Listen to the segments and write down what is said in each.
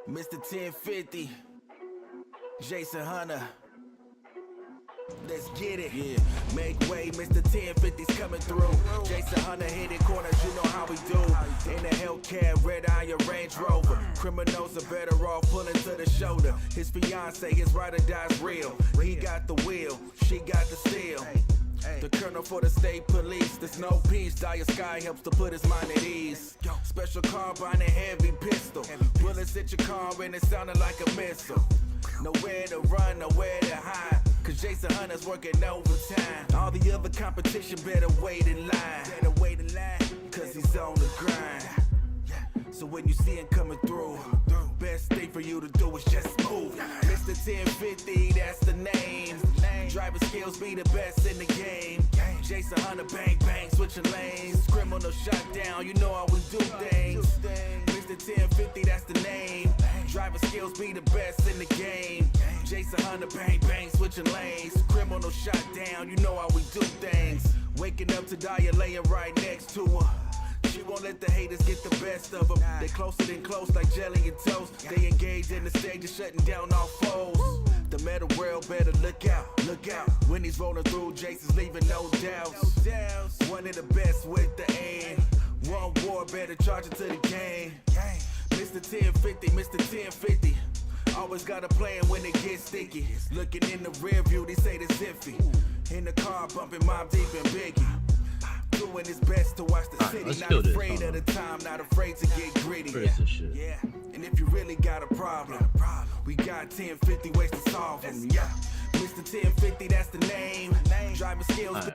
Mr1050, Jason Hunter. Let's get it. Yeah. Make way, Mr1050's coming through. Jason Hunter hitting corners, you know how we do. In a Hellcat, red iron Range Rover. Criminals are better off pulling to the shoulder. His fiance, his ride or die's real. He got the wheel, she got the steel. The colonel for the state police. There's no peace. Dire Sky helps to put his mind at ease. Special carbine and heavy pistol. Bullets hit your car and it sounded like a missile. Nowhere to run, nowhere to hide. Cause Jason Hunter's working overtime. All the other competition better wait in line. Cause he's on the grind. So when you see him coming through, best thing for you to do is just move. Mr1050, that's the name. Driving skills be the best in the game. Jason Hunter, bang bang, switching lanes. Criminal shot down, you know how we do things. Mr1050, that's the name. Driving skills be the best in the game. Jason Hunter, bang bang, switching lanes. Criminal shot down, you know how we do things. Waking up to Daya laying right next to her. She won't let the haters get the best of them. They closer than close like jelly and toast. They engage in the stage of shutting down all foes. The metal world better look out. When he's rolling through, Jason's leaving no doubts. One of the best with the aim. One war, better charge it to the game. Mr1050. Always got a plan when it gets sticky. Looking in the rear view, they say it's iffy. In the car, bumping Mob Deep and Biggie. Doing his best to watch the city, not afraid of the time, not afraid to get gritty. Yeah, and if you really got a problem, we got 1050 ways to solve them. Yeah, Mr1050, that's the name. Driving skills.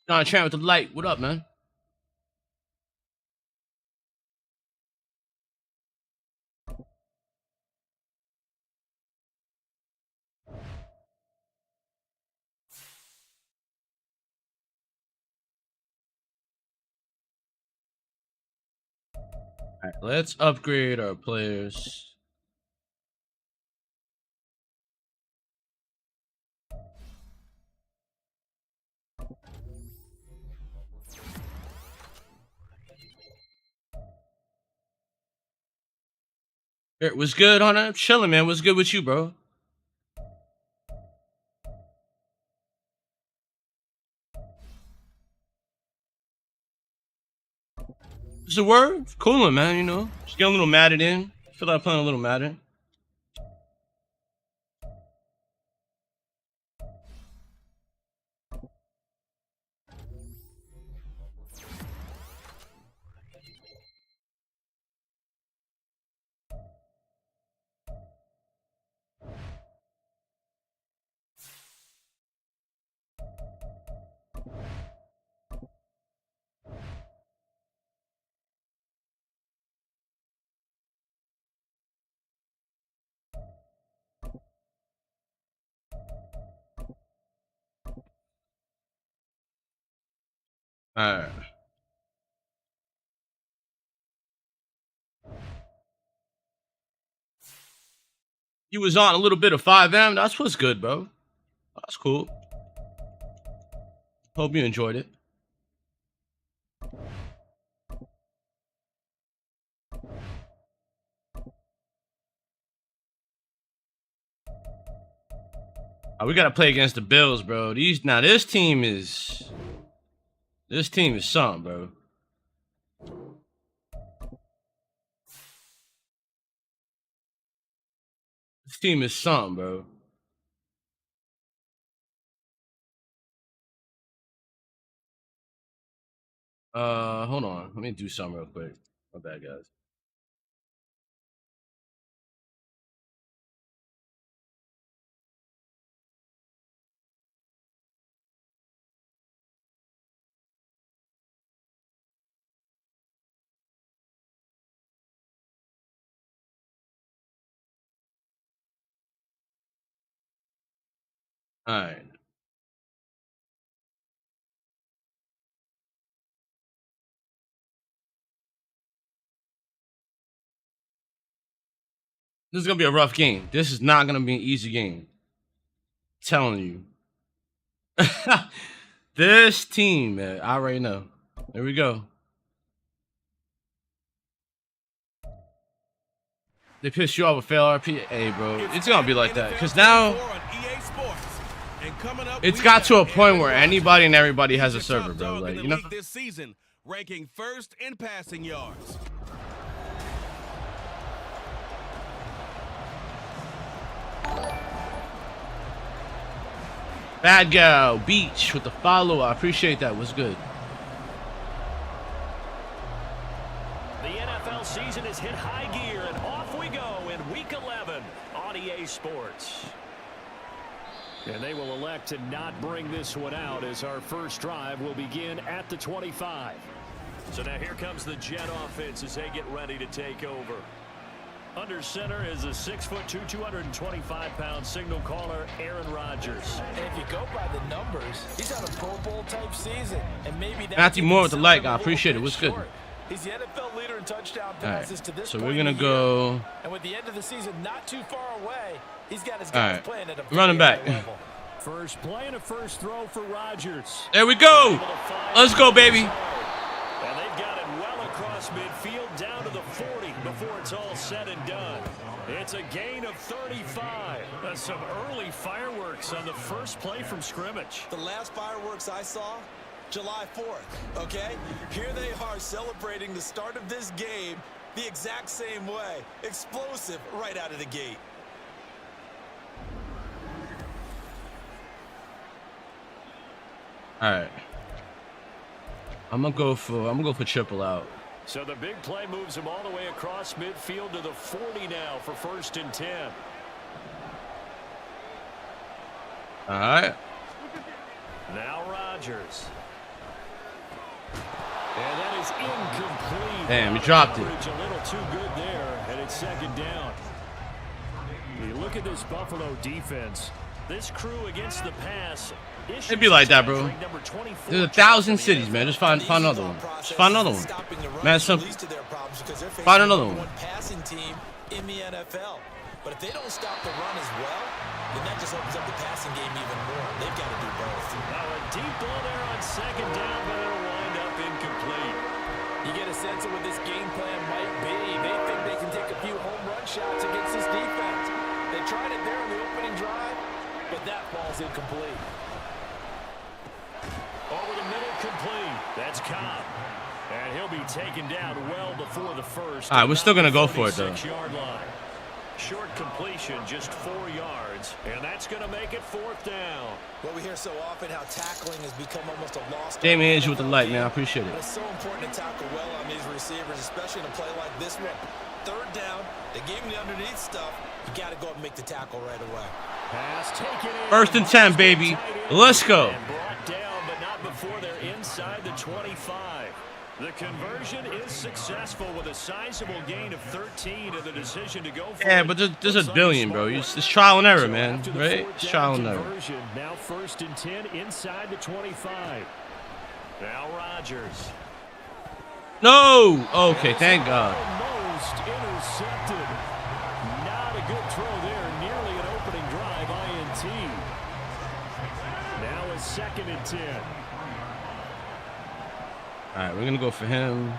John Tran with the light. What up, man? All right, let's upgrade our players. What's good, Hunter? Chilling, man. What's good with you, bro? What's the word? Cooling, man. You know, just getting a little Madden in. Feel like playing a little Madden. All right. You was on a little bit of 5M. That's what's good, bro. That's cool. Hope you enjoyed it. We gotta play against the Bills, bro. This team is something, bro. This team is something, bro. Hold on. Let me do something real quick. My bad, guys. All right. This is gonna be a rough game. This is not gonna be an easy game. I'm telling you. This team, man, I already know. There we go. They piss you off with fail RP. Hey, bro, it's gonna be like that. Because now it's got to a point where anybody and everybody has a server, bro. Like, you know. This season, ranking first in passing yards. Bad Gal Beach with the follow. I appreciate that. What's good? The NFL season has hit high gear, and off we go in Week 11 on EA Sports. And they will elect to not bring this one out as our first drive will begin at the 25. So now here comes the Jet offense as they get ready to take over. Under center is a 6'2", 225-pound signal caller, Aaron Rodgers. And if you go by the numbers, he's had a Pro Bowl type season, and maybe that's Matthew Moore with the like. I appreciate it. What's good? He's the NFL leader in touchdown passes to this so point we're gonna go. And with the end of the season not too far away, he's got his guys playing at a running back. level. First play and a first throw for Rodgers. There we go. Let's go, baby. And they've got it well across midfield down to the 40 before it's all said and done. It's a gain of 35. Some early fireworks on the first play from scrimmage. The last fireworks I saw, July 4th, okay? Here they are celebrating the start of this game the exact same way. Explosive right out of the gate. All right. I'm gonna go for triple out. So the big play moves him all the way across midfield to the 40 now for 1st and 10. All right. Now Rodgers. And that is incomplete. Damn, he dropped it. A little too good there, and it's 2nd down. You look at this Buffalo defense. This crew against the pass. It'd be like that, bro. There's 1,000 cities, man. Just find another one. Just find another one. Man, simple. Find another one. Passing team in the NFL. But if they don't stop the run as well, then that just opens up the passing game even more. They've got to do both. Now a deep ball there on 2nd down, but it'll wind up incomplete. You get a sense of what this game plan might be. They think they can take a few home run shots against this defense. They tried it there in the opening drive, but that ball's incomplete. Over the middle, complete. That's Cobb. And he'll be taken down well before the first. All right, we're still going to go for it, though. Line. Short completion, just 4 yards. And that's going to make it 4th down. Well, we hear so often how tackling has become almost a lost. Damien Andrew with the light, man. I appreciate it. But it's so important to tackle well on these receivers, especially in a play like this one. 3rd down, they gave him the underneath stuff. You got to go and make the tackle right away. Pass taken in. 1st and 10, baby. Let's go. And brought down, but not before they're inside the 25. The conversion is successful with a sizable gain of 13 and the decision to go for Yeah, but there's a billion, bro. It's trial and error, man. Right? It's trial and error. Now 1st and 10 inside the 25. Now Rodgers. No. Okay, thank God. Almost intercepted. Not a good throw there. Nearly an opening drive. INT. Now a 2nd and 10. All right, we're going to go for him.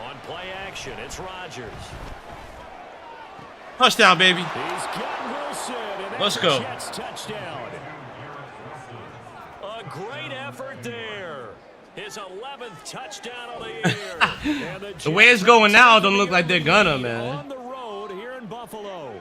On play action, it's Rodgers. Touchdown, baby. He's got Wilson, and that's Let's go. a Jets touchdown. A great effort there. His 11th touchdown of the year. And The way it's going now, it don't look like they're gonna, man. On the road here in Buffalo.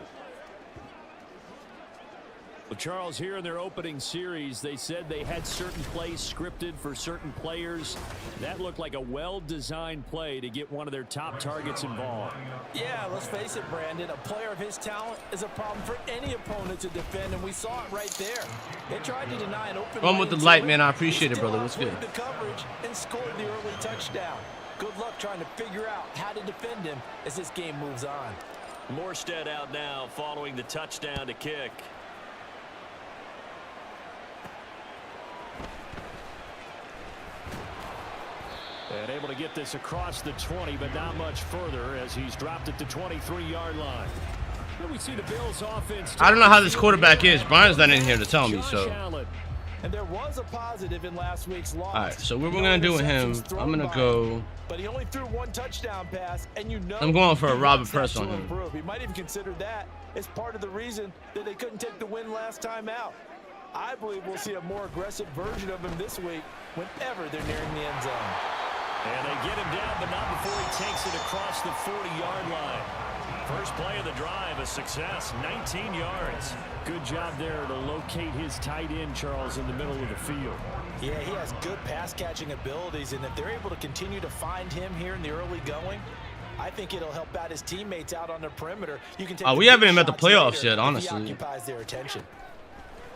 Well, Charles, here in their opening series, they said they had certain plays scripted for certain players. That looked like a well-designed play to get one of their top targets involved. Yeah, let's face it, Brandon. A player of his talent is a problem for any opponent to defend, and we saw it right there. They tried to deny an open Run with the light, man. I appreciate it, brother. What's good? The coverage and scored the early touchdown. Good luck trying to figure out how to defend him as this game moves on. Morstead out now following the touchdown to kick. And able to get this across the 20, but not much further as he's dropped at the 23-yard line. And we see the Bills offense. I don't know how this quarterback is. Brian's not in here to tell me, so. And there was a positive in last week's loss. All right, so what we're gonna do with him? I'm gonna go. But he only threw one touchdown pass, and you know. I'm going for a Robert Press on him. He might even consider that as part of the reason that they couldn't take the win last time out. I believe we'll see a more aggressive version of him this week whenever they're nearing the end zone. And they get him down, but not before he takes it across the 40-yard line. First play of the drive, a success, 19 yards. Good job there to locate his tight end, Charles, in the middle of the field. Yeah, he has good pass-catching abilities, and if they're able to continue to find him here in the early going, I think it'll help out his teammates out on the perimeter. You can take we haven't even met the playoffs yet, honestly. He occupies their attention.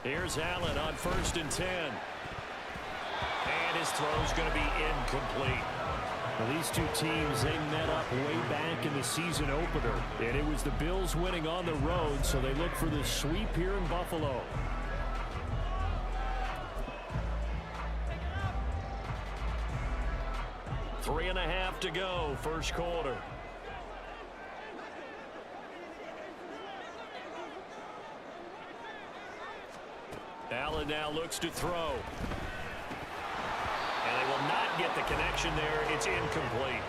Here's Allen on 1st and 10. And his throw's going to be incomplete. Well, these two teams, they met up way back in the season opener. And it was the Bills winning on the road, so they look for the sweep here in Buffalo. Three and a half to go, first quarter. Allen now looks to throw. And they will not get the connection there. It's incomplete.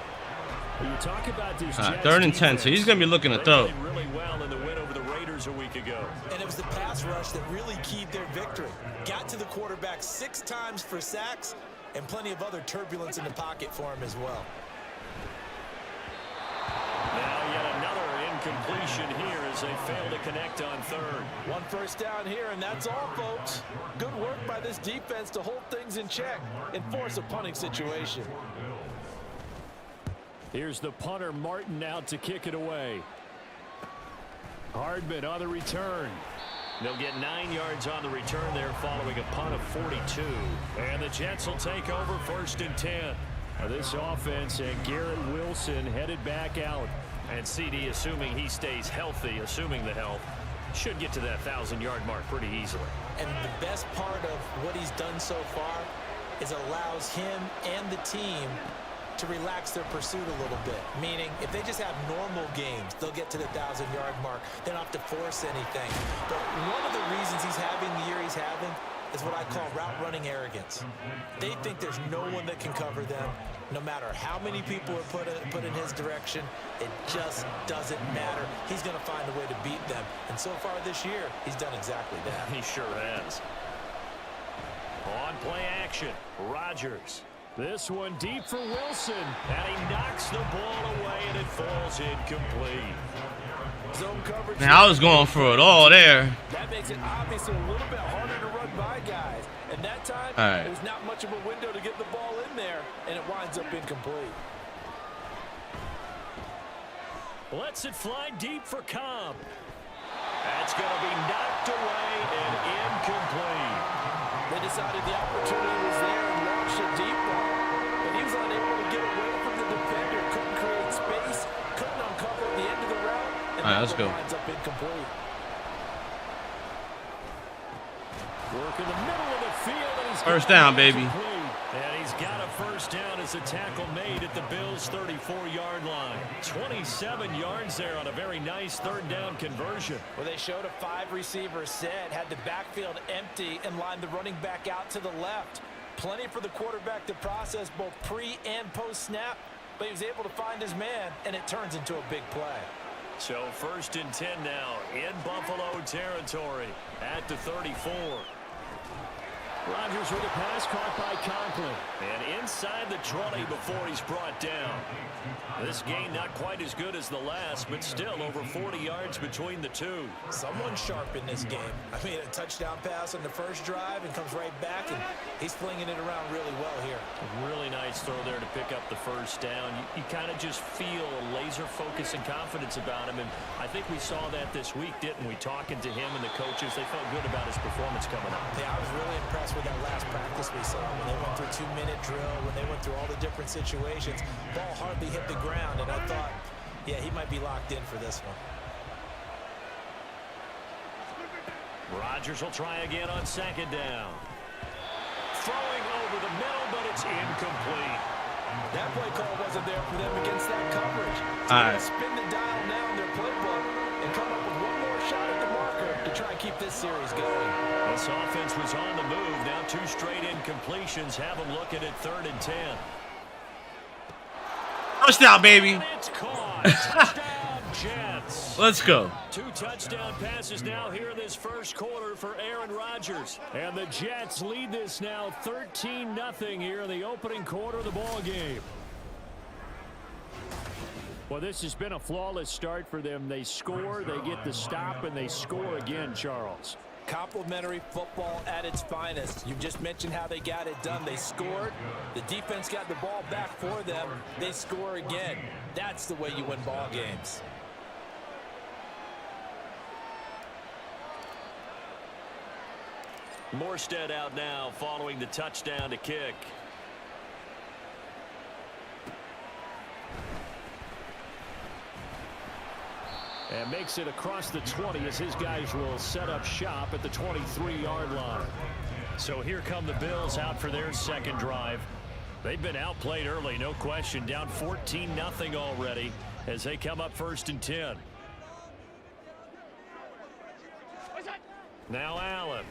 When you talk about this Jets 3rd and 10, so he's going to be looking to throw. They played really well in the win over the Raiders a week ago. And it was the pass rush that really keyed their victory. Got to the quarterback 6 times for sacks and plenty of other turbulence in the pocket for him as well. Now yet another incompletion here as they fail to connect on 3rd. One first down here, and that's all, folks. Good work by this defense to hold things in check and force a punting situation. Here's the punter, Martin, out to kick it away. Hardman on the return. They'll get 9 yards on the return there following a punt of 42. And the Jets will take over 1st and 10. Now this offense and Garrett Wilson headed back out. And CD, assuming he stays healthy, assuming the health, should get to that 1,000-yard mark pretty easily. And the best part of what he's done so far is allows him and the team to relax their pursuit a little bit. Meaning, if they just have normal games, they'll get to the 1,000-yard mark. They don't have to force anything. But one of the reasons he's having the year he's having is what I call route-running arrogance. They think there's no one that can cover them. No matter how many people are put in his direction, it just doesn't matter. He's going to find a way to beat them. And so far this year, he's done exactly that. He sure has. On play action, Rodgers. This one deep for Wilson. And he knocks the ball away, and it falls incomplete. Zone coverage. Now I was going for it all there. That makes it obviously a little bit harder to run by guys. And that time, it was not much of a window to get the ball in there, and it winds up incomplete. Lets it fly deep for Cobb. That's going to be knocked away and incomplete. They decided the opportunity was there and launched a deep ball, but he was unable to get away from the defender. Couldn't create space, couldn't uncover the end of the route, and all right, let's go. Winds up incomplete. Work in the middle of the field, and he's first down, baby. And he's got a first down as a tackle made at the Bills' 34-yard line. 27 yards there on a very nice 3rd down conversion. Well, they showed a 5-receiver set, had the backfield empty, and lined the running back out to the left. Plenty for the quarterback to process both pre- and post-snap, but he was able to find his man, and it turns into a big play. So 1st and 10 now in Buffalo territory at the 34. Rodgers with a pass caught by Conklin. And inside the 20 before he's brought down. This game not quite as good as the last, but still over 40 yards between the two. Someone sharp in this game. I mean, a touchdown pass on the first drive and comes right back, and he's flinging it around really well here. Really nice throw there to pick up the first down. You kind of just feel a laser focus and confidence about him, and I think we saw that this week, didn't we? Talking to him and the coaches, they felt good about his performance coming up. Yeah, I was really impressed with that last practice we saw when they went through 2-minute drill, when they went through all the different situations. Ball hardly hit the ground, and I thought, yeah, he might be locked in for this one. Rodgers will try again on second down. Throwing over the middle, but it's incomplete. That play call wasn't there for them against that coverage. So All they're right. going to spin the dial now in their playbook and come up with one more shot at the marker to try and keep this series going. This offense was on the move. Now 2 straight incompletions have them looking at 3rd and 10. Touchdown, baby. And it's caught. Touchdown, Jets. Let's go. 2 touchdown passes now here in this first quarter for Aaron Rodgers. And the Jets lead this now 13-0 here in the opening quarter of the ball game. Well, this has been a flawless start for them. They score, they get the stop, and they score again, Charles. Complimentary football at its finest. You just mentioned how they got it done. They scored. The defense got the ball back for them. They score again. That's the way you win ball games. Morstead out now following the touchdown to kick. And makes it across the 20 as his guys will set up shop at the 23-yard line. So here come the Bills out for their second drive. They've been outplayed early, no question. Down 14-0 already as they come up 1st and 10. Now Allen.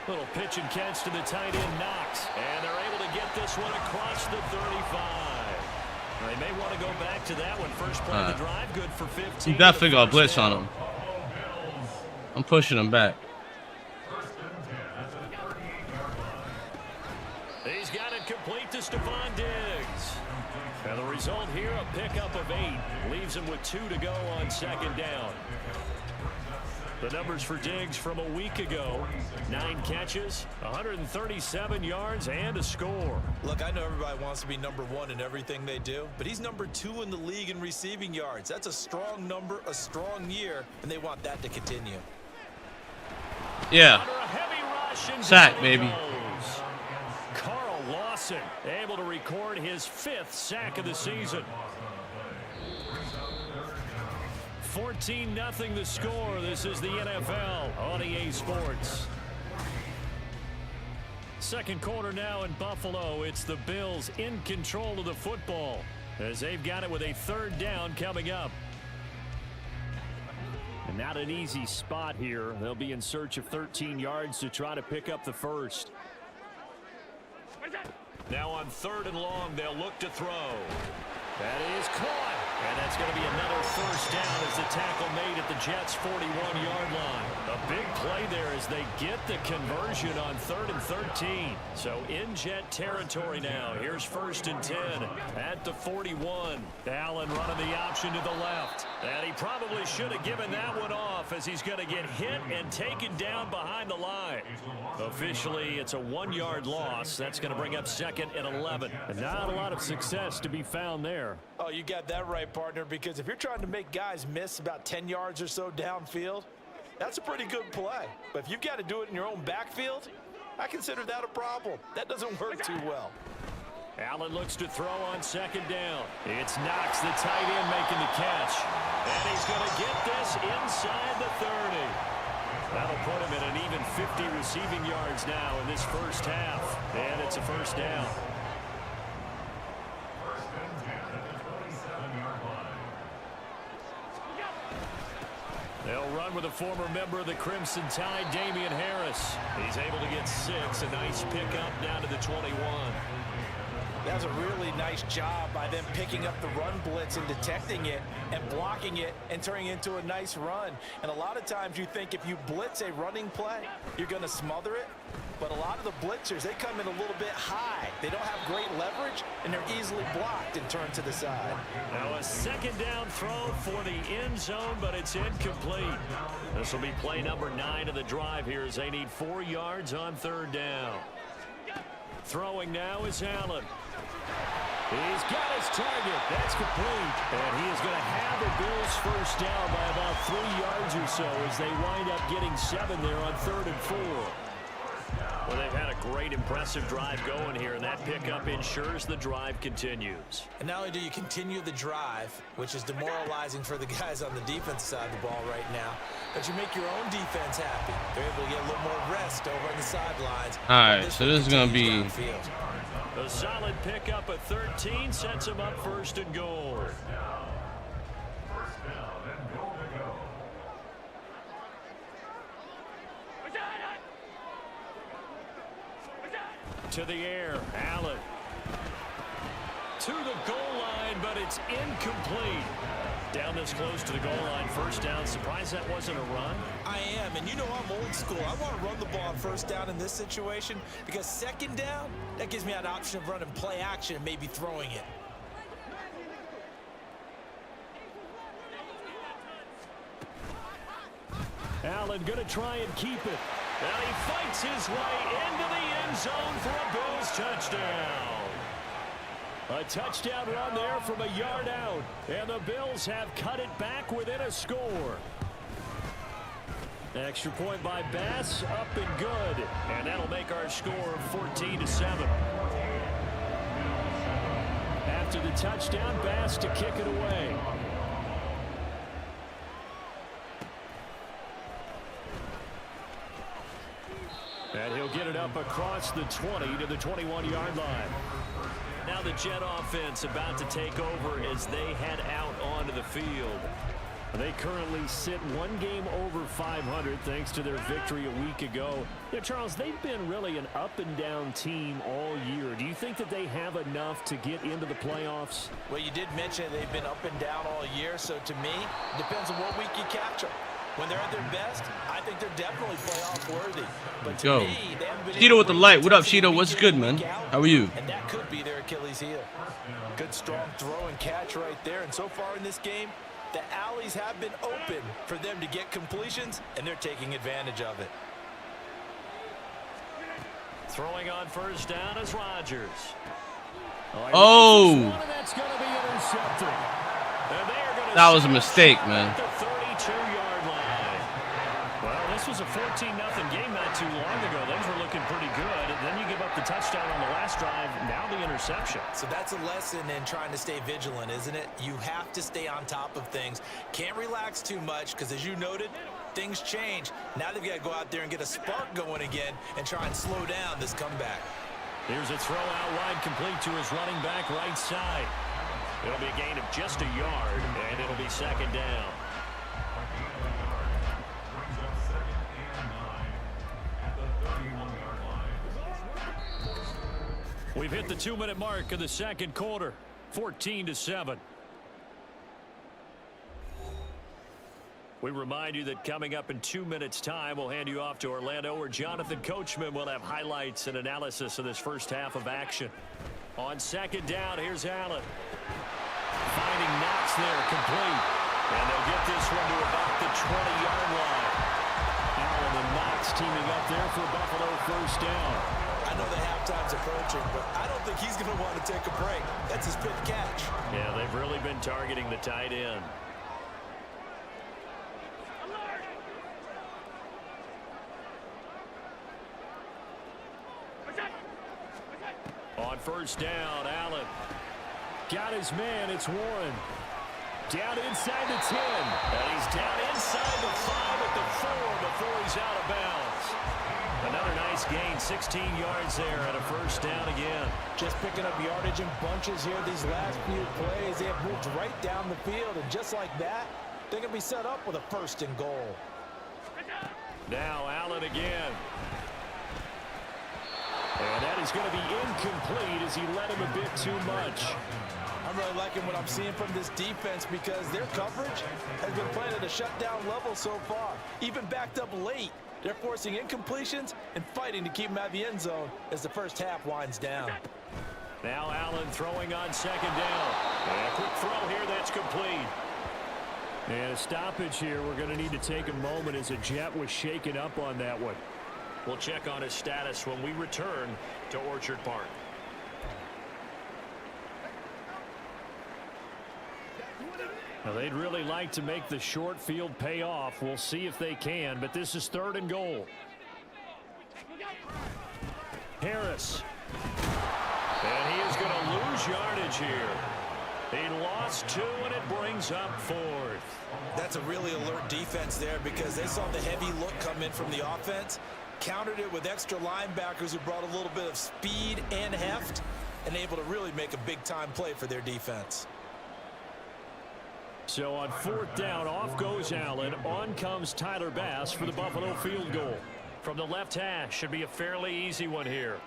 Little pitch and catch to the tight end, Knox. And they're able to get this one across the 35. They may want to go back to that one. First play of the drive, good for 15. I'm definitely going to blitz on him. I'm pushing him back. He's got it complete to Stephon Diggs. And the result here, a pickup of 8. Leaves him with 2 to go on second down. The numbers for Diggs from a week ago: 9 catches, 137 yards, and a score. Look, I know everybody wants to be number 1 in everything they do, but he's number 2 in the league in receiving yards. That's a strong number, a strong year, and they want that to continue. Yeah. Under a heavy rush, and Sack, down he baby. goes. Carl Lawson able to record his 5th sack of the season. 14-0 the score. This is the NFL on EA Sports. Second quarter now in Buffalo. It's the Bills in control of the football as they've got it with a 3rd down coming up. And not an easy spot here. They'll be in search of 13 yards to try to pick up the first. Now on 3rd and long, they'll look to throw. That is caught. And that's going to be another first down as the tackle made at the Jets' 41-yard line. A big play there as they get the conversion on 3rd and 13. So in Jet territory now. Here's 1st and 10 at the 41. Allen running the option to the left. And he probably should have given that one off as he's going to get hit and taken down behind the line. Officially, it's a 1-yard loss. That's going to bring up 2nd and 11. And not a lot of success to be found there. Oh, you got that right, partner, because if you're trying to make guys miss about 10 yards or so downfield, that's a pretty good play. But if you've got to do it in your own backfield, I consider that a problem. That doesn't work too well. Allen looks to throw on 2nd down. It's Knox, the tight end, making the catch. And he's going to get this inside the 30. That'll put him at an even 50 receiving yards now in this first half. And it's a first down. They'll run with a former member of the Crimson Tide, Damian Harris. He's able to get 6. A nice pickup down to the 21. That's a really nice job by them picking up the run blitz and detecting it and blocking it and turning it into a nice run. And a lot of times you think if you blitz a running play, you're going to smother it. But a lot of the blitzers, they come in a little bit high. They don't have great leverage, and they're easily blocked and turned to the side. Now a 2nd down throw for the end zone, but it's incomplete. This will be play number 9 of the drive here as they need 4 yards on 3rd down. Throwing now is Allen. He's got his target. That's complete. And he is going to have the Bills first down by about 3 yards or so as they wind up getting 7 there on 3rd and 4. Well, they've had a great, impressive drive going here, and that pickup ensures the drive continues. And not only do you continue the drive, which is demoralizing for the guys on the defense side of the ball right now, But you make your own defense happy. They're able to get a little more rest over on the sidelines. All right, so this is going to be... A solid pickup at 13 sets him up 1st and goal. To the air, Allen. To the goal line, but it's incomplete. Down this close to the goal line, 1st down. Surprised that wasn't a run? I am, and you know I'm old school. I want to run the ball on 1st down in this situation because 2nd down, that gives me an option of running play action and maybe throwing it. Allen going to try and keep it. And he fights his way into the end zone for a Bills touchdown. A touchdown run there from a yard out. And the Bills have cut it back within a score. Extra point by Bass, up and good. And that'll make our score 14-7. After the touchdown, Bass to kick it away. And he'll get it up across the 20 to the 21-yard line. Now the Jet offense about to take over as they head out onto the field. They currently sit 1 game over 500 thanks to their victory a week ago. Yeah, Charles, they've been really an up-and-down team all year. Do you think that they have enough to get into the playoffs? Well, you did mention they've been up and down all year, so to me, it depends on what week you catch them. When they're at their best, I think they're definitely playoff worthy. But to Go. me, they haven't been Cheeto with the light. What up, Cheeto? What's good, man? How are you? And that could be their Achilles heel. Good strong throw and catch right there. And so far in this game, the alleys have been open for them to get completions, and they're taking advantage of it. Throwing on 1st down is Rodgers. Oh! That's going to be intercepted. And they are going to That was a mistake, man. the 32-yard line. Well, this was a 14-0 game not too long ago. Things were looking pretty good. And then you give up the touchdown on the last drive. Now the interception. So that's a lesson in trying to stay vigilant, isn't it? You have to stay on top of things. Can't relax too much because, as you noted, things change. Now they've got to go out there and get a spark going again and try and slow down this comeback. Here's a throw out wide, complete to his running back right side. It'll be a gain of just a yard, and it'll be 2nd down. We've hit the 2-minute mark of the 2nd quarter, 14-7. We remind you that coming up in 2 minutes' time, we'll hand you off to Orlando, where Jonathan Coachman will have highlights and analysis of this first half of action. On 2nd down, here's Allen. Finding Knox there, complete. And they'll get this one to about the 20-yard line. Allen and Knox teaming up there for Buffalo 1st down. I know the halftime's approaching, but I don't think he's going to want to take a break. That's his 5th catch. Yeah, they've really been targeting the tight end. On 1st down, Allen got his man. It's Warren. Down inside the 10. And he's down inside the 5 at the 4 before he's out of bounds. Another nice gain, 16 yards there and a 1st down again. Just picking up yardage in bunches here these last few plays. They have moved right down the field, and just like that, they're going to be set up with a 1st and goal. Now Allen again. And that is going to be incomplete as he led him a bit too much. I'm really liking what I'm seeing from this defense because their coverage has been playing at a shutdown level so far. Even backed up late, they're forcing incompletions and fighting to keep them out of the end zone as the first half winds down. Now Allen throwing on 2nd down. And a quick throw here, that's complete. And a stoppage here. We're going to need to take a moment as a Jet was shaken up on that one. We'll check on his status when we return to Orchard Park. Now they'd really like to make the short field pay off. We'll see if they can, but this is 3rd and goal. Harris. And he is going to lose yardage here. He lost 2, and it brings up 4th. That's a really alert defense there because they saw the heavy look come in from the offense, countered it with extra linebackers who brought a little bit of speed and heft, and able to really make a big-time play for their defense. So on 4th down, off goes Allen. On comes Tyler Bass for the Buffalo field goal. From the left hash, should be a fairly easy one here.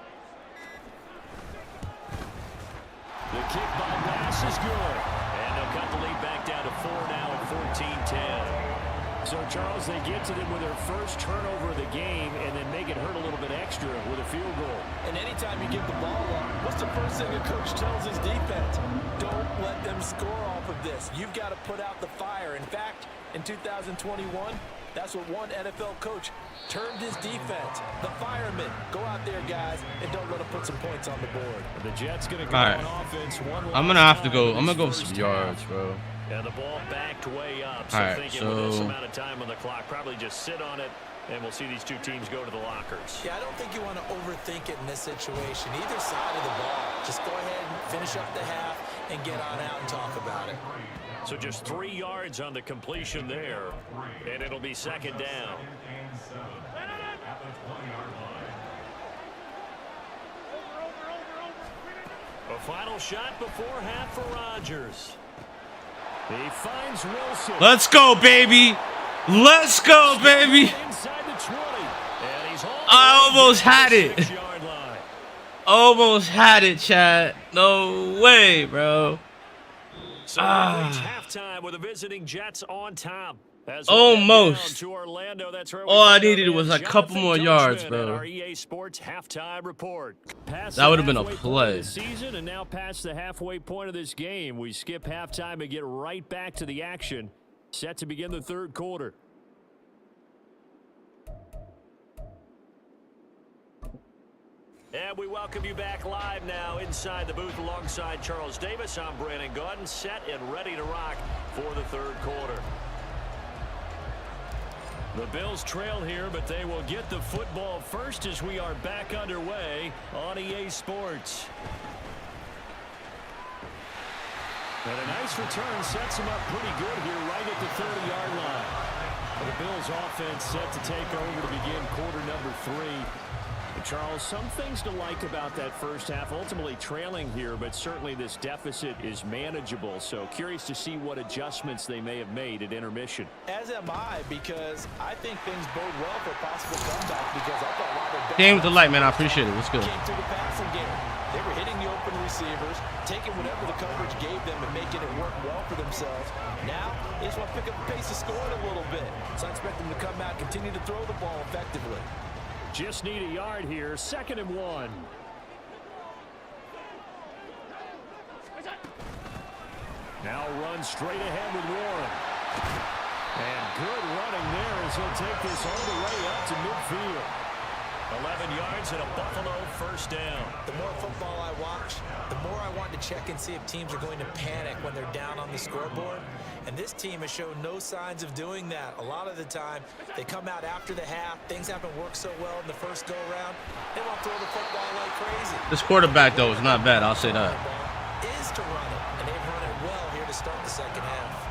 The kick by Bass is good. And they'll cut the lead back down to 4 now at 14-10. So, Charles, they get to them with their first turnover of the game and then make it hurt a little bit extra with a field goal. And anytime you give the ball up, what's the first thing a coach tells his defense? Don't let them score off of this. You've got to put out the fire. In fact, in 2021, that's what one NFL coach termed his defense. The firemen. Go out there, guys, and don't let them put some points on the board. The Jets going to go on offense. I'm going to have to go. I'm going to go for some yards, bro. And the ball backed way up. So thinking with this amount of time on the clock, probably just sit on it, and we'll see these two teams go to the lockers. Yeah, I don't think you want to overthink it in this situation. Either side of the ball. Just go ahead and finish up the half and get on out and talk about it. So just 3 yards on the completion there, and it'll be 2nd down. A final shot before half for Rodgers. He finds Wilson. Let's go, baby. Let's go, baby. Inside the 20. And he's I almost had it. Almost had it, Chad. No way, bro. So halftime with the visiting Jets on top. Almost. To Orlando, that's where all I needed was a couple more yards, bro. Our EA Sports halftime report. That would have been a play. Season and now past the halfway point of this game, we skip halftime and get right back to the action. Set to begin the 3rd quarter. And we welcome you back live now inside the booth alongside Charles Davis. I'm Brandon Gaudin, set and ready to rock for the 3rd quarter. The Bills trail here, but they will get the football first as we are back underway on EA Sports. And a nice return sets them up pretty good here right at the 30-yard line. The Bills offense set to take over to begin quarter number 3. Charles, some things to like about that first half. Ultimately trailing here, but certainly this deficit is manageable. So curious to see what adjustments they may have made at intermission. As am I, because I think things bode well for possible comeback. Because I thought a lot of game with the light, man. I appreciate it. What's good? Came through the passing game. They were hitting the open receivers, taking whatever the coverage gave them and making it work well for themselves. Now they just want to pick up the pace of scoring a little bit. So I expect them to come out, continue to throw the ball effectively. Just need a yard here. 2nd and 1. Now run straight ahead with Warren. And good running there as he'll take this all the way up to midfield. 11 yards and a Buffalo first down. The more football I watch, the more I want to check and see if teams are going to panic when they're down on the scoreboard. And this team has shown no signs of doing that. A lot of the time, they come out after the half. Things haven't worked so well in the first go-around. They want to throw the football like crazy. This quarterback, though, is not bad. I'll say that. Is to run it, and they've run it well here to start the second half.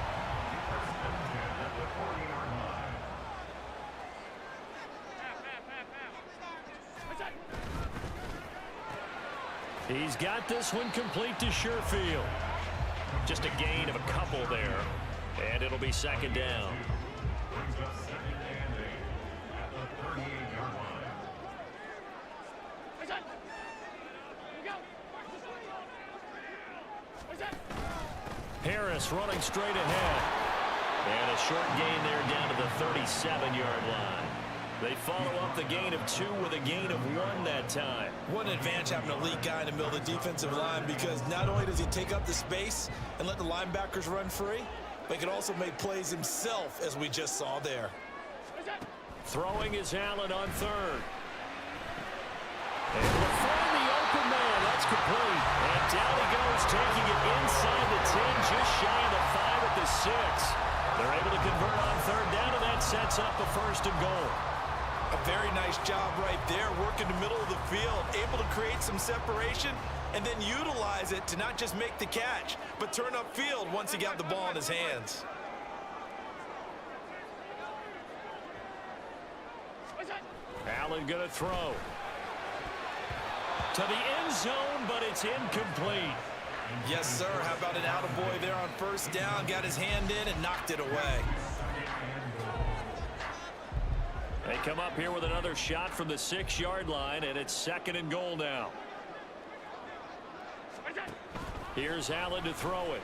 He's got this one complete to Sherfield. Just a gain of a couple there. And it'll be 2nd down. Harris running straight ahead. And a short gain there down to the 37-yard line. They follow up the gain of 2 with a gain of 1 that time. What an advantage having a lead guy in the middle of the defensive line, because not only does he take up the space and let the linebackers run free, but he can also make plays himself, as we just saw there. Throwing is Allen on 3rd. And we'll find the open man. That's complete. And down he goes, taking it inside the 10, just shy of the 5 at the 6. They're able to convert on 3rd down, and that sets up a 1st and goal. A very nice job right there, working the middle of the field, able to create some separation, and then utilize it to not just make the catch, but turn upfield once he got the ball in his hands. Allen going to throw. To the end zone, but it's incomplete. Yes, sir. How about an attaboy there on first down? Got his hand in and knocked it away. They come up here with another shot from the 6-yard line, and it's 2nd and goal now. Here's Allen to throw it.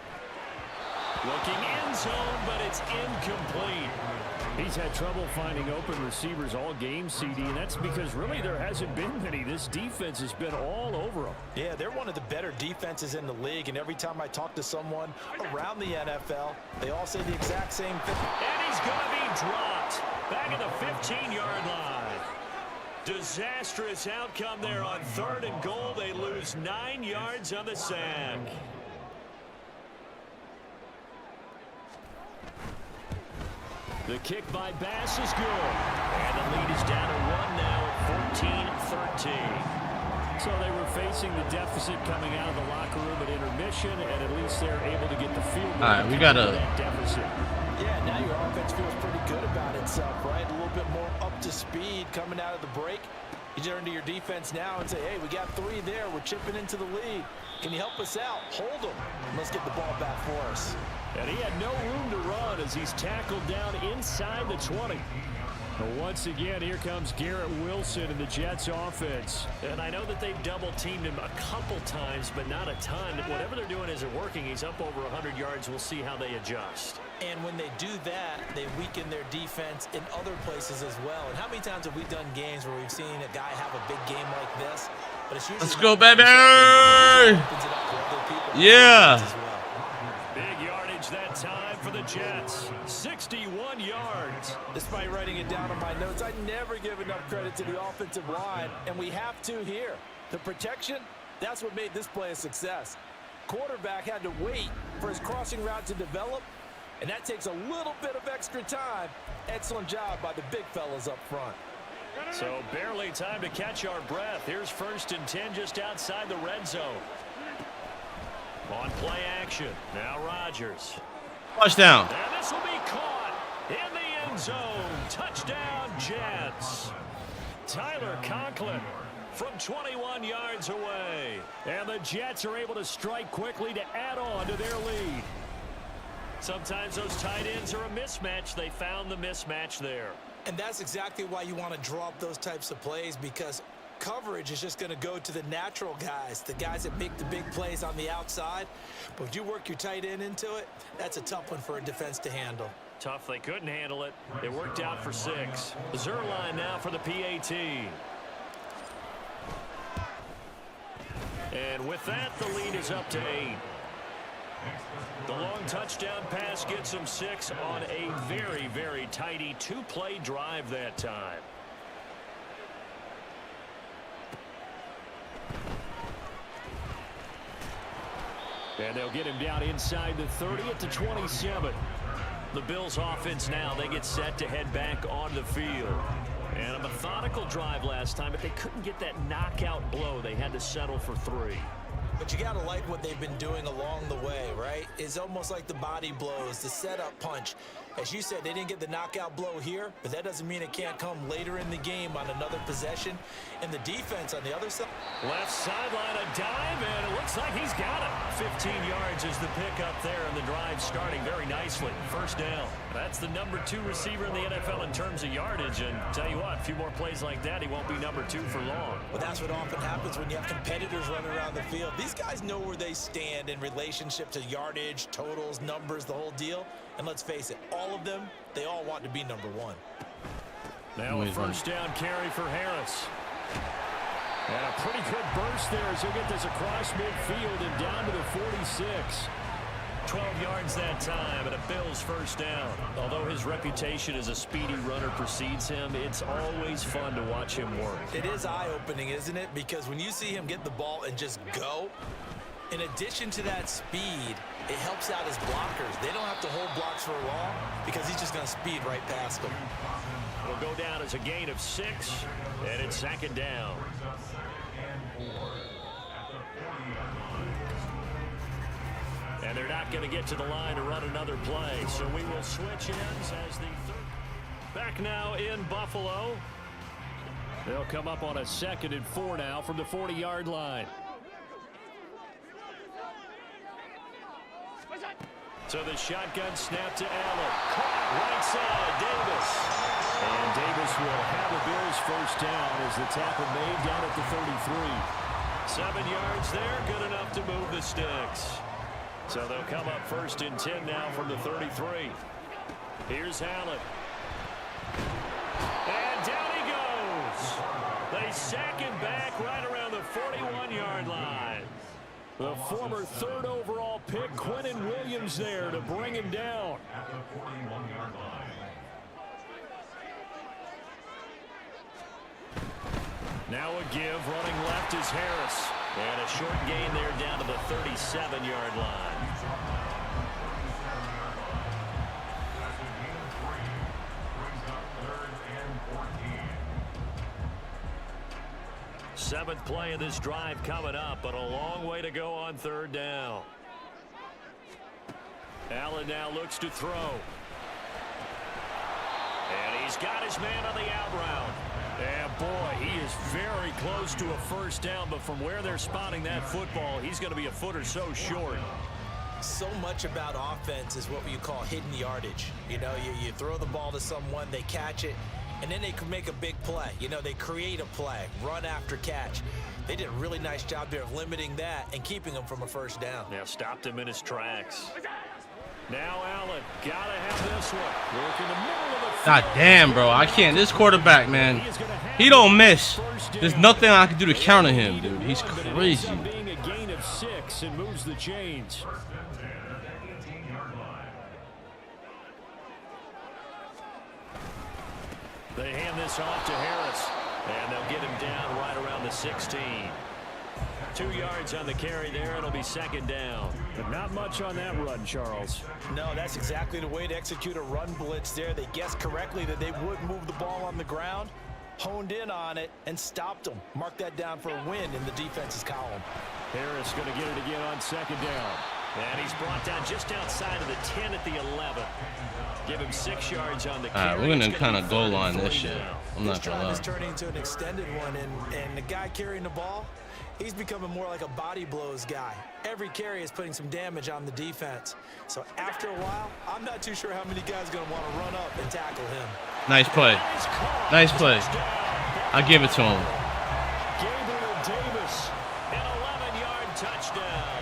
Looking end zone, but it's incomplete. He's had trouble finding open receivers all game, CD, and that's because really there hasn't been many. This defense has been all over them. Yeah, they're one of the better defenses in the league, and every time I talk to someone around the NFL, they all say the exact same thing. And he's going to be dropped back at the 15-yard line. Disastrous outcome there on 3rd and goal. They lose 9 yards on the sack. The kick by Bass is good. And the lead is down to 1 now at 14-13. So they were facing the deficit coming out of the locker room at intermission, and at least they're able to get the field goal. All right, we got a deficit. Yeah, now your offense feels pretty good about itself, right? A little bit more up to speed coming out of the break. You turn to your defense now and say, hey, we got 3 there. We're chipping into the lead. Can you help us out? Hold them. Let's get the ball back for us. And he had no room to run as he's tackled down inside the 20. And once again, here comes Garrett Wilson in the Jets offense. And I know that they've double-teamed him a couple times, but not a ton. Whatever they're doing isn't working. He's up over 100 yards. We'll see how they adjust. And when they do that, they weaken their defense in other places as well. And how many times have we done games where we've seen a guy have a big game like this? But it's usually let's go, baby! Yeah. Big yardage that time for the Jets. 61 yards. Despite writing it down on my notes, I never give enough credit to the offensive line, and we have to here. The protection, that's what made this play a success. Quarterback had to wait for his crossing route to develop, and that takes a little bit of extra time. Excellent job by the big fellas up front. So barely time to catch our breath. Here's 1st and 10 just outside the red zone. On play action. Now Rodgers. Touchdown. And this will be caught in the end zone. Touchdown, Jets. Tyler Conklin from 21 yards away. And the Jets are able to strike quickly to add on to their lead. Sometimes those tight ends are a mismatch. They found the mismatch there. And that's exactly why you want to draw up those types of plays, because coverage is just going to go to the natural guys, the guys that make the big plays on the outside. But if you work your tight end into it, that's a tough one for a defense to handle. Tough. They couldn't handle it. It worked out for 6. Zerline now for the PAT. And with that, the lead is up to 8. The long touchdown pass gets them 6 on a very, very tidy 2-play drive that time. And they'll get him down inside the 30 at the 27. The Bills offense now, they get set to head back on the field. And a methodical drive last time, but they couldn't get that knockout blow. They had to settle for 3. But you got to like what they've been doing along the way, right? It's almost like the body blows, the setup punch. As you said, they didn't get the knockout blow here, but that doesn't mean it can't come later in the game on another possession. And the defense on the other side. Left sideline, a dive, and it looks like he's got it. 15 yards is the pickup there, and the drive starting very nicely. 1st down. That's the number 2 receiver in the NFL in terms of yardage. And tell you what, a few more plays like that, he won't be number 2 for long. Well, that's what often happens when you have competitors running around the field. These guys know where they stand in relationship to yardage, totals, numbers, the whole deal. And let's face it, all of them, they all want to be number 1. Now a 1st down carry for Harris. And a pretty good burst there as he'll get this across midfield and down to the 46. 12 yards that time and a Bills 1st down. Although his reputation as a speedy runner precedes him, it's always fun to watch him work. It is eye-opening, isn't it? Because when you see him get the ball and just go, in addition to that speed, it helps out his blockers. They don't have to hold blocks for long because he's just going to speed right past them. It'll go down as a gain of 6, and it's 2nd down. And they're not going to get to the line to run another play. So we will switch ends as the third. Back now in Buffalo. They'll come up on a 2nd and 4 now from the 40-yard line. So the shotgun snap to Allen. Right side, Davis. And Davis will have the Bills first down as the tackle made down at the 33. 7 yards there, good enough to move the sticks. So they'll come up 1st and 10 now from the 33. Here's Allen. And down he goes. They sack him back right around the 41-yard line. The former 3rd overall pick, Quentin Williams, there to bring him down. Now a give, running left is Harris. And a short gain there down to the 37-yard line. Seventh play of this drive coming up, but a long way to go on 3rd down. Allen now looks to throw. And he's got his man on the out route. And boy, he is very close to a first down, but from where they're spotting that football, he's going to be a foot or so short. So much about offense is what you call hidden yardage. You know, you throw the ball to someone, they catch it, and then they can make a big play. You know, they create a play, run after catch. They did a really nice job there of limiting that and keeping him from a first down. Now stopped him in his tracks. Now Allen, gotta have this one. Work in the middle of the field. God damn, bro. I can't. This quarterback, man, he don't miss. There's nothing I can do to counter him, dude. He's crazy. Being a gain of 6 and moves the chains. They hand this off to Harris, and they'll get him down right around the 16. 2 yards on the carry there. It'll be 2nd down. But not much on that run, Charles. No, that's exactly the way to execute a run blitz there. They guessed correctly that they would move the ball on the ground, honed in on it, and stopped them. Mark that down for a win in the defense's column. Harris going to get it again on 2nd down. And he's brought down just outside of the 10 at the 11. Give him 6 yards on the carry. All right, we're going to kind of goal line this shit. I'm not going to lie. This drive is turning into an extended one, and the guy carrying the ball, he's becoming more like a body blows guy. Every carry is putting some damage on the defense. So after a while, I'm not too sure how many guys are going to want to run up and tackle him. Nice play. Nice play. I give it to him. Gabriel Davis, an 11-yard touchdown.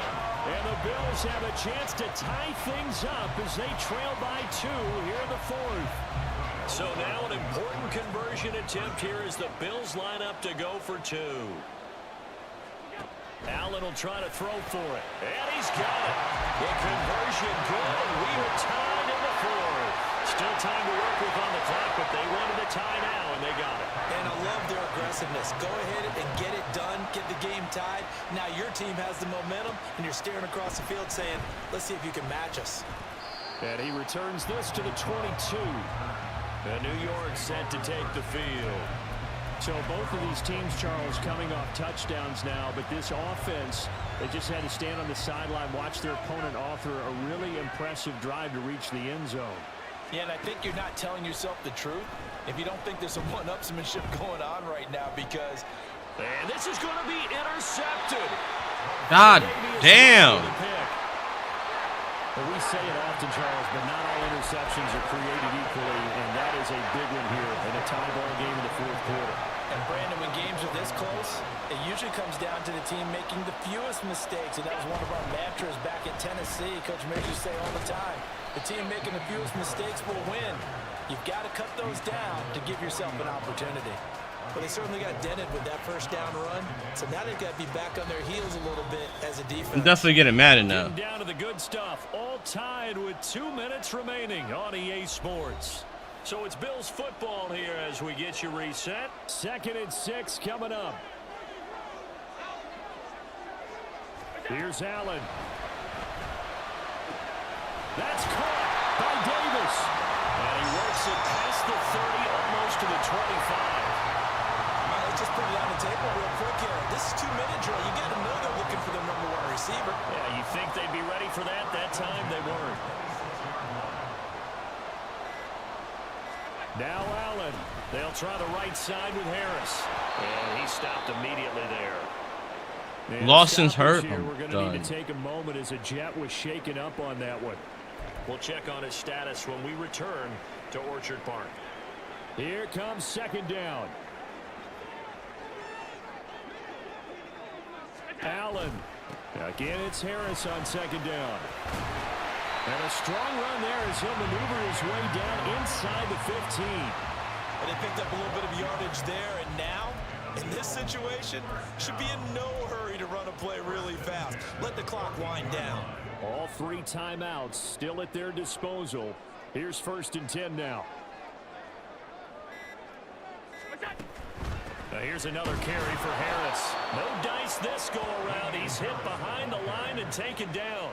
And the Bills have a chance to tie things up as they trail by 2 here in the 4th. So now an important conversion attempt here as the Bills line up to go for 2. Allen will try to throw for it. And he's got it. The conversion good. We are tied in the 4th. Still time to work with on the clock, but they wanted a tie now, and they got it. And I love their aggressiveness. Go ahead and get it done. Get the game tied. Now your team has the momentum, and you're staring across the field saying, let's see if you can match us. And he returns this to the 22. And New York set to take the field. So both of these teams, Charles, coming off touchdowns now, but this offense, they just had to stand on the sideline, watch their opponent author a really impressive drive to reach the end zone. Yeah, and I think you're not telling yourself the truth if you don't think there's some one-upsmanship going on right now, because... And this is going to be intercepted. God damn. Well, we say it often, Charles, but not all interceptions are created equally, and that is a big one here in a tie ball game in the 4th quarter. And Brandon, when games are this close, it usually comes down to the team making the fewest mistakes, and that was one of our mantras back at Tennessee. Coach Mears used to say all the time, the team making the fewest mistakes will win. You've got to cut those down to give yourself an opportunity. But they certainly got dented with that first down run, so now they've got to be back on their heels a little bit as a defense. I'm definitely getting mad at now. Down to the good stuff, all tied with 2 minutes remaining on EA Sports. So it's Bills football here as we get you reset. 2nd and 6 coming up. Here's Allen. That's caught by Davis. And he works it past the 30, almost to the 25. Let's just put it on the table trouble real quick here. This is 2-minute drill. You got to know they're looking for their number one receiver. Yeah, you think they'd be ready for that? That time they weren't. Now Allen. They'll try the right side with Harris. And he stopped immediately there. And Lawson's hurt. Here, we're going to done. need to take a moment as a Jet was shaken up on that one. We'll check on his status when we return to Orchard Park. Here comes second down. Allen. Again, it's Harris on second down. And a strong run there as he'll maneuver his way down inside the 15. And they picked up a little bit of yardage there, and now, in this situation, should be in no hurry to run a play really fast. Let the clock wind down. All 3 timeouts still at their disposal. Here's 1st and 10 now. Now here's another carry for Harris. No dice this go around. He's hit behind the line and taken down.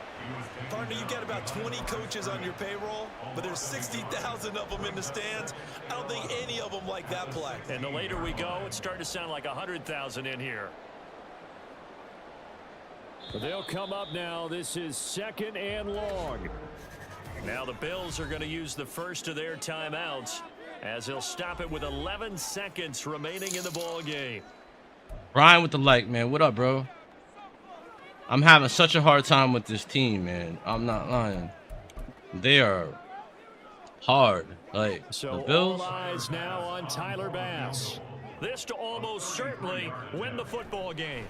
Partner, you got about 20 coaches on your payroll, but there's 60,000 of them in the stands. I don't think any of them like that play. And the later we go, it's starting to sound like 100,000 in here. They'll come up now. This is 2nd and long. Now the Bills are going to use the first of their timeouts as they'll stop it with 11 seconds remaining in the ball game. Ryan with the like, man. What up, bro? I'm having such a hard time with this team, man. I'm not lying. They are hard. Like, So the Bills. all eyes now on Tyler Bass. This to almost certainly win the football game.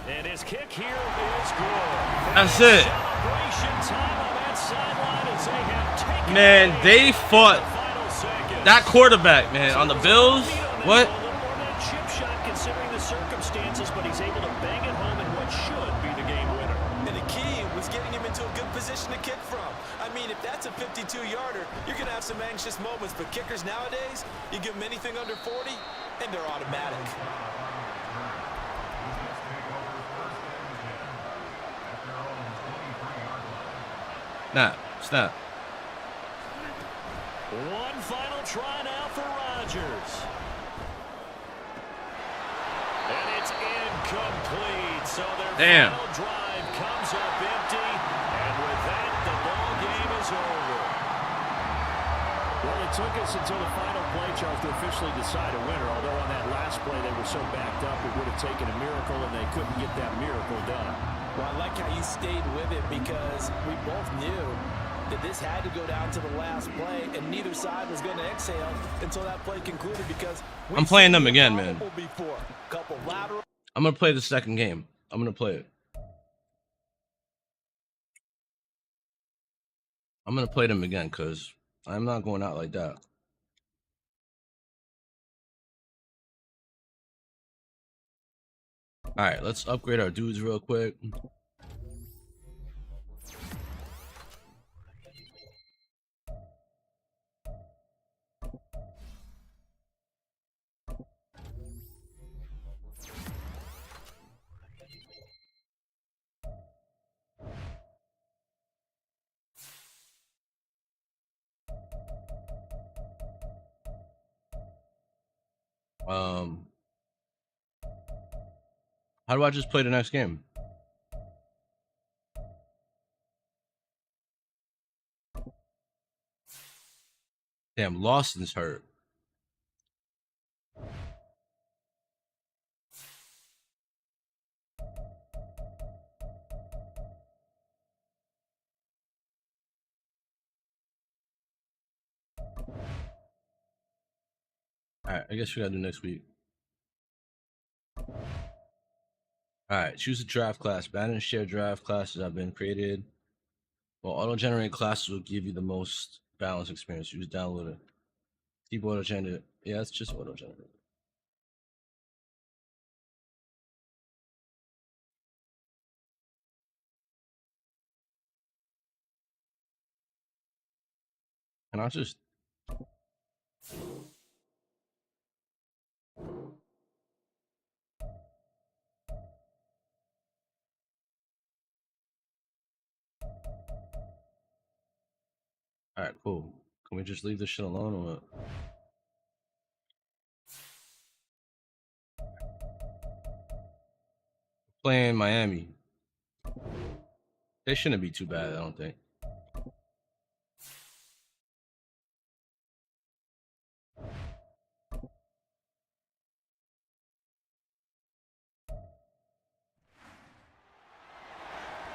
And his kick here is good. That's it. Celebration time on that sideline as they have taken Man, away they fought the final seconds. that quarterback, man, on the Bills. What? A little more than a chip shot considering the circumstances, but he's able to bang it home in what should be the game winner. And the key was getting him into a good position to kick from. I mean, if that's a 52-yarder, you're going to have some anxious moments, but kickers nowadays, you give them anything under 40, and they're automatic. Snap. One final try now for Rodgers. And it's incomplete. So their final drive comes up empty. And with that, the ball game is over. Well, it took us until the final play, Charles, to officially decide a winner. Although on that last play they were so backed up, it would have taken a miracle, and they couldn't get that miracle done. Well, I like how you stayed with it because we both knew that this had to go down to the last play, and neither side was going to exhale until that play concluded because I'm playing them again, man. Couple lateral. I'm going to play the second game. I'm going to play it. I'm going to play them again because I'm not going out like that. All right, let's upgrade our dudes real quick. How do I just play the next game? Damn, Lawson's hurt. Alright, I guess we gotta do next week. Alright, choose a draft class. Ban and share draft classes have been created. Well, auto-generate classes will give you the most balanced experience. Use download it. Keep auto-generate. Yeah, it's just auto-generate. And I just... Alright, cool. Can we just leave this shit alone or what? playing Miami. They shouldn't be too bad, I don't think.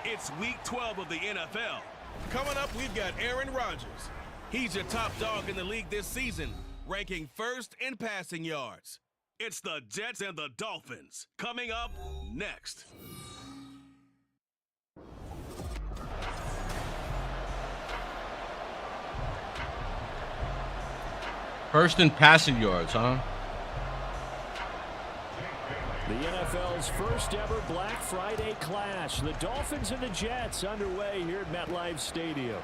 It's week 12 of the NFL. Coming up, we've got Aaron Rodgers. He's your top dog in the league this season, ranking first in passing yards. It's the Jets and the Dolphins. Coming up next. First in passing yards, huh? The NFL's first ever Black Friday clash. The Dolphins and the Jets underway here at MetLife Stadium.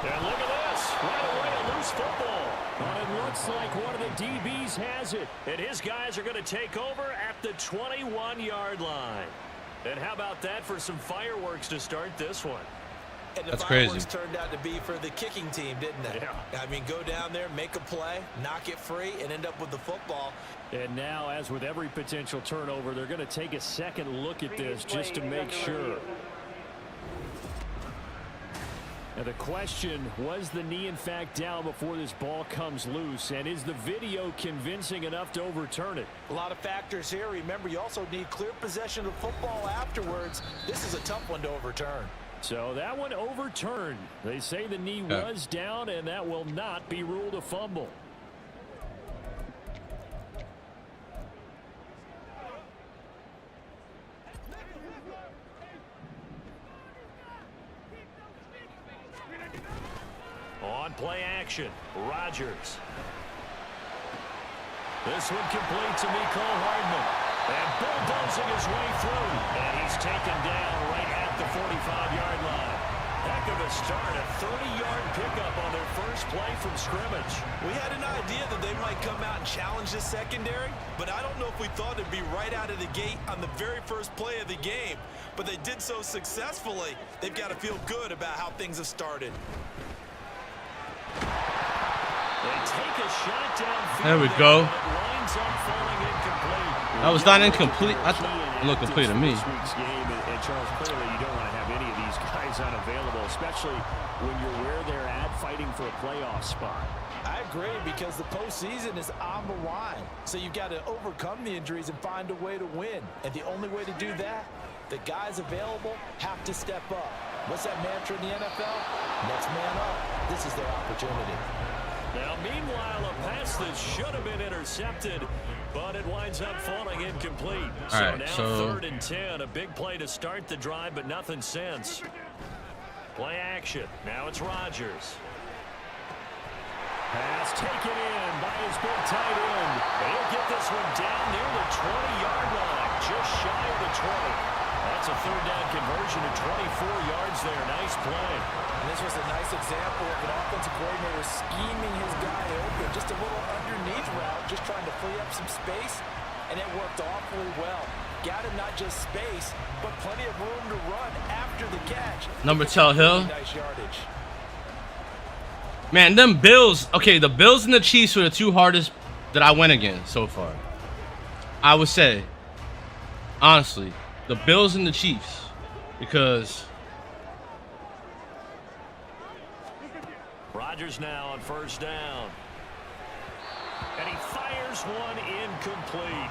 And look at this. Right away, a loose football. But it looks like one of the DBs has it. And his guys are going to take over at the 21-yard line. And how about that for some fireworks to start this one? And the That's fireworks crazy. turned out to be for the kicking team, didn't they? Yeah. I mean, go down there, make a play, knock it free, and end up with the football. And now, as with every potential turnover, they're going to take a second look at this just to make sure. Now the question, was the knee in fact down before this ball comes loose? And is the video convincing enough to overturn it? A lot of factors here. Remember, you also need clear possession of football afterwards. This is a tough one to overturn. So that one overturned. They say the knee was down, and that will not be ruled a fumble. On play action, Rodgers. This one complete to Mecole Hardman. And bulldozing his way through. And he's taken down right at the 45-yard line. Heck of a start, a 30-yard pickup on their first play from scrimmage. We had an idea that they might come out and challenge this secondary, but I don't know if we thought it'd be right out of the gate on the very first play of the game. But they did so successfully, they've got to feel good about how things have started. They take a shot downfield. There we go. It lines up falling incomplete. That was not incomplete. That's look complete to me. This week's game, and Charles, clearly you don't want to have any of these guys unavailable, especially when you're where they're at fighting for a playoff spot. I agree, because the postseason is on the line. So you've got to overcome the injuries and find a way to win. And the only way to do that, the guys available have to step up. What's that mantra in the NFL? Next man up. This is their opportunity. Now, meanwhile, a pass that should have been intercepted, but it winds up falling incomplete. All right, now so 3rd and 10, a big play to start the drive, but nothing since. Play action. Now it's Rodgers. Pass taken in by his big tight end. He'll get this one down near the 20-yard line, just shy of the 20. That's a 3rd down conversion of 24 yards there. Nice play. And this was a nice example of an offensive coordinator scheming his guy open. Just a little underneath route, just trying to free up some space, and it worked awfully well. Got him not just space, but plenty of room to run after the catch. Number Tell Hill. Nice yardage. Man, them Bills. Okay, the Bills and the Chiefs were the two hardest that I went against so far. I would say, honestly, the Bills and the Chiefs, because Rodgers now on 1st down. And he fires one incomplete.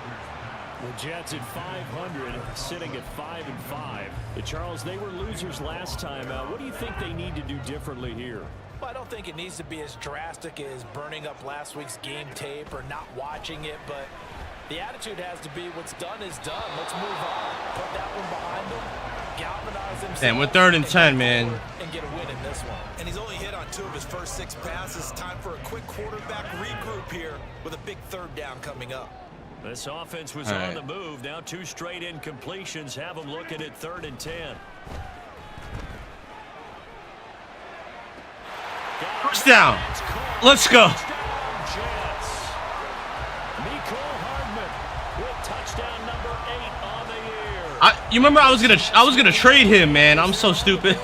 The Jets at 500, sitting at 5-5. Charles, they were losers last time. What do you think they need to do differently here? Well, I don't think it needs to be as drastic as burning up last week's game tape or not watching it, but the attitude has to be what's done is done. Let's move on. Put that one behind them. Galvanize themselves. damn, we're 3rd and 10, man. And get a win in this one. And he's only hit on 2 of his first 6 passes. Time for a quick quarterback regroup here with a big 3rd down coming up. This offense was on the move. Now 2 straight incompletions have them looking at 3rd and 10. First down. Let's go. Jets. Mecole Hardman with touchdown number 8 on the year. You remember I was gonna trade him, man. I'm so stupid.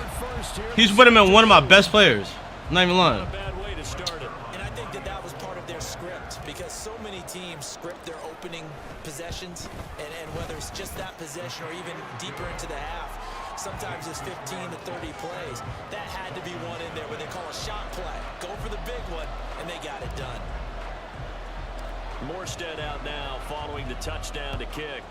He's would have been one of my best players. I'm not even lying. Not a bad way to start it. And I think that was part of their script, because so many teams script their opening possession possessions, and whether it's just that possession or even deeper into the half, sometimes it's 15 to 30 plays. That had to be one in there where they call a shot play. Go for the big one, and they got it done. Morstead out now following the touchdown to kick.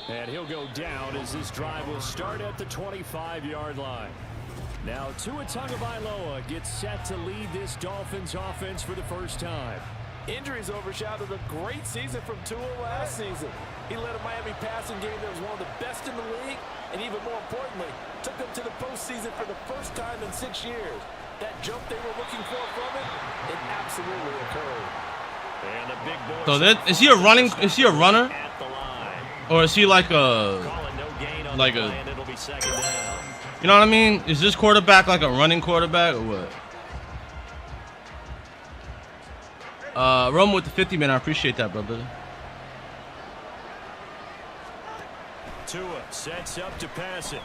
And he'll go down as this drive will start at the 25-yard line. Now Tua Tagovailoa gets set to lead this Dolphins offense for the first time. Injuries overshadowed a great season from Tua last season. He led a Miami passing game that was one of the best in the league, and even more importantly, took them to the postseason for the first time in 6 years. That jump they were looking for from him, it absolutely occurred. And a big boy. So that is he a running? Is he a runner? At the line. Or is he like a, It'll be second down. you know what I mean? Is this quarterback like a running quarterback or what? Roman with the 50, man. I appreciate that, brother. Tua sets up to pass it.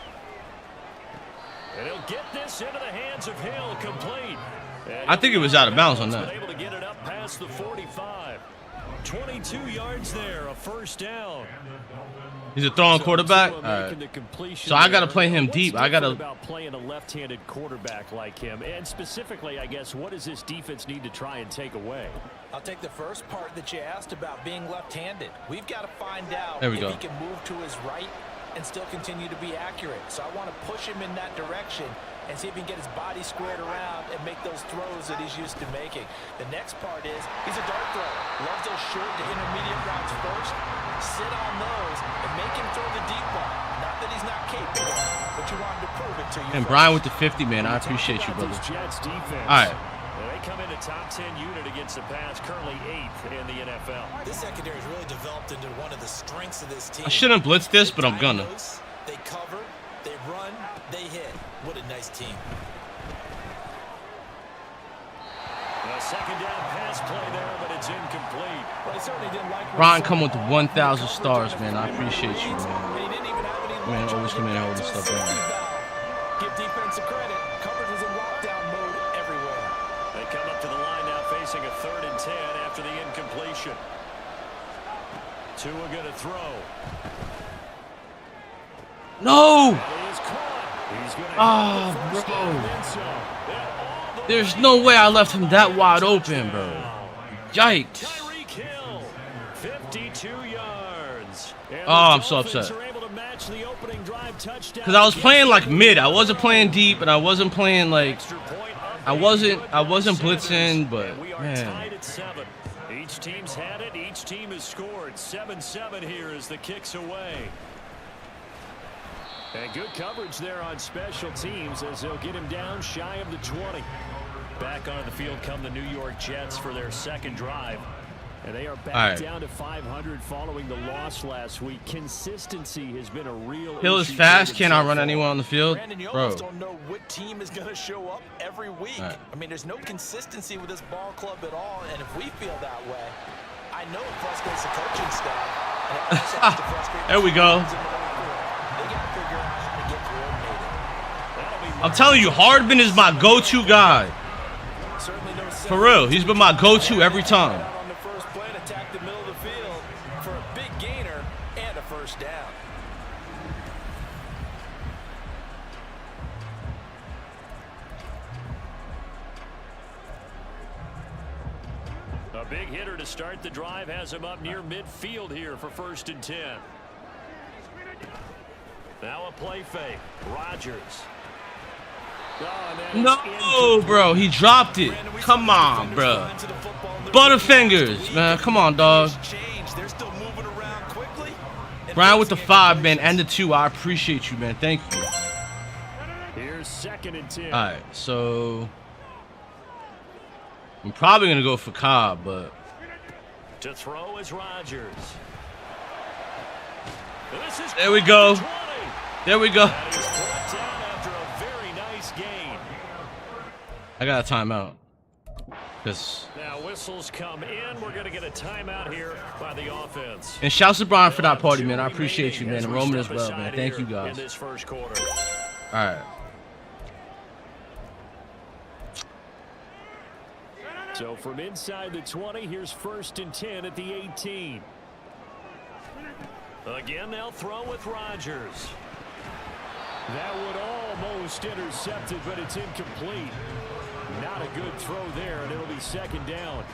And he'll get this into the hands of Hill, complete. I think it was out of bounds on that. Able to get it up past the 45. 22 yards there, a first down. He's a throwing quarterback. All right. So I got to play him deep. I got to. About playing a left-handed quarterback like him, and specifically, I guess, what does this defense need to try and take away? I'll take the first part that you asked about being left-handed. We've got to find out if he can move to his right and still continue to be accurate. So I want to push him in that direction and see if he can get his body squared around and make those throws that he's used to making. The next part is he's a dart thrower. Loves those short to intermediate routes first. Sit on those and make him throw the deep ball. Not that he's not capable, but you want him to prove it to you. And Brian with the 50, man. I appreciate you, brother. All right. They come in a top 10 unit against the pass, currently 8th in the NFL. This secondary has really developed into one of the strengths of this team. I shouldn't blitz this, but I'm gonna. They cover, they run, they hit. What a nice team. A second down pass play there, but it's incomplete. Well, he certainly didn't like Ron come with 1,000 stars, man. I appreciate you, man. Always come in and hold this stuff down. Give defensive credit. Coverage is in lockdown mode everywhere. They come up to the line now facing a 3rd and 10 after the incompletion. Tua going to throw. No! He's going to bro. There's no way I left him that wide open, bro. Yikes. Tyreek Hill, 52 yards. Oh, I'm so upset. Because I was playing like mid. I wasn't playing deep, and I wasn't playing like I wasn't blitzing, but man. Each team's had it. Each team has scored. 7-7 here as the kick's away. And good coverage there on special teams as they'll get him down shy of the 20. Back onto the field come the New York Jets for their second drive. And they are back down to 500 following the loss last week. Consistency has been a real Hill is fast. Cannot run anyone on the field. Brandon, you bro. almost don't know what team is going to show up every week. Right. I mean, there's no consistency with this ball club at all. And if we feel that way, I know it frustrates the coaching staff. And it also has to frustrate There we go. They got to figure out how to get coordinated. I'm telling you, Hardman is my go-to guy. For real, he's been my go-to every time. On the first play, attack the middle of the field for a big gainer and a first down. A big hitter to start the drive has him up near midfield here for 1st and 10. Now a play fake. Rodgers. No, bro, he dropped it. Come on, bro. Butterfingers, man. Come on, dog. Brian with the 5, man, and the 2. I appreciate you, man. Thank you. Here's 2nd and 10. All right, so I'm probably gonna go for Cobb, but to throw is Rodgers. There we go. There we go. I got a timeout. Now whistles come in. We're going to get a timeout here by the offense. And shouts to Brian for that party, man. I appreciate you, man. And Roman as well, man. Thank you, guys. In this first quarter. All right. So from inside the 20, here's 1st and 10 at the 18. Again, they'll throw with Rodgers. That would almost intercept it, but it's incomplete. Not a good throw there, and it'll be 2nd down.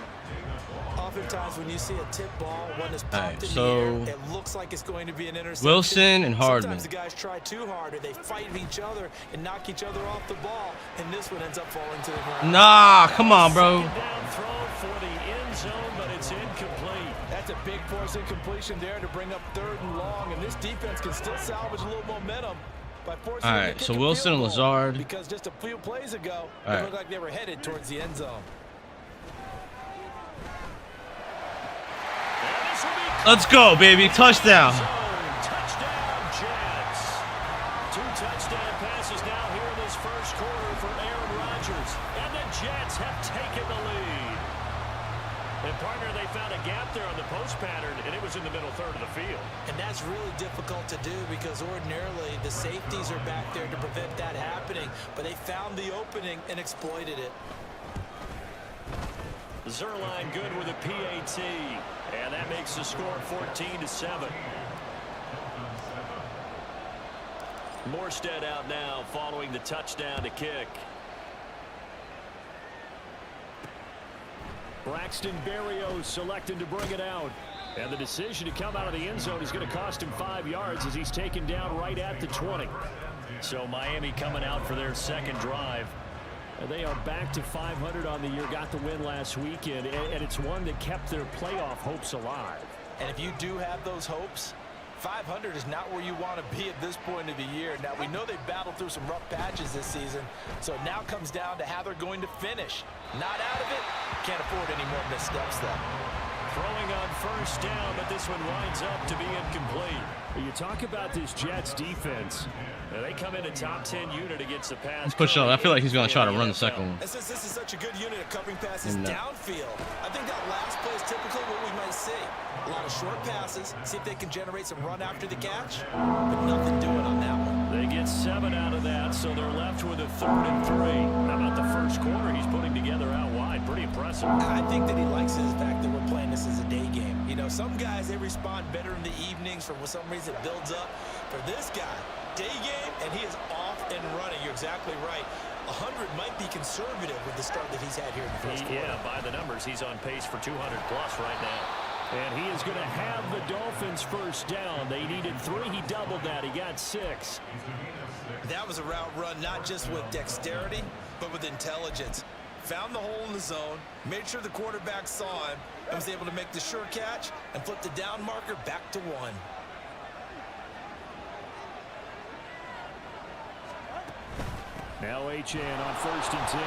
Oftentimes when you see a tip ball, when it's popped in so the air, it looks like it's going to be an interception. Wilson and Hardman. Sometimes the guys try too hard, or they fight each other and knock each other off the ball, and this one ends up falling to the ground. Nah, come on, bro. 2nd down throw for the end zone, but it's incomplete. That's a big force incompletion there to bring up 3rd and long, and this defense can still salvage a little momentum by forcing them to kick so a Wilson field and goal, Lazard. because just a few plays ago, All it right. looked like they were headed towards the end zone. Let's go, baby. Touchdown. Touchdown, Jets. 2 touchdown passes now here in this 1st quarter for Aaron Rodgers. And the Jets have taken the lead. And partner, they found a gap there on the post pattern, and it was in the middle 3rd of the field. And that's really difficult to do because ordinarily the safeties are back there to prevent that happening, but they found the opening and exploited it. Zerline good with a PAT, and that makes the score 14-7. Morstead out now following the touchdown to kick. Braxton Berrios selected to bring it out. And the decision to come out of the end zone is going to cost him 5 yards as he's taken down right at the 20. So Miami coming out for their 2nd drive. And they are back to 500 on the year, got the win last weekend, and it's one that kept their playoff hopes alive. And if you do have those hopes, 500 is not where you want to be at this point of the year. Now, we know they battled through some rough patches this season, so it now comes down to how they're going to finish. Not out of it. Can't afford any more missteps, though. Throwing on 1st down, but this one winds up to be incomplete. You talk about this Jets defense. They come in a top 10 unit against the pass. He's pushing up. I feel like he's going to try to run the 2nd one. And since this is such a good unit of covering passes No. downfield, I think that last play is typically what we might see. A lot of short passes, see if they can generate some run after the catch, but nothing doing on that one. They get 7 out of that, so they're left with a 3rd and 3. How about the 1st quarter he's putting together out wide? Pretty impressive. I think that he likes the fact that we're playing this as a day game. You know, some guys, they respond better in the evenings for some reason it builds up. For this guy, day game, and he is off and running. You're exactly right. 100 might be conservative with the start that he's had here in the 1st quarter. Yeah, by the numbers, he's on pace for 200 plus right now. And he is going to have the Dolphins 1st down. They needed 3. He doubled that. He got 6. That was a route run, not just with dexterity, but with intelligence. Found the hole in the zone, made sure the quarterback saw him, and was able to make the sure catch and flip the down marker back to 1. Now H.N. on 1st and 10.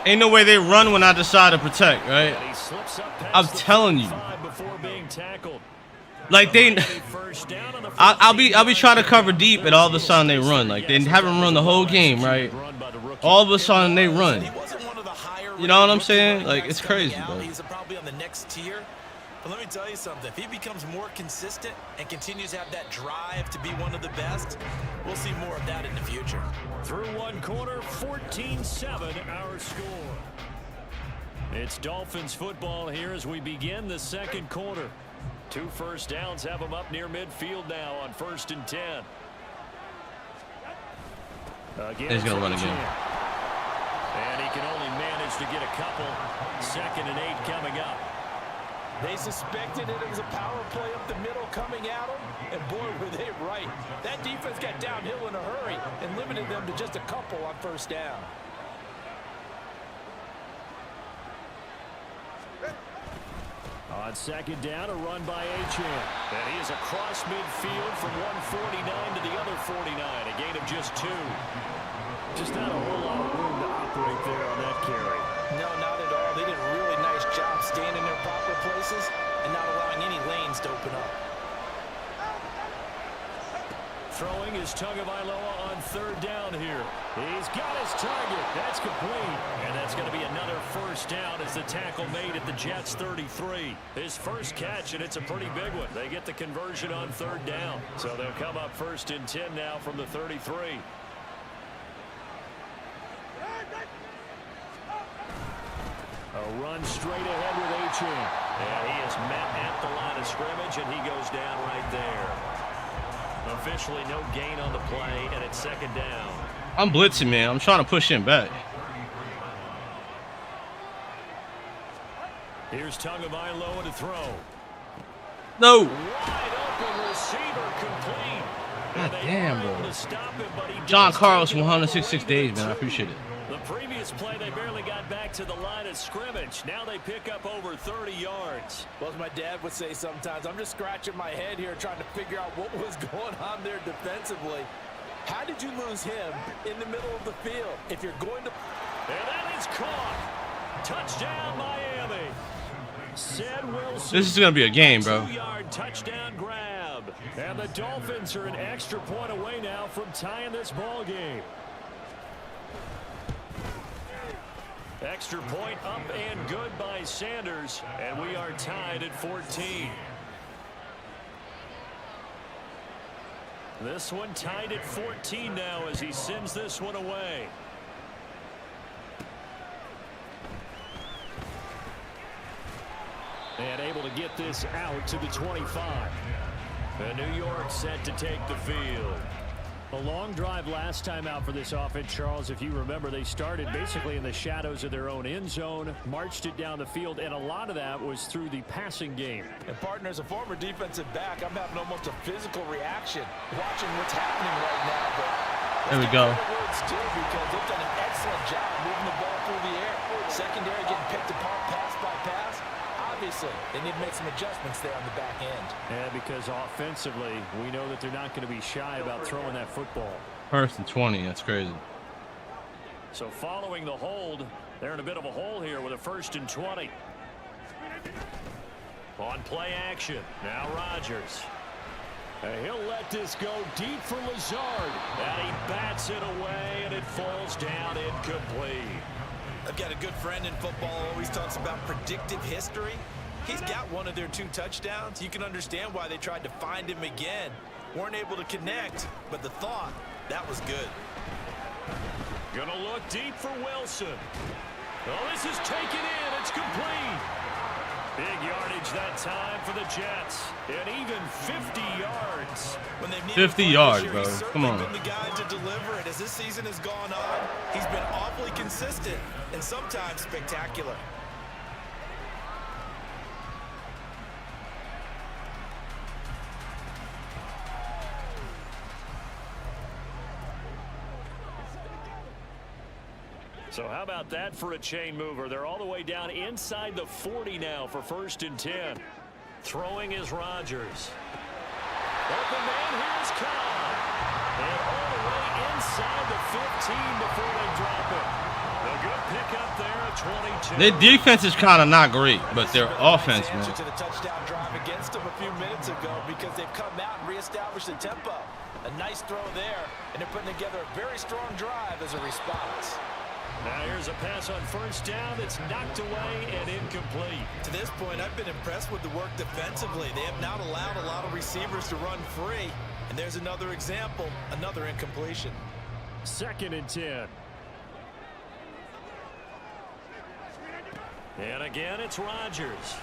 Ain't no way they run when I decide to protect, right? And he slips up past I'm the telling you. 45 before being tackled. Like they, First down on the I'll be trying to cover deep, and all of a sudden they run. Like they haven't run the whole game, right? All of a sudden they run. He wasn't one of the higher You know what I'm rookie saying? running Like backs it's coming crazy, out. bro. He's probably on the next tier. But let me tell you something. If he becomes more consistent and continues to have that drive to be one of the best, we'll see more of that in the future. Through one quarter, 14-7 our score. It's Dolphins football here as we begin the 2nd quarter. 2 first downs have them up near midfield now on 1st and 10. Again, He's gonna run it's again. And he can only manage to get a couple. 2nd and 8 coming up. They suspected it was a power play up the middle coming at them, and boy, were they right. That defense got downhill in a hurry and limited them to just a couple on 1st down. On 2nd down, a run by H.N. And he is across midfield from 149 to the other 49. A gain of just 2. Just not a whole lot of room to operate there on that carry. No, not at all. They did a really nice job staying in their proper places and not allowing any lanes to open up. Throwing is Tagovailoa on 3rd down here. He's got his target. That's complete. And that's going to be another 1st down as the tackle made at the Jets 33. His first catch, and it's a pretty big one. They get the conversion on 3rd down. So they'll come up 1st and 10 now from the 33. A run straight ahead with Achane. And he is met at the line of scrimmage, and he goes down right there. Officially no gain on the play, and it's second down. I'm blitzing, man. I'm trying to push him back. Here's Tagovailoa to throw. No. Wide open receiver complete. God damn, bro. To stop him, but he John does Carlos, take it 166 away days, with man. I two. appreciate it. The previous play, they barely got back to the line of scrimmage. Now they pick up over 30 yards. Well, as my dad would say sometimes, I'm just scratching my head here trying to figure out what was going on there defensively. How did you lose him in the middle of the field? If you're going to... And that is caught. Touchdown, Miami. Said Wilson. This is going to be a game, bro. 2-yard touchdown grab. And the Dolphins are an extra point away now from tying this ball game. Extra point up and good by Sanders, and we are tied at 14. This one tied at 14 now as he sends this one away. And able to get this out to the 25. And New York set to take the field. A long drive last time out for this offense, Charles. If you remember, they started basically in the shadows of their own end zone, marched it down the field, and a lot of that was through the passing game. And partner, as a former defensive back, I'm having almost a physical reaction watching what's happening right now. But There we go. words too, because they've done an excellent job moving the ball through the air. Secondary getting picked apart pass by pass. Obviously, they need to make some adjustments there on the back end. And because offensively, we know that they're not going to be shy about throwing that football. First and 20. That's crazy. So following the hold, they're in a bit of a hole here with a 1st and 20. On play action, now Rodgers. And he'll let this go deep for Lazard. And he bats it away, and it falls down incomplete. I've got a good friend in football, always talks about predictive history. He's got one of their 2 touchdowns. You can understand why they tried to find him again. Weren't able to connect, but the thought, that was good. Gonna look deep for Wilson. Oh, this is taken in. It's complete. Big yardage that time for the Jets. And even 50 yards. When they've needed 50 fun this yards, year, bro. he's Come on. certainly been the guy to deliver it. As this season has gone on, he's been awfully consistent and sometimes spectacular. So how about that for a chain mover? They're all the way down inside the 40 now for 1st and 10. Throwing is Rodgers. Open man, here's Cobb. And all the way inside the 15 before they drop it. A good pickup there at 22. Their defense is kind of not great, but their offense, Answer man. to the touchdown drive against them a few minutes ago because they've come out and reestablished the tempo. A nice throw there, and they're putting together a very strong drive as a response. Now here's a pass on 1st down that's knocked away and incomplete. To this point, I've been impressed with the work defensively. They have not allowed a lot of receivers to run free. And there's another example, another incompletion. 2nd and 10. And again, it's Rodgers.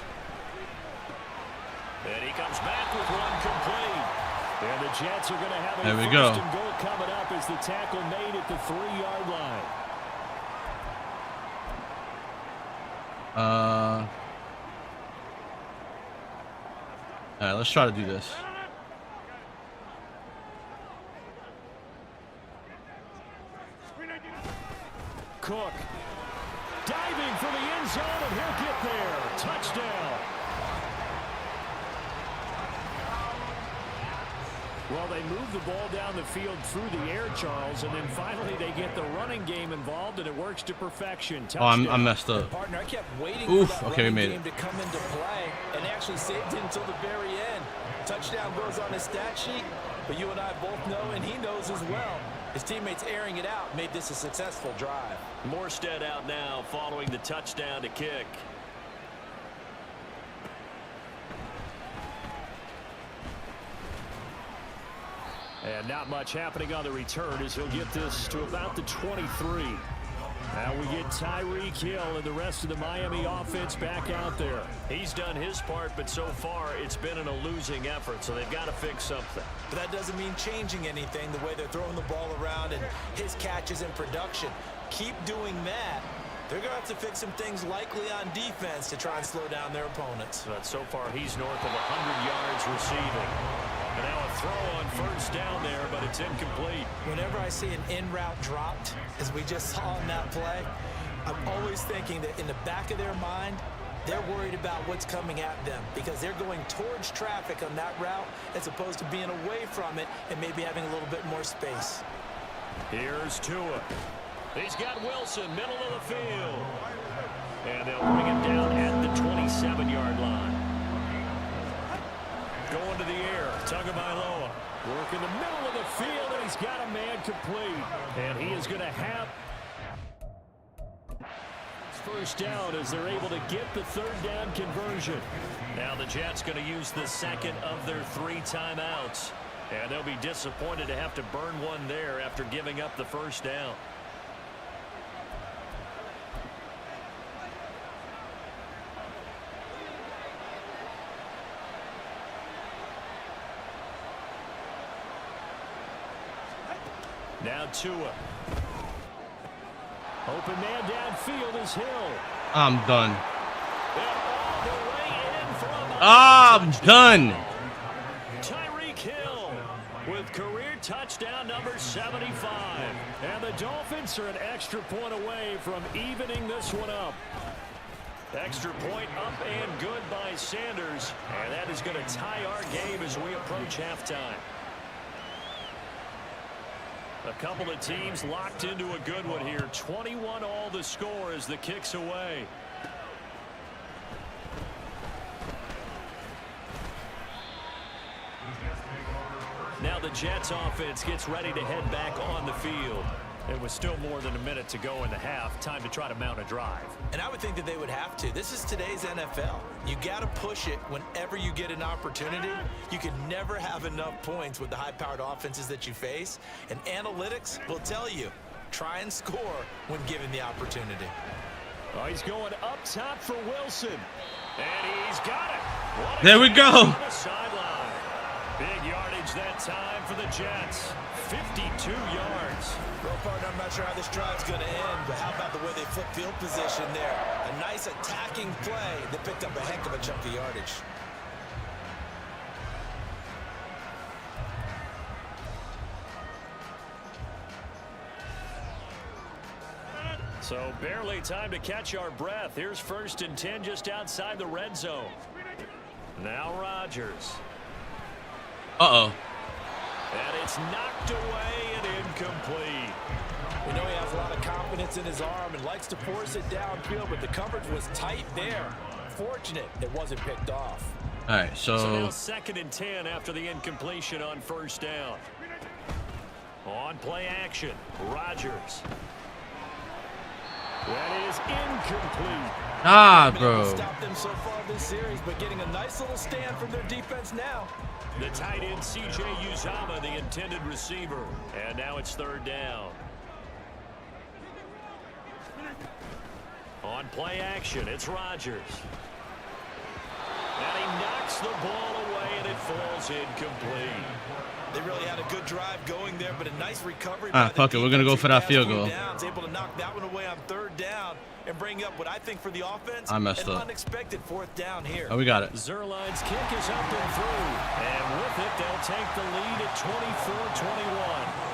And he comes back with one complete. And the Jets are going to have a There we 1st go. and goal coming up as the tackle made at the 3-yard line. All right, let's try to do this. Cook diving for the end zone, and he'll get there. Touchdown. Well, they move the ball down the field through the air, Charles, and then finally they get the running game involved, and it works to perfection. Oh, I messed up. Partner, I kept waiting Oof, for that okay, we running made game it. to come into play and actually saved it until the very end. Touchdown goes on his stat sheet, but you and I both know, and he knows as well, his teammates airing it out made this a successful drive. Morstead out now following the touchdown to kick. And not much happening on the return as he'll get this to about the 23. Now we get Tyreek Hill and the rest of the Miami offense back out there. He's done his part, but so far it's been in a losing effort, so they've got to fix something. But that doesn't mean changing anything, the way they're throwing the ball around and his catches in production. Keep doing that. They're going to have to fix some things likely on defense to try and slow down their opponents. But so far he's north of 100 yards receiving. And now a throw on first down there, but it's incomplete. Whenever I see an in-route dropped, as we just saw in that play, I'm always thinking that in the back of their mind, they're worried about what's coming at them because they're going towards traffic on that route as opposed to being away from it and maybe having a little bit more space. Here's Tua. He's got Wilson, middle of the field. And they'll bring him down at the 27-yard line. Going to the air, Tagovailoa. Work in the middle of the field, and he's got a man complete. And he is going to have first down as they're able to get the third down conversion. Now the Jets going to use the second of their 3 timeouts. And they'll be disappointed to have to burn one there after giving up the first down. Now Tua. Open man downfield is Hill. I'm done. All the way in from I'm done. Tyreek Hill with career touchdown number 75. And the Dolphins are an extra point away from evening this one up. Extra point up and good by Sanders. And that is going to tie our game as we approach halftime. A couple of teams locked into a good one here. 21 all the score as the kick's away. Now the Jets offense gets ready to head back on the field. It was still more than a minute to go in the half. Time to try to mount a drive. And I would think that they would have to. This is today's NFL. You got to push it whenever you get an opportunity. You can never have enough points with the high-powered offenses that you face. And analytics will tell you, try and score when given the opportunity. Oh, he's going up top for Wilson. And he's got it. There we go. On the sideline. Big yardage that time for the Jets. 52 yards. Well, partner, I'm not sure how this drive's going to end, but how about the way they flip field position there? A nice attacking play that picked up a heck of a chunk of yardage. So barely time to catch our breath. Here's 1st and 10 just outside the red zone. Now Rodgers. Uh-oh. And it's knocked away and incomplete. We know he has a lot of confidence in his arm and likes to force it downfield, but the coverage was tight there. Fortunate it wasn't picked off. All right, So now so 2nd and 10 after the incompletion on 1st down. On play action, Rodgers. That is incomplete. bro. Stopped them so far this series, but getting a nice little stand from their defense now. The tight end, C.J. Uzomah, the intended receiver. And now it's 3rd down. On play action, it's Rodgers. And he knocks the ball away, and it falls incomplete. They really had a good drive going there, but a nice recovery. Fuck it, we're going to go for that field goal. Able to knock that one away on 3rd down and bring up what I think for the offense, I messed an up. unexpected 4th down here. Oh, we got it. Zerline's kick is up and through. And with it, they'll take the lead at 24-21.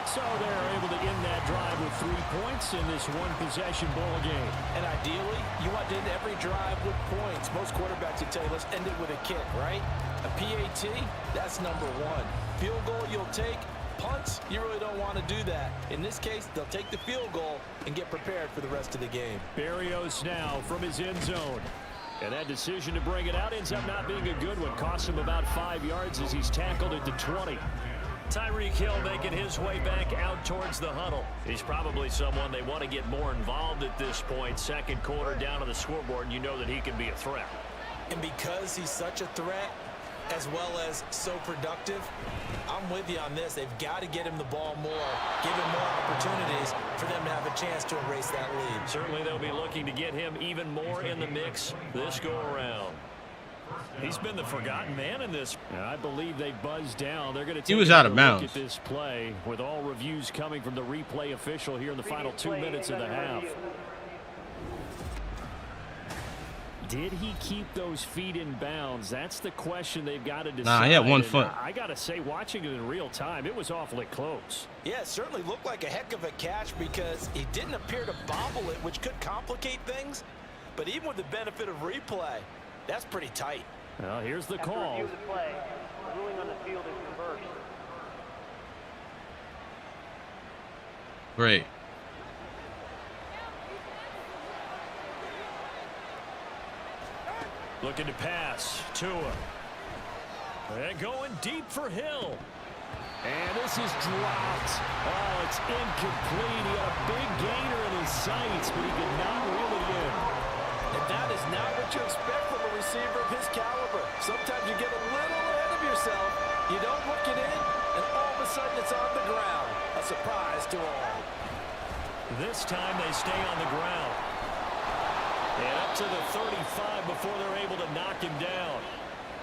So they're able to end that drive with 3 points in this one-possession ball game. And ideally, you want to end every drive with points. Most quarterbacks would tell you, let's end it with a kick, right? A PAT, that's number 1. Field goal you'll take. Punts, you really don't want to do that. In this case, they'll take the field goal and get prepared for the rest of the game. Berrios now from his end zone. And that decision to bring it out ends up not being a good one. Costs him about 5 yards as he's tackled at the 20. Tyreek Hill making his way back out towards the huddle. He's probably someone they want to get more involved at this point. 2nd quarter down on the scoreboard, and you know that he can be a threat. And because he's such a threat, as well as so productive. I'm with you on this. They've got to get him the ball more, give him more opportunities for them to have a chance to erase that lead. Certainly they'll be looking to get him even more in the mix this go-around. He's been the forgotten man in this. I believe they buzzed down. They're going to take He was out of look bounds at this play with all reviews coming from the replay official here in the final 2 minutes of the half. Did he keep those feet in bounds? That's the question they've got to decide. Nah, he had 1 foot. I got to say, watching it in real time, it was awfully close. Yeah, it certainly looked like a heck of a catch because he didn't appear to bobble it, which could complicate things. But even with the benefit of replay, that's pretty tight. Well, here's the call. Review the play. Ruling on the field is reversed. Great. Looking to pass. Tua. And going deep for Hill. And this is dropped. Oh, it's incomplete. He had a big gainer in his sights, but he could not reel it in. And that is not what you expect from a receiver of his caliber. Sometimes you get a little ahead of yourself. You don't look it in, and all of a sudden it's on the ground. A surprise to all. This time they stay on the ground. And up to the 35 before they're able to knock him down.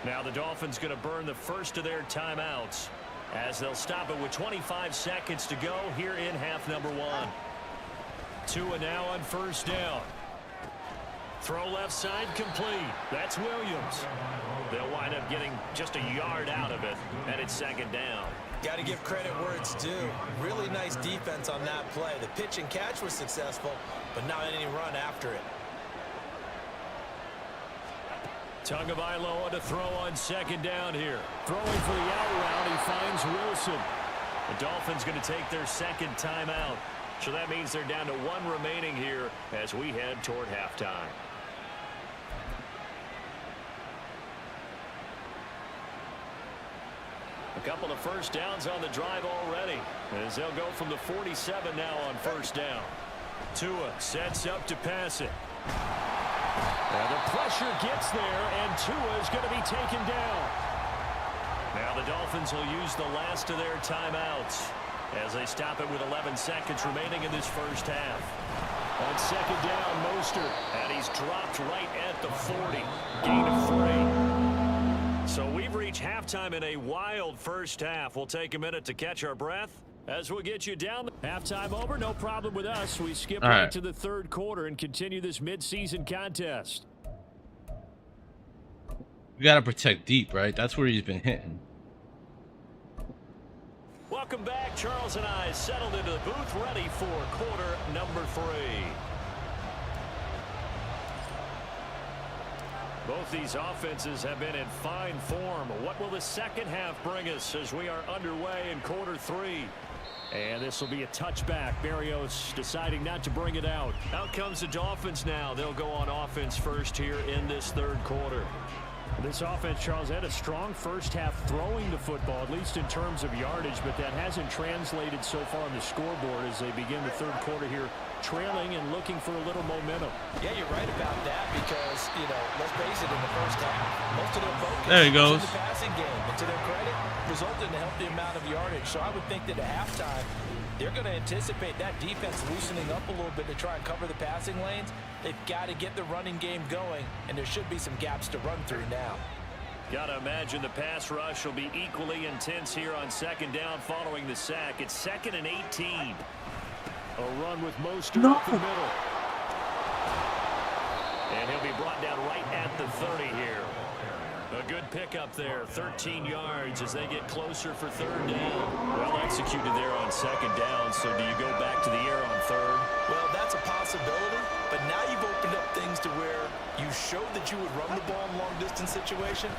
Now the Dolphins going to burn the first of their timeouts as they'll stop it with 25 seconds to go here in half number 1. Tua now on first down. Throw left side complete. That's Williams. They'll wind up getting just a yard out of it, and it's second down. Got to give credit where it's due. Really nice defense on that play. The pitch and catch was successful, but not any run after it. Tagovailoa to throw on second down here. Throwing for the out route, he finds Wilson. The Dolphins going to take their second timeout. So that means they're down to 1 remaining here as we head toward halftime. A couple of first downs on the drive already as they'll go from the 47 now on first down. Tua sets up to pass it. Now the pressure gets there, and Tua is going to be taken down. Now the Dolphins will use the last of their timeouts as they stop it with 11 seconds remaining in this first half. On second down, Mostert, and he's dropped right at the 40. Gain of 3. So we've reached halftime in a wild first half. We'll take a minute to catch our breath as we'll get you down. Halftime over, no problem with us. We skip right to the third quarter and continue this midseason contest. We got to protect deep, right? That's where he's been hitting. Welcome back. Charles and I settled into the booth, ready for quarter number 3. Both these offenses have been in fine form. What will the second half bring us as we are underway in quarter 3? And this will be a touchback. Berrios deciding not to bring it out. Out comes the Dolphins now. They'll go on offense first here in this third quarter. This offense, Charles, had a strong first half throwing the football, at least in terms of yardage, but that hasn't translated so far on the scoreboard as they begin the third quarter here, trailing and looking for a little momentum. Yeah, you're right about that because, you know, let's face it, in the first half, most of their focus there he goes. was in the passing game. And to their credit, resulted in a healthy amount of yardage. So I would think that at halftime, they're going to anticipate that defense loosening up a little bit to try and cover the passing lanes. They've got to get the running game going, and there should be some gaps to run through now. Got to imagine the pass rush will be equally intense here on second down following the sack. It's 2nd and 18. A run with Mostert up the middle. And he'll be brought down right at the 30 here. A good pickup there, 13 yards as they get closer for third down. Well executed there on second down, so do you go back to the air on third? Well, that's a possibility, but now you've opened up things to where you showed that you would run the ball in long-distance situation.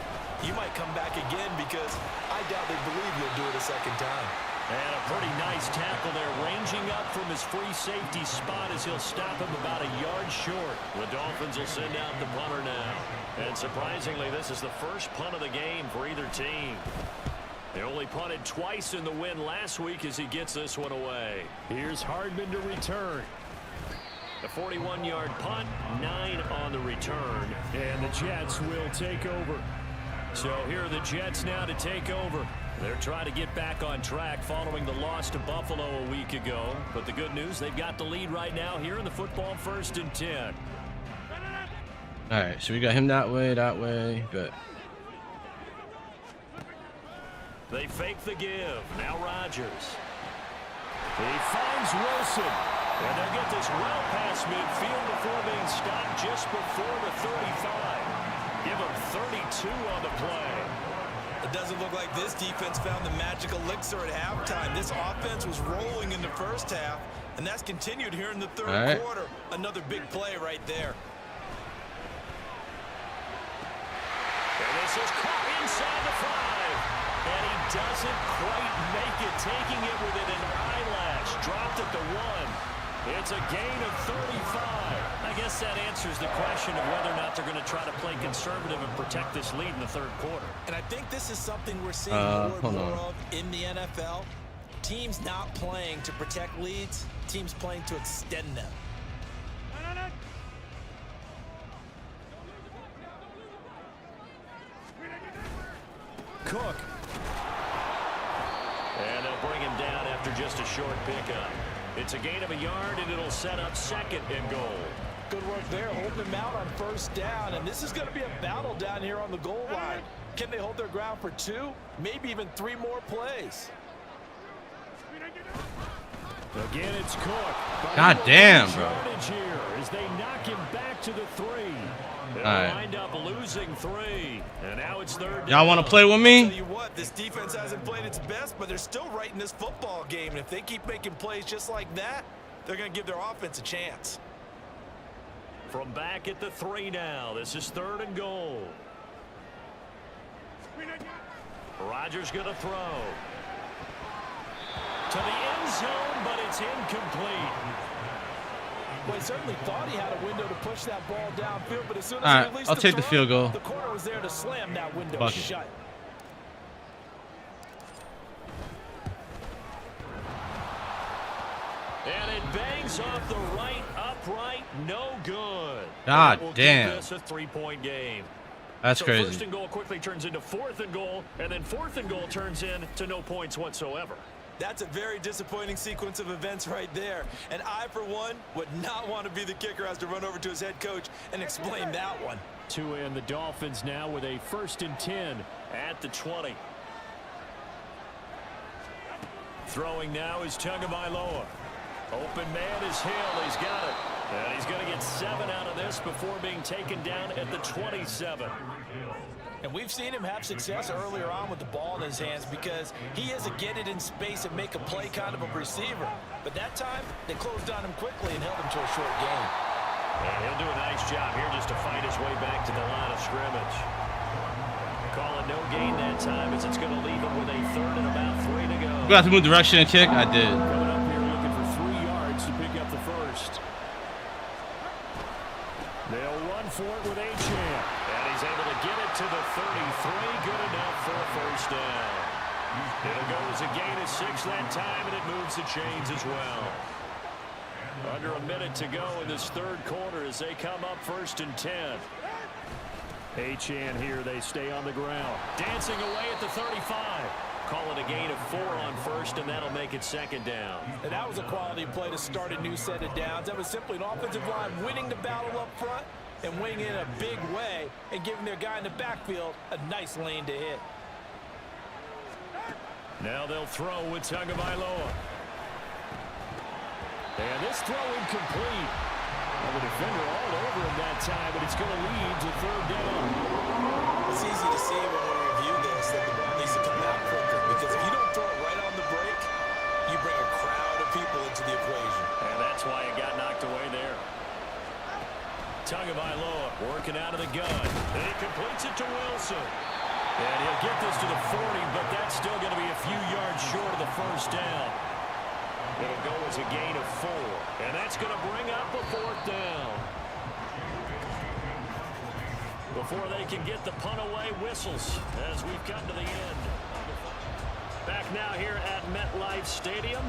You might come back again because I doubt they believe you'll do it a second time. And a pretty nice tackle there, ranging up from his free safety spot as he'll stop him about a yard short. The Dolphins will send out the punter now. And surprisingly, this is the first punt of the game for either team. They only punted twice in the win last week as he gets this one away. Here's Hardman to return. The 41-yard punt, 9 on the return. And the Jets will take over. So here are the Jets now to take over. They're trying to get back on track following the loss to Buffalo a week ago. But the good news, they've got the lead right now here in the football 1st and 10. All right, so we got him that way, good. They fake the give. Now Rodgers. He finds Wilson. And they'll get this well past midfield before being stopped just before the 35. Give him 32 on the play. It doesn't look like this defense found the magic elixir at halftime. This offense was rolling in the first half, and that's continued here in the third quarter. Another big play right there. And this is caught inside the 5. And he doesn't quite make it, taking it within an eyelash. Dropped at the 1. It's a gain of 35. I guess that answers the question of whether or not they're going to try to play conservative and protect this lead in the third quarter. And I think this is something we're seeing more and more of in the NFL. Teams not playing to protect leads, teams playing to extend them. Cook. And they'll bring him down after just a short pickup. It's a gain of a yard, and it'll set up 2nd and goal. Good work there, holding him out on 1st down, and this is going to be a battle down here on the goal line. Can they hold their ground for 2, maybe even 3 more plays? Again, it's Cook. God damn, bro. Here as they knock him back to the 3. They'll wind up losing 3, and now it's 3rd. Y'all want to play with me? I'll tell you what, this defense hasn't played its best, but they're still right in this football game. And if they keep making plays just like that, they're going to give their offense a chance. From back at the 3 now, this is 3rd and goal. Rodgers going to throw to the end zone, but it's incomplete. Well, he certainly thought he had a window to push that ball downfield, but as soon as he released I'll take the field goal. The corner was there to slam that window shut. And it bangs off the right upright, no good. God damn. This a 3-point game. That's so crazy. 1st and goal quickly turns into 4th and goal, and then 4th and goal turns into no points whatsoever. That's a very disappointing sequence of events right there. And I, for one, would not want to be the kicker, has to run over to his head coach and explain that one. And the Dolphins now with a 1st and 10 at the 20. Throwing now is Tagovailoa. Open man is Hill. He's got it. And he's going to get 7 out of this before being taken down at the 27. And we've seen him have success earlier on with the ball in his hands because he is a get it in space and make a play kind of a receiver. But that time, they closed on him quickly and held him to a short gain. And he'll do a nice job here just to fight his way back to the line of scrimmage. Call it no gain that time as it's going to leave him with a 3rd and about 3 to go. You got to move direction and kick? I did. Coming up here looking for 3 yards to pick up the 1st. They'll run for it with Achane. And he's able to get it to the 33. Good enough for a 1st down. It'll go as a gain of 6 that time, and it moves the chains as well. Under a minute to go in this 3rd quarter as they come up 1st and 10. Achane here, they stay on the ground. Dancing away at the 35. Call it a gain of 4 on 1st, and that'll make it 2nd down. And that was a quality play to start a new set of downs. That was simply an offensive line winning the battle up front and winning it in a big way and giving their guy in the backfield a nice lane to hit. Now they'll throw with Tagovailoa. And this throw incomplete. Well, the defender all over him that time, but it's going to lead to 3rd down. It's easy to see when we review this that the ball needs to come out quicker because if you don't throw it right on the break, you bring a crowd of people into the equation. And that's why it got knocked away there. Tagovailoa working out of the gun. And he completes it to Wilson. And he'll get this to the 40, but that's still going to be a few yards short of the 1st down. It'll go as a gain of 4. And that's going to bring up a 4th down. Before they can get the punt away, whistles as we've come to the end. Back now here at MetLife Stadium.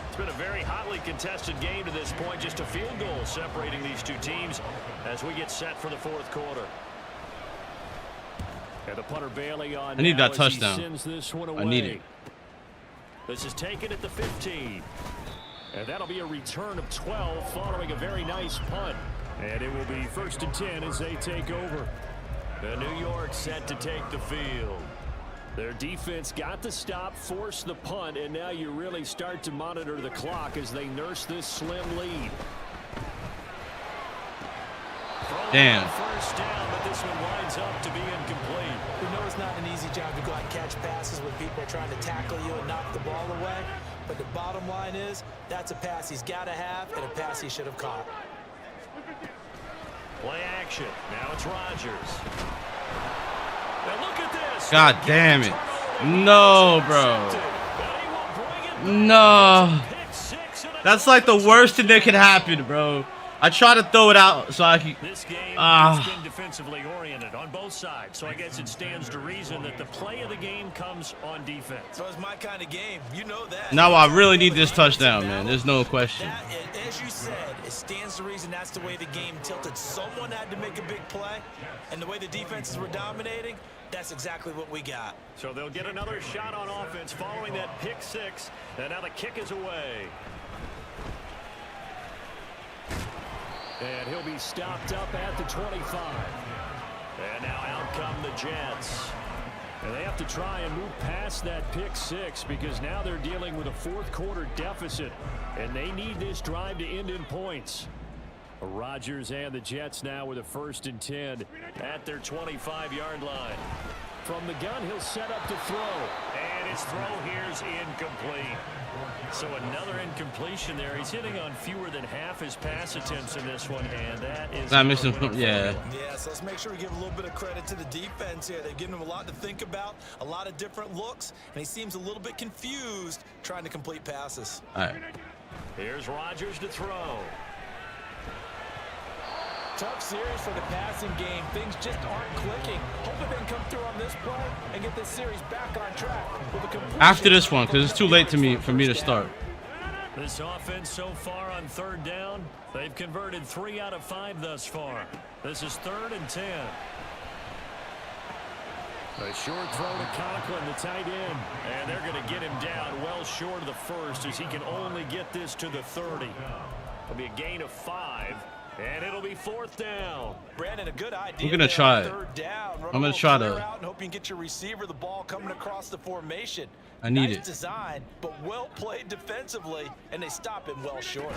It's been a very hotly contested game to this point. Just a field goal separating these two teams as we get set for the 4th quarter. And the punter Bailey on. I need now that as he touchdown. sends this one away. I need it. This is taken at the 15. And that'll be a return of 12 following a very nice punt. And it will be 1st and 10 as they take over. The New York set to take the field. Their defense got the stop, forced the punt, and now you really start to monitor the clock as they nurse this slim lead. Damn. First down, but this one winds up to be incomplete. We know it's not an easy job to go out and catch passes when people are trying to tackle you and knock the ball away. But the bottom line is, that's a pass he's got to have and a pass he should have caught. Play action. Now it's Rodgers. Now look at this. God damn it. No, bro. No. That's like the worst thing that could happen, bro. I try to throw it out so I can. This game has been defensively oriented on both sides, so I guess it stands to reason that the play of the game comes on defense. So it's my kind of game. You know that. Now I really need this touchdown, man. There's no question. As you said, it stands to reason that's the way the game tilted. Someone had to make a big play, and the way the defenses were dominating, that's exactly what we got. So they'll get another shot on offense following that pick six, and now the kick is away. And he'll be stopped up at the 25. And now out come the Jets. And they have to try and move past that pick six because now they're dealing with a fourth quarter deficit. And they need this drive to end in points. Rodgers and the Jets now with a 1st and 10 at their 25-yard line. From the gun, he'll set up to throw. And his throw here is incomplete. So another incompletion there. He's hitting on fewer than half his pass attempts in this one, and that is... I missed him. Yeah. Yeah, so let's make sure we give a little bit of credit to the defense here. They've given him a lot to think about, a lot of different looks, and he seems a little bit confused trying to complete passes. All right. Here's Rodgers to throw. Tough series for the passing game. Things just aren't clicking. Hoping they can come through on this play and get this series back on track. After this one, because it's too late for me to start. This offense so far on 3rd down, they've converted 3 out of 5 thus far. This is 3rd and 10. A short throw to Conklin, the tight end. And they're going to get him down well short of the first as he can only get this to the 30. It'll be a gain of 5. And it'll be 4th down. Brandon, a good idea. We're gonna try it. I'm gonna try to. Out and hope you can get your receiver the ball coming across the formation. I need nice it. Design, but well played defensively, and they stop him well short.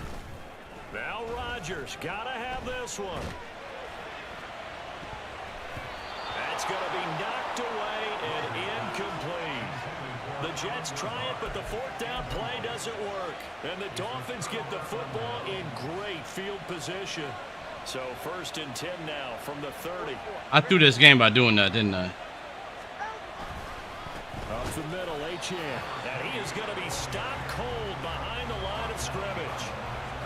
Now Rodgers gotta have this one. That's gonna be knocked away and incomplete. The Jets try it, but the 4th down play doesn't work. And the Dolphins get the football in great field position. So 1st and 10 now from the 30. I threw this game by doing that, didn't I? Up the middle, Achane. And he is going to be stopped cold behind the line of scrimmage.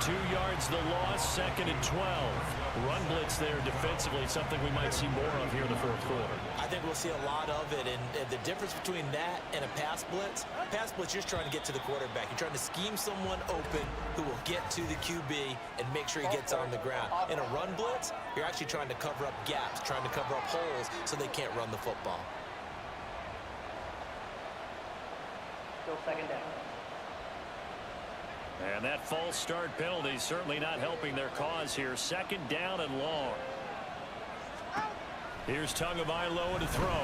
2 yards the loss, 2nd and 12. Run blitz there defensively, something we might see more of here in the 4th quarter. I think we'll see a lot of it, and the difference between that and a pass blitz, you're just trying to get to the quarterback. You're trying to scheme someone open who will get to the QB and make sure he gets on the ground. In a run blitz, you're actually trying to cover up gaps, trying to cover up holes so they can't run the football. Still 2nd down. And that false start penalty certainly not helping their cause here. 2nd down and long. Here's Tagovailoa to throw.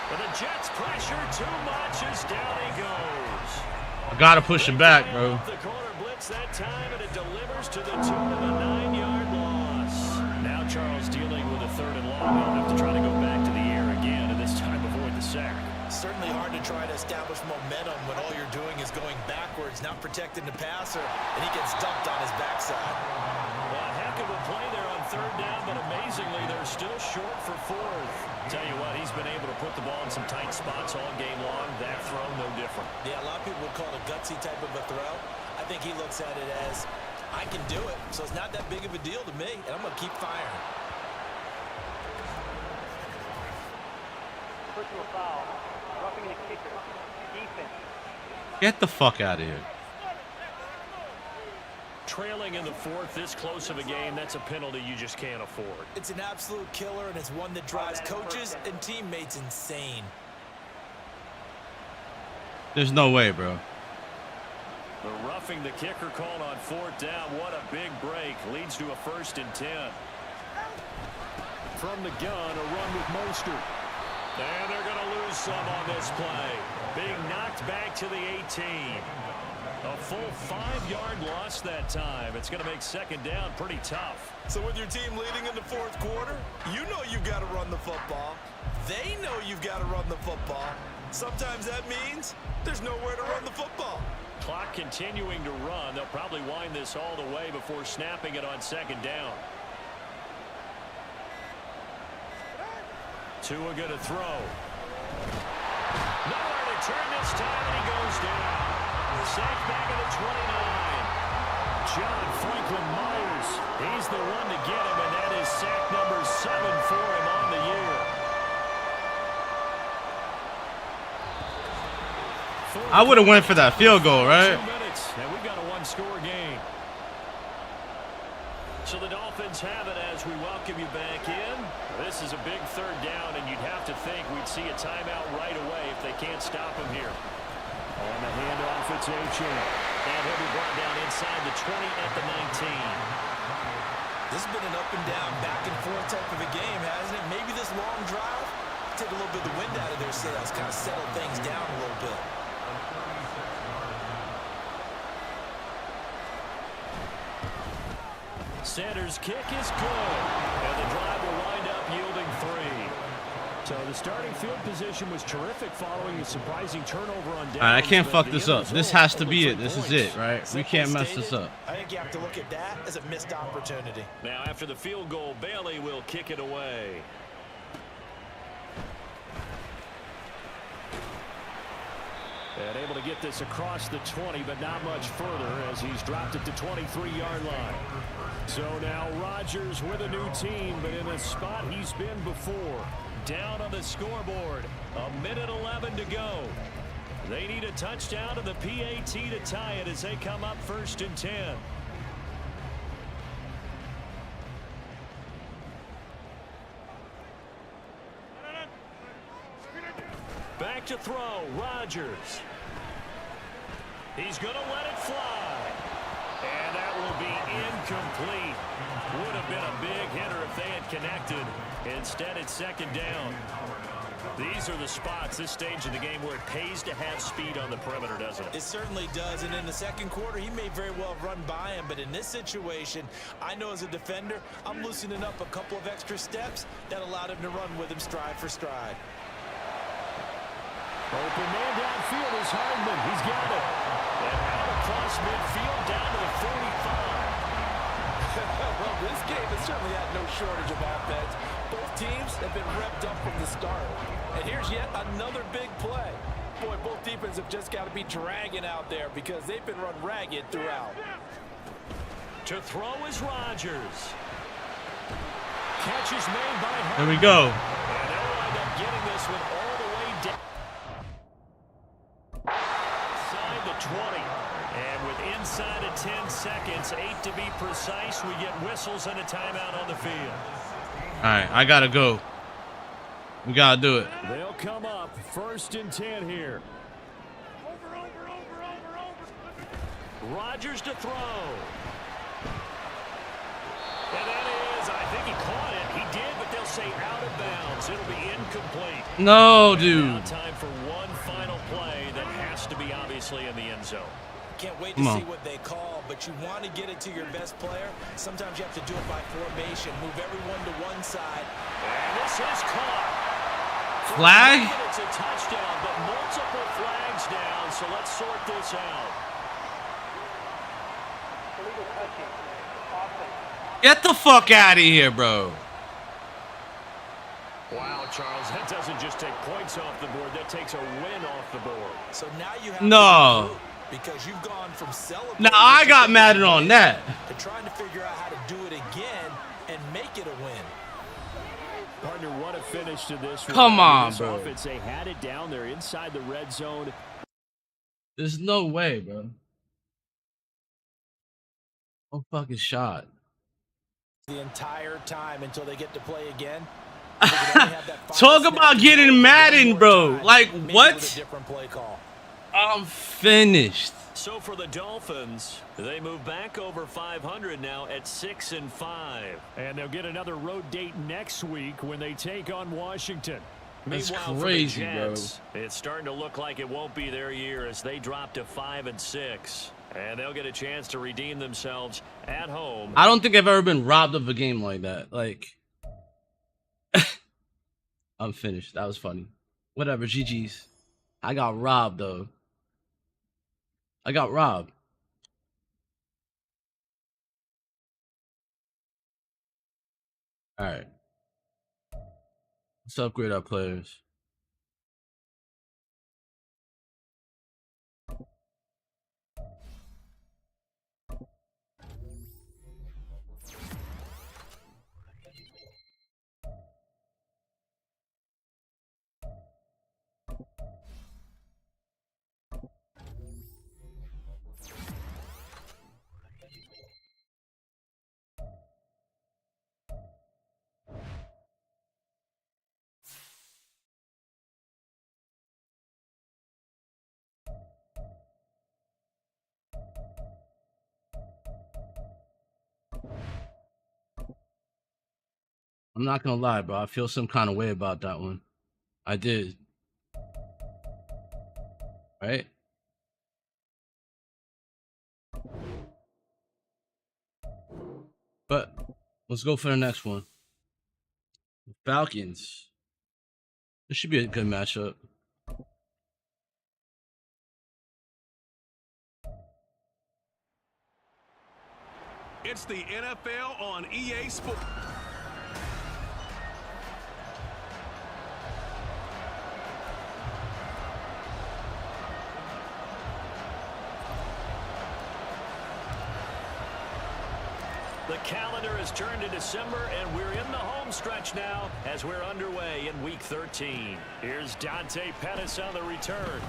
But the Jets pressure too much as down he goes. I gotta push it back, bro. The corner blitz that time, and it delivers to the tune of a 9-yard loss. Now Charles dealing with a 3rd and long. They'll have to try to go back to the air again, and this time avoid the sack. Certainly hard to try to establish momentum when all you're doing is going backwards, not protecting the passer, and he gets dumped on his backside. Well, a heck of a play there on 3rd down, but amazingly, they're still short for 4th. Tell you what, he's been able to put the ball in some tight spots all game long. That throw, no different. Yeah, a lot of people would call it a gutsy type of a throw. I think he looks at it as, I can do it, so it's not that big of a deal to me, and I'm going to keep firing. Personal foul. Roughing the kicker. Defense. Get the fuck out of here. trailing in the fourth, this close of a game, that's a penalty you just can't afford. It's an absolute killer, and it's one that drives coaches and teammates insane. There's no way, bro. The roughing the kicker called on fourth down. What a big break. Leads to a 1st and 10. From the gun, a run with Mostert. And they're going to lose some on this play. Being knocked back to the 18. A full 5-yard loss that time. It's going to make 2nd down pretty tough. So with your team leading in the fourth quarter, you know you've got to run the football. They know you've got to run the football. Sometimes that means there's nowhere to run the football. Clock continuing to run. They'll probably wind this all the way before snapping it on 2nd down. Tua going to throw. Nowhere to turn this time, and he goes down. Sacked back at the 29. John Franklin Myers. He's the one to get him, and that is sack number 7 for him on the year. I would have went for that field goal, right? 2 minutes, and we've got a 1-score game. So the Dolphins have it as we welcome you back in. This is a big 3rd down, and you'd have to think we'd see a timeout right away if they can't stop him here. On the handoff, it's Achane. And he'll be brought down inside the 20 at the 19. This has been an up and down, back and forth type of a game, hasn't it? Maybe this long drive, take a little bit of the wind out of their sails, kind of settle things down a little bit. Sanders' kick is good. And the drive will wind up yielding 3. So the starting field position was terrific following a surprising turnover on downs. I can't fuck this up. This has to be it. This is it, right? We can't mess this up. I think you have to look at that as a missed opportunity. Now after the field goal, Bailey will kick it away. And able to get this across the 20, but not much further as he's dropped it to 23-yard line. So now Rodgers with a new team, but in a spot he's been before. Down on the scoreboard. 1:11 to go. They need a touchdown to the PAT to tie it as they come up 1st and 10. Back to throw. Rodgers. He's going to let it fly. And that will be incomplete. Would have been a big hitter if they had connected. Instead, it's 2nd down. These are the spots, this stage of the game, where it pays to have speed on the perimeter, doesn't it? It certainly does, and in the 2nd quarter, he may very well run by him, but in this situation, I know as a defender, I'm loosening up a couple of extra steps that allowed him to run with him stride for stride. Open man downfield is Hardman. He's got it. And out across midfield down to the 45. Well, this game has certainly had no shortage of offense. Both teams have been revved up from the start. And here's yet another big play. Boy, both defenses have just got to be dragging out there because they've been run ragged throughout. To throw is Rodgers. Catch is made by Hardman. There we go. And they'll wind up getting this one all the way down. Inside the 20. And with inside of 10 seconds, 8 to be precise, we get whistles and a timeout on the field. All right, I gotta go. We gotta do it. They'll come up 1st and 10 here. Rodgers to throw. And that is, I think he caught it. He did, but they'll say out of bounds. It'll be incomplete. No, And dude. now time for one final play that has to be obviously in the end zone. Can't wait to see what they call, but you want to get it to your best player. Sometimes you have to do it by formation. Move everyone to one side. And this is caught. Flag? It's a touchdown, but multiple flags down, so let's sort this out. Illegal touching. Offense. Get the fuck out of here, bro. Wow, Charles, that doesn't just take points off the board, that takes a win off the board. So now you have No. to because you've gone from celebrating. Now I got mad on that. To trying to figure out how to do it again and make it a win. Partner, what a finish to this one. Come on, this bro. Offense, they had it down there inside the red zone. There's no way, bro. Oh, fucking shot. The entire time until they get to play again. Talk about getting Madden, bro. Like, what? I'm finished. So for the Dolphins, they move back over 500 now at 6-5. And they'll get another road date next week when they take on Washington. That's Meanwhile, crazy, for the Jets, it's starting to look like it won't be their year as they drop to 5-6. And they'll get a chance to redeem themselves at home. I don't think I've ever been robbed of a game like that. Like, I'm finished. That was funny. Whatever, GG's. I got robbed, though. I got robbed. All right. Let's upgrade our players. I'm not gonna lie, bro. I feel some kind of way about that one. I did. Right? But let's go for the next one. Falcons. This should be a good matchup. It's the NFL on EA Sports. The calendar has turned to December, and we're in the home stretch now as we're underway in Week 13. Here's Dante Pettis on the return.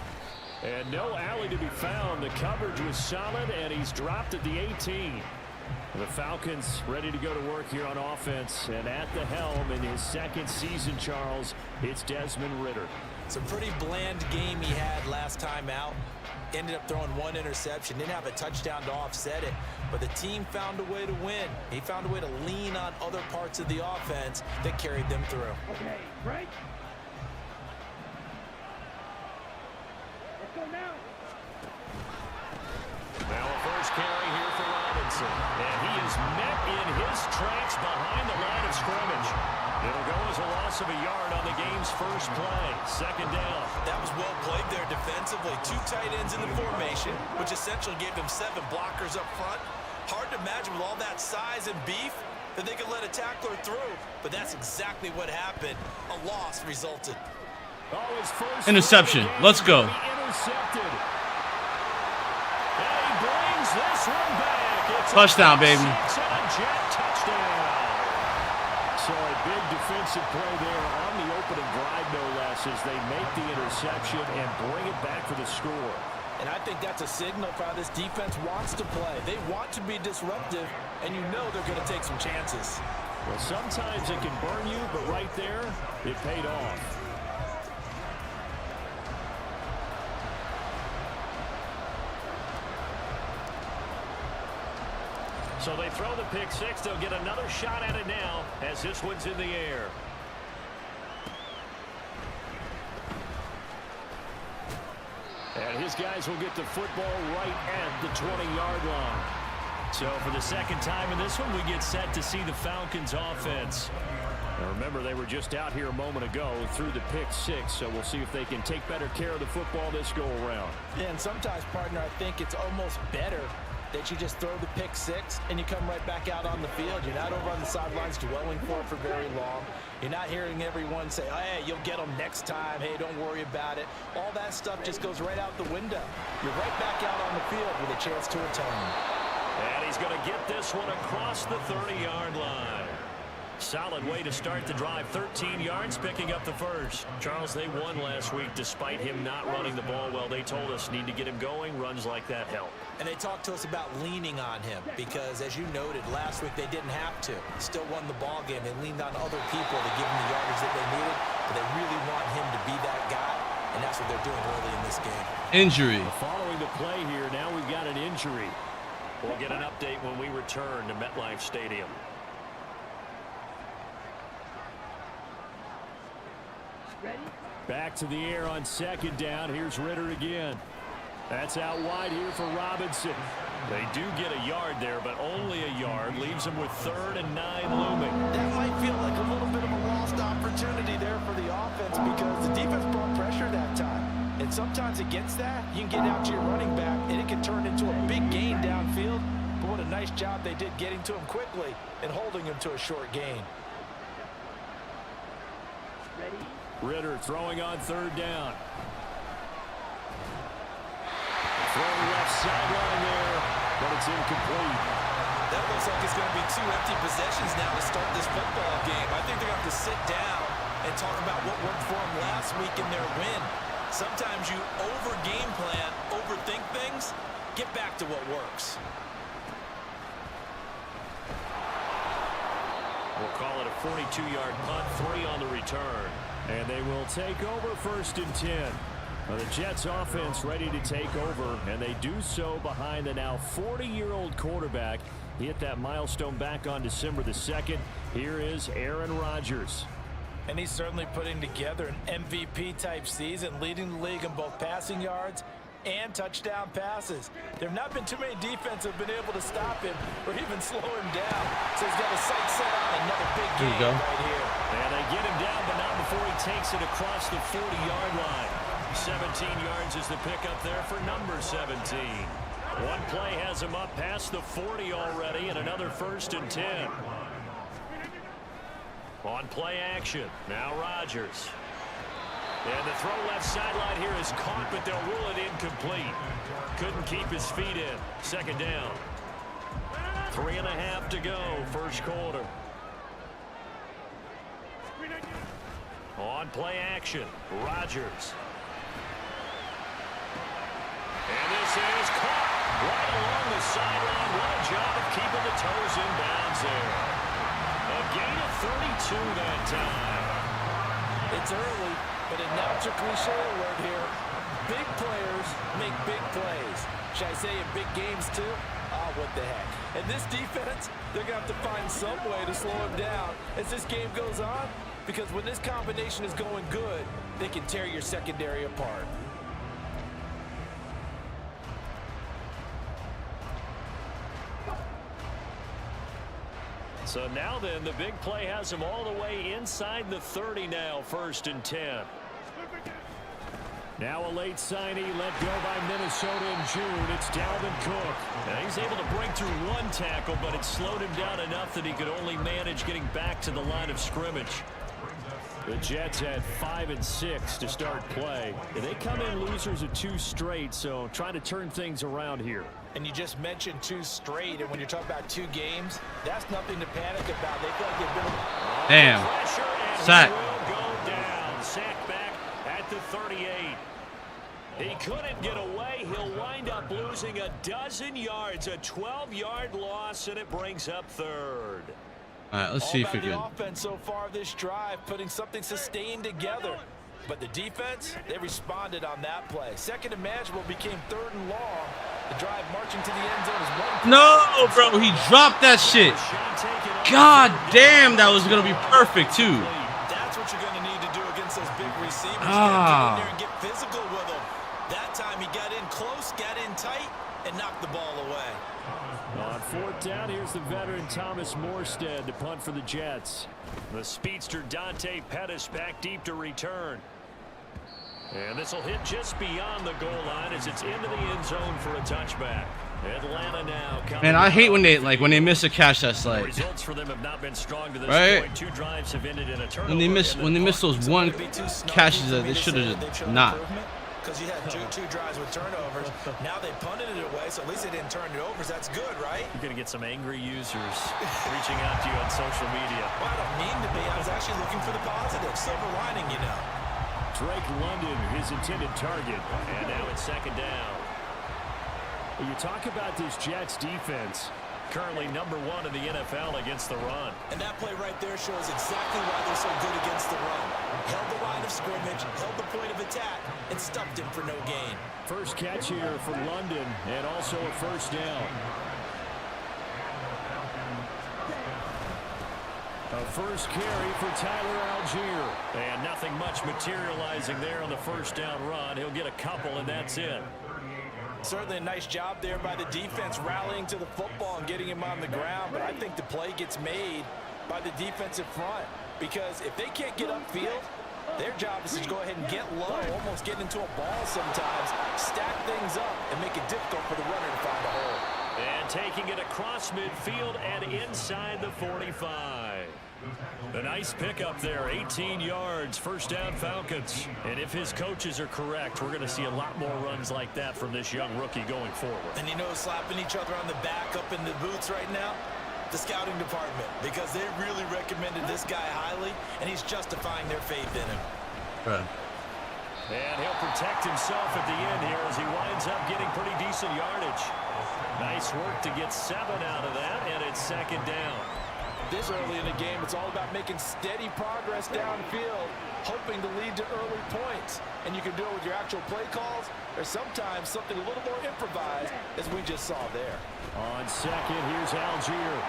And no alley to be found. The coverage was solid, and he's dropped at the 18. The Falcons ready to go to work here on offense, and at the helm in his second season, Charles, it's Desmond Ridder. It's a pretty bland game he had last time out. Ended up throwing one interception, didn't have a touchdown to offset it, but the team found a way to win. He found a way to lean on other parts of the offense that carried them through. Okay, break. Let's go now. Now a first carry here for Robinson, and he is met in his tracks behind the line of scrimmage. It'll go as a loss of a yard on the game's first play. Second down. That was well played there defensively. Two tight ends in the formation, which essentially gave them 7 blockers up front. Hard to imagine with all that size and beef that they could let a tackler through, but that's exactly what happened. A loss resulted. Interception. Let's go. Intercepted. And he brings this one back. It's Touchdown, baby. It's a jet touchdown. So a big defensive play there on the opening drive, no less, as they make the interception and bring it back for the score. And I think that's a signal for how this defense wants to play. They want to be disruptive, and you know they're going to take some chances. Well, sometimes it can burn you, but right there, it paid off. So they throw the pick six. They'll get another shot at it now as this one's in the air. And his guys will get the football right at the 20-yard line. So for the second time in this one, we get set to see the Falcons offense. Now remember, they were just out here a moment ago through the pick six, so we'll see if they can take better care of the football this go around. Yeah, and sometimes, partner, I think it's almost better that you just throw the pick six and you come right back out on the field. You're not over on the sidelines dwelling for it for very long. You're not hearing everyone say, oh, hey, you'll get them next time. Hey, don't worry about it. All that stuff just goes right out the window. You're right back out on the field with a chance to atone. And he's going to get this one across the 30-yard line. Solid way to start the drive. 13 yards, picking up the first. Charles, they won last week despite him not running the ball well. They told us need to get him going. Runs like that help. And they talked to us about leaning on him because, as you noted, last week they didn't have to. Still won the ball game. They leaned on other people to give him the yardage that they needed, but they really want him to be that guy, and that's what they're doing early in this game. Injury. Following the play here, now we've got an injury. We'll get an update when we return to MetLife Stadium. Back to the air on second down. Here's Ritter again. That's out wide here for Robinson. They do get a yard there, but only a yard. Leaves them with 3rd and 9 looming. That might feel like a little bit of a lost opportunity there for the offense because the defense brought pressure that time. And sometimes against that, you can get out to your running back, and it can turn into a big gain downfield. But what a nice job they did getting to him quickly and holding him to a short gain. Ritter throwing on 3rd down. Throwing left sideline there, but it's incomplete. That looks like it's going to be 2 empty possessions now to start this football game. I think they're going to have to sit down and talk about what worked for them last week in their win. Sometimes you over-game plan, overthink things, get back to what works. We'll call it a 42-yard punt, 3 on the return. And they will take over 1st and 10. The Jets offense ready to take over, and they do so behind the now 40-year-old quarterback. He hit that milestone back on December the 2nd. Here is Aaron Rodgers. And he's certainly putting together an MVP-type season, leading the league in both passing yards and touchdown passes. There have not been too many defenses that have been able to stop him or even slow him down. So he's got a sight set on another big game right here. And they get him down, but not before he takes it across the 40-yard line. 17 yards is the pickup there for number 17. One play has him up past the 40 already, and another 1st and 10. On play action, now Rodgers. And the throw left sideline here is caught, but they'll rule it incomplete. Couldn't keep his feet in. 2nd down. 3.5 to go, 1st quarter. On play action, Rodgers. And this is caught right along the sideline. What a job of keeping the toes in bounds there. A gain of 32 that time. It's early, but announcer cliche alert here. Big players make big plays. Should I say in big games too? Oh, what the heck. And this defense, they're going to have to find some way to slow him down as this game goes on, because when this combination is going good, they can tear your secondary apart. So now then, the big play has him all the way inside the 30 now, 1st and 10. Now a late signee let go by Minnesota in June. It's Dalvin Cook. Now he's able to break through 1 tackle, but it slowed him down enough that he could only manage getting back to the line of scrimmage. The Jets had 5 and 6 to start play. And they come in losers of 2 straight, so trying to turn things around here. And you just mentioned 2 straight, and when you're talking about 2 games, that's nothing to panic about. They feel like they've been... Damn. Sack. Will go down. Sack back at the 38. He couldn't get away. He'll wind up losing a dozen yards, a 12-yard loss, and it brings up 3rd. All right, let's see if we can. can. Offense so far this drive, putting something sustained together. But the defense, they responded on that play. 2nd and manageable became 3rd and long. The drive marching to the end zone is 1. No, bro, he dropped that shit. God damn, that was gonna be perfect too. That's what you're gonna need to do against those big receivers. Get in there and get physical with them. That time he got in close, got in tight, and knocked the ball away. On 4th down, here's the veteran Thomas Morstead to punt for the Jets. The speedster Dante Pettis back deep to return. And this will hit just beyond the goal line as it's into the end zone for a touchback. Atlanta now. Man, I hate when they miss a catch that's like. Results for them have not been strong to this right? point. 2 drives have ended in a turnover. When they miss those 1 catches that they should have just not. because you had two drives with turnovers. Now they punted it away, so at least they didn't turn it over. So that's good, right? You're going to get some angry users reaching out to you on social media. Well, I don't mean to be. I was actually looking for the positive. Silver lining, you know. Drake London, his intended target. And now it's second down. You talk about this Jets defense. Currently number 1 in the NFL against the run. And that play right there shows exactly why they're so good against the run. Held the line of scrimmage, held the point of attack, and stuffed him for no gain. First catch here for London, and also a first down. A first carry for Tyler Algier. And nothing much materializing there on the first down run. He'll get a couple, and that's it. Certainly a nice job there by the defense rallying to the football and getting him on the ground, but I think the play gets made by the defensive front because if they can't get upfield, their job is to go ahead and get low, almost get into a ball sometimes, stack things up, and make it difficult for the runner to find a hole. And taking it across midfield and inside the 45. A nice pickup there, 18 yards, first down Falcons. And if his coaches are correct, we're going to see a lot more runs like that from this young rookie going forward. And you know, slapping each other on the back up in the boots right now? The scouting department, because they really recommended this guy highly, and he's justifying their faith in him. Right. And he'll protect himself at the end here as he winds up getting pretty decent yardage. Nice work to get 7 out of that, and it's second down. This early in the game, it's all about making steady progress downfield, hoping to lead to early points. And you can do it with your actual play calls, or sometimes something a little more improvised, as we just saw there. On second, here's Algier.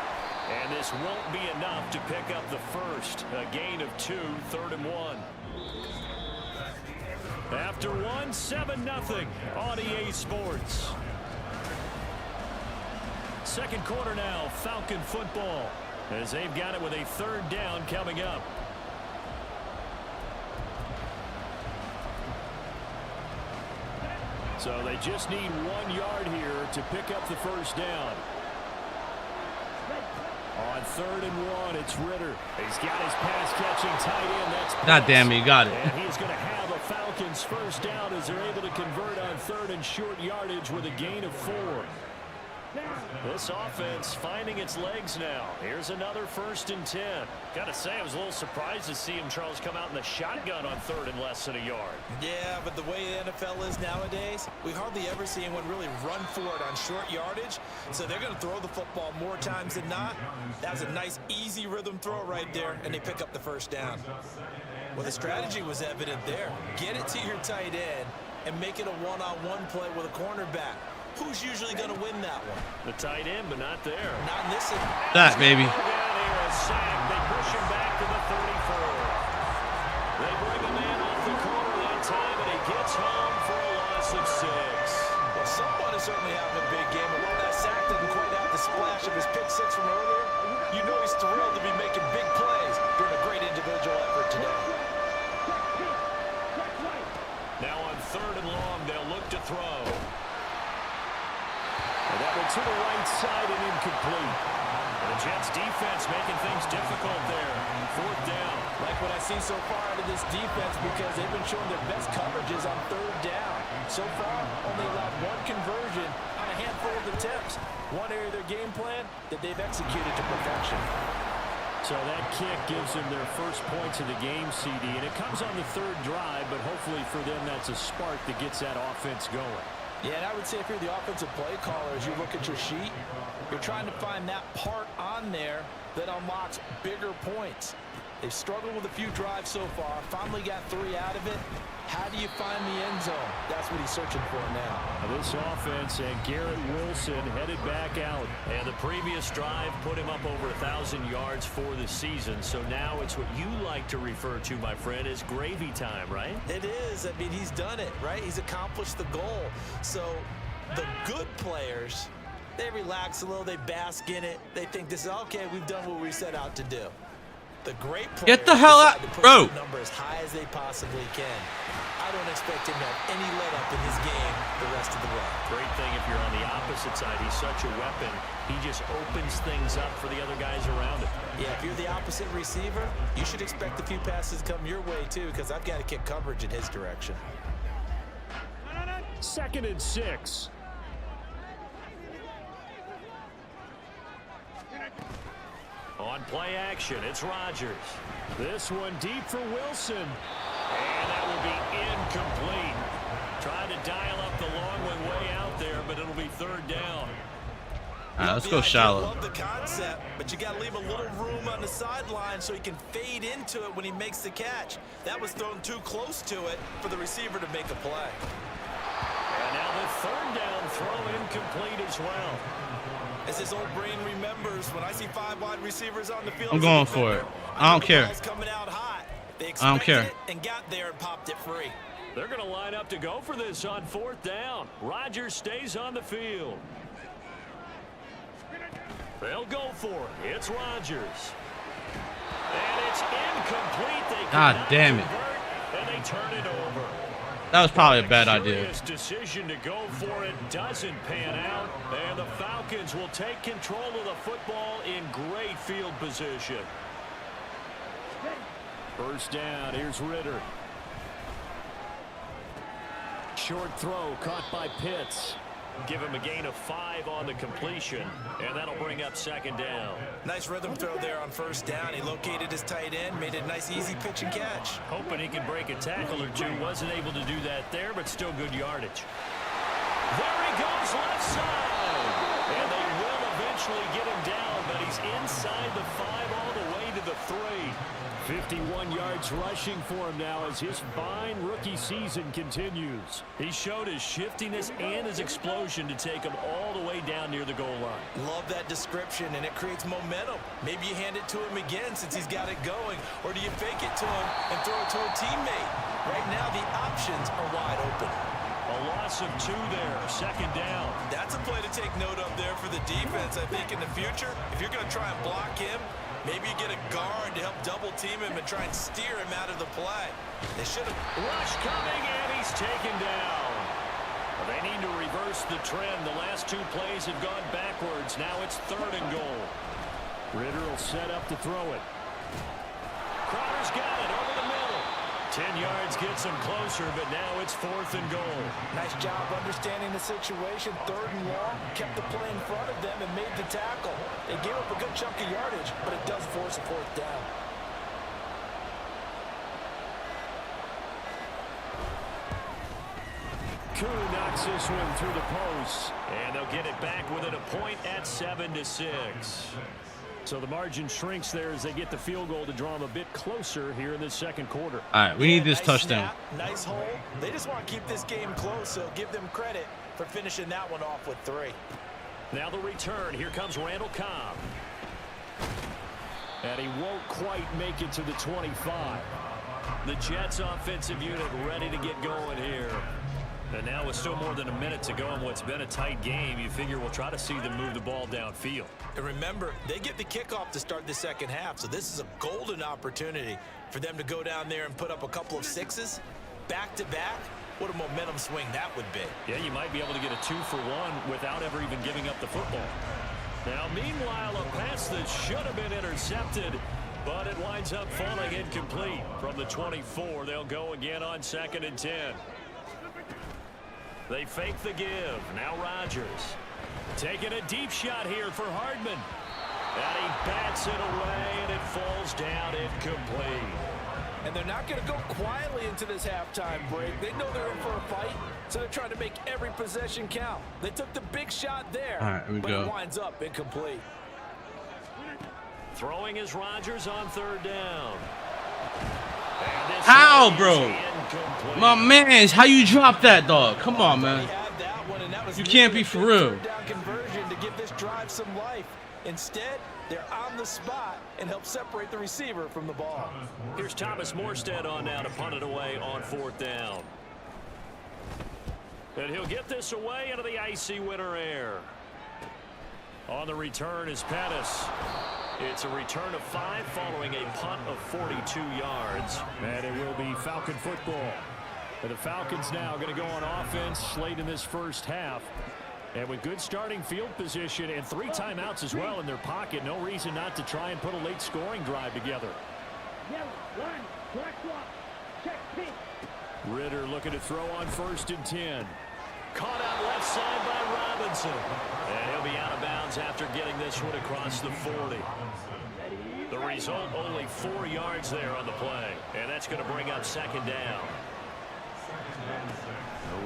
And this won't be enough to pick up the first. A gain of 2, 3rd and 1. After 1, 7-0 on EA Sports. Second quarter now, Falcon football, as they've got it with a 3rd down coming up. So they just need 1 yard here to pick up the first down. On 3rd and 1, it's Ritter. He's got his pass-catching tight end. That's God damn it, you got it. And he's going to have a Falcons first down as they're able to convert on 3rd and short yardage with a gain of 4. This offense finding its legs now. Here's another 1st and 10. Gotta say, I was a little surprised to see him, Charles, come out in the shotgun on 3rd and less than a yard. Yeah, but the way the NFL is nowadays, we hardly ever see anyone really run for it on short yardage. So they're going to throw the football more times than not. That was a nice, easy rhythm throw right there, and they pick up the first down. Well, the strategy was evident there. Get it to your tight end and make it a one-on-one play with a cornerback. Who's usually going to win that one? The tight end, but not there. Not in this. That, baby. Down here, a sack. They push him back to the 34. They bring him in off the corner that time, and he gets home for a loss of 6. Well, someone is certainly having a big game, and while that sack didn't quite have the splash of his pick 6 from earlier, you know he's thrilled to be making big plays during a great individual effort today. Now on 3rd and long, they'll look to throw. And that one to the right side and incomplete. And the Jets defense making things difficult there. 4th down. Like what I've seen so far out of this defense because they've been showing their best coverages on 3rd down. So far, only allowed 1 conversion on a handful of attempts. One area of their game plan that they've executed to perfection. So that kick gives them their first points of the game, CD, and it comes on the 3rd drive, but hopefully for them that's a spark that gets that offense going. Yeah, and I would say if you're the offensive play caller, as you look at your sheet, you're trying to find that part on there that unlocks bigger points. They've struggled with a few drives so far, finally got 3 out of it. How do you find the end zone? That's what he's searching for now. This offense and Garrett Wilson headed back out. And the previous drive put him up over 1,000 yards for the season. So now it's what you like to refer to, my friend, as gravy time, right? It is. I mean, he's done it, right? He's accomplished the goal. So the good players, they relax a little. They bask in it. They think this is, okay, we've done what we set out to do. The great players Get the hell out, decide to push bro. the number as high as they possibly can. I don't expect him to have any let up in his game the rest of the way. Great thing if you're on the opposite side. He's such a weapon. He just opens things up for the other guys around him. Yeah, if you're the opposite receiver, you should expect a few passes come your way too, because I've got to kick coverage in his direction. 2nd and 6. On play action, it's Rodgers. This one deep for Wilson. And that will be incomplete. Trying to dial up the long way out there, but it'll be 3rd down. All right, let's go shallow. Love the concept, but you got to leave a little room on the sideline so he can fade into it when he makes the catch. That was thrown too close to it for the receiver to make a play. And now the 3rd down throw incomplete as well. As his old brain remembers, when I see 5 wide receivers on the field, I'm going for it. I don't care. Coming out hot. They I don't care. It and got there and popped it free. They're going to line up to go for this on 4th down. Rodgers stays on the field. They'll go for it. It's Rodgers. And it's incomplete. God damn it. And they turn it over. That was probably a bad idea. Decision to go for it doesn't pan out, and the Falcons will take control of the football in great field position. 1st down, here's Ritter. Short throw caught by Pitts. Give him a gain of 5 on the completion, and that'll bring up 2nd down. Nice rhythm throw there on 1st down. He located his tight end, made it a nice easy pitch and catch. Hoping he can break a tackle or two. Wasn't able to do that there, but still good yardage. There he goes left side. And they will eventually get him down, but he's inside the 5 all the way to the 3. 51 yards rushing for him now as his fine rookie season continues. He showed his shiftiness and his explosion to take him all the way down near the goal line. Love that description, and it creates momentum. Maybe you hand it to him again since he's got it going, or do you fake it to him and throw it to a teammate? Right now, the options are wide open. A loss of 2 there, 2nd down. That's a play to take note of there for the defense. I think in the future, if you're going to try and block him, maybe you get a guard to help double team him and try and steer him out of the play. They should have. Rush coming, and he's taken down. They need to reverse the trend. The last 2 plays have gone backwards. Now it's 3rd and goal. Ritter will set up to throw it. Crowder's got it over the middle. 10 yards gets him closer, but now it's 4th and goal. Nice job understanding the situation. 3rd and long, kept the play in front of them and made the tackle. They gave up a good chunk of yardage, but it does force a 4th down. Koo knocks this one through the post, and they'll get it back within a point at 7-6. So the margin shrinks there as they get the field goal to draw them a bit closer here in the 2nd quarter. All right, we need this nice touchdown. Snap, nice hole. They just want to keep this game close, so give them credit for finishing that one off with 3. Now the return. Here comes Randall Cobb. And he won't quite make it to the 25. The Jets offensive unit ready to get going here. And now with still more than a minute to go in what's been a tight game, you figure we'll try to see them move the ball downfield. And remember, they get the kickoff to start the 2nd half, so this is a golden opportunity for them to go down there and put up a couple of 6s back-to-back. What a momentum swing that would be. Yeah, you might be able to get a 2-for-1 without ever even giving up the football. Now, meanwhile, a pass that should have been intercepted, but it winds up falling incomplete. From the 24, they'll go again on 2nd and 10. They fake the give. Now Rodgers taking a deep shot here for Hardman. And he bats it away, and it falls down incomplete. And they're not going to go quietly into this halftime break. They know they're in for a fight, so they're trying to make every possession count. They took the big shot there, all right, here we but go. It winds up incomplete. Throwing is Rodgers on 3rd down. How, bro? My man, how you drop that, dog? Come on, man. You can't be for real. Conversion to give this drive some life. Instead, they're on the spot and help separate the receiver from the ball. Here's Thomas Morstead on now to punt it away on 4th down. And he'll get this away into the icy winter air. On the return is Pettis. It's a return of 5 following a punt of 42 yards. And it will be Falcon football. And the Falcons now going to go on offense late in this 1st half. And with good starting field position and 3 timeouts as well in their pocket, no reason not to try and put a late scoring drive together. Ritter looking to throw on 1st and 10. caught out left side by Robinson. And he'll be out of bounds after getting this one across the 40. The result, only 4 yards there on the play. And that's going to bring up second down.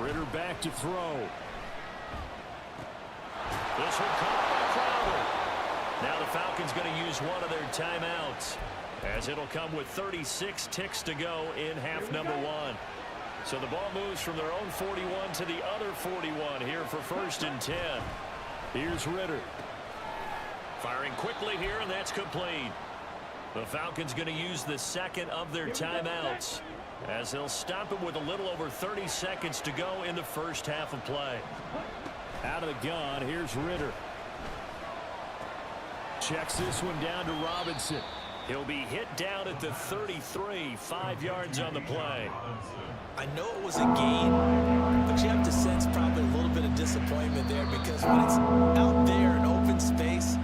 Ritter back to throw. This one caught by Crowder. Now the Falcons going to use one of their timeouts, as it'll come with 36 ticks to go in half number 1. So the ball moves from their own 41 to the other 41 here for 1st and 10. Here's Ritter. Firing quickly here, and that's complete. The Falcons going to use the second of their timeouts, as they'll stop it with a little over 30 seconds to go in the first half of play. Out of the gun, here's Ritter. Checks this one down to Robinson. He'll be hit down at the 33, 5 yards on the play. I know it was a gain, but you have to sense probably a little bit of disappointment there, because when it's out there in open space,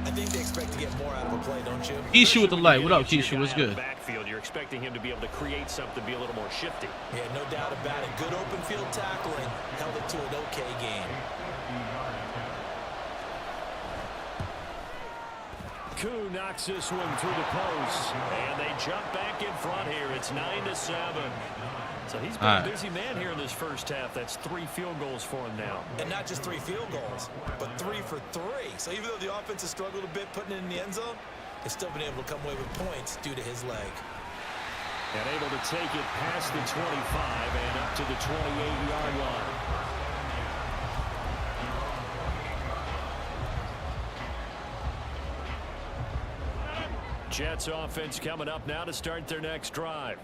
I think they expect to get more out of a play, don't you? Keisha with the light. What up, Keisha? What's good? Backfield, you're expecting him to be able to create something, be a little more shifty. Yeah, no doubt about it. Good open field tackling held it to an okay game. Koo knocks this one through the post, and they jump back in front here. It's 9-7. So he's been a busy man here in this first half. That's 3 field goals for him now. And not just 3 field goals, but 3 for 3. So even though the offense has struggled a bit putting it in the end zone, they've still been able to come away with points due to his leg. And able to take it past the 25 and up to the 28-yard line. Jets offense coming up now to start their next drive.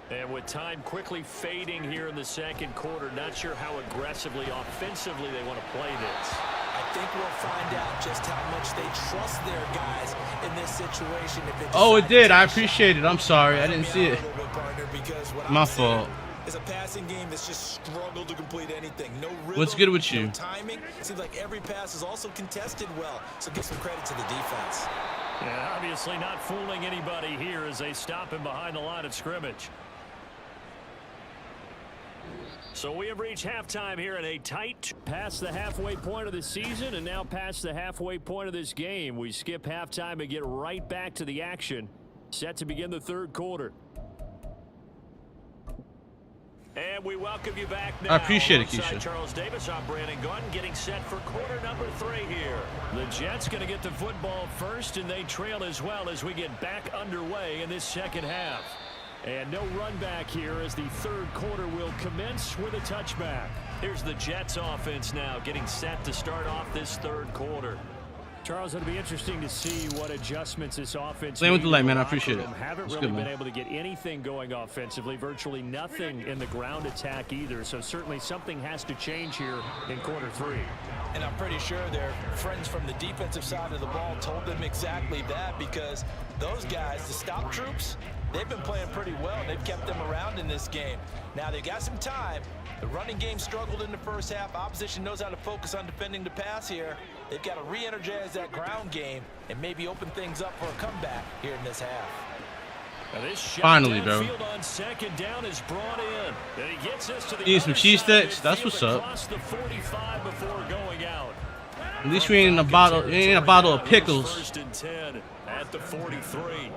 And with time quickly fading here in the second quarter, not sure how aggressively, offensively they want to play this. I think we'll find out just how much they trust their guys in this situation. Oh, it did. I appreciate it. I'm sorry. I didn't see it. My fault. It's a passing game that's just struggled to complete anything. No rhythm, what's good with you? No timing. It seems like every pass is also contested well. So give some credit to the defense. Yeah, obviously not fooling anybody here as they stop him behind the line of scrimmage. So we have reached halftime here in a tight past the halfway point of the season, and now past the halfway point of this game. We skip halftime and get right back to the action. Set to begin the third quarter. And we welcome you back now. I appreciate it, Keisha. Charles Davis, I'm Brandon Gordon, getting set for quarter number 3 here. The Jets going to get the football first, and they trail as well as we get back underway in this second half. And no run back here as the third quarter will commence with a touchback. Here's the Jets offense now getting set to start off this third quarter. Charles, it'll be interesting to see what adjustments this offense. Same with the light, man. I appreciate it. Haven't really been able to get anything going offensively. Virtually nothing in the ground attack either. So certainly something has to change here in quarter 3. And I'm pretty sure their friends from the defensive side of the ball told them exactly that, because those guys, the stop troops, they've been playing pretty well. They've kept them around in this game. Now they've got some time. The running game struggled in the first half. Opposition knows how to focus on defending the pass here. They've got to re-energize that ground game and maybe open things up for a comeback here in this half. Finally, bro. On second down is brought in. And he gets us to the need some cheese sticks. That's what's up. The 45 before going out. At least we ain't in a bottle. It ain't a bottle of pickles. First and 10 at the 43.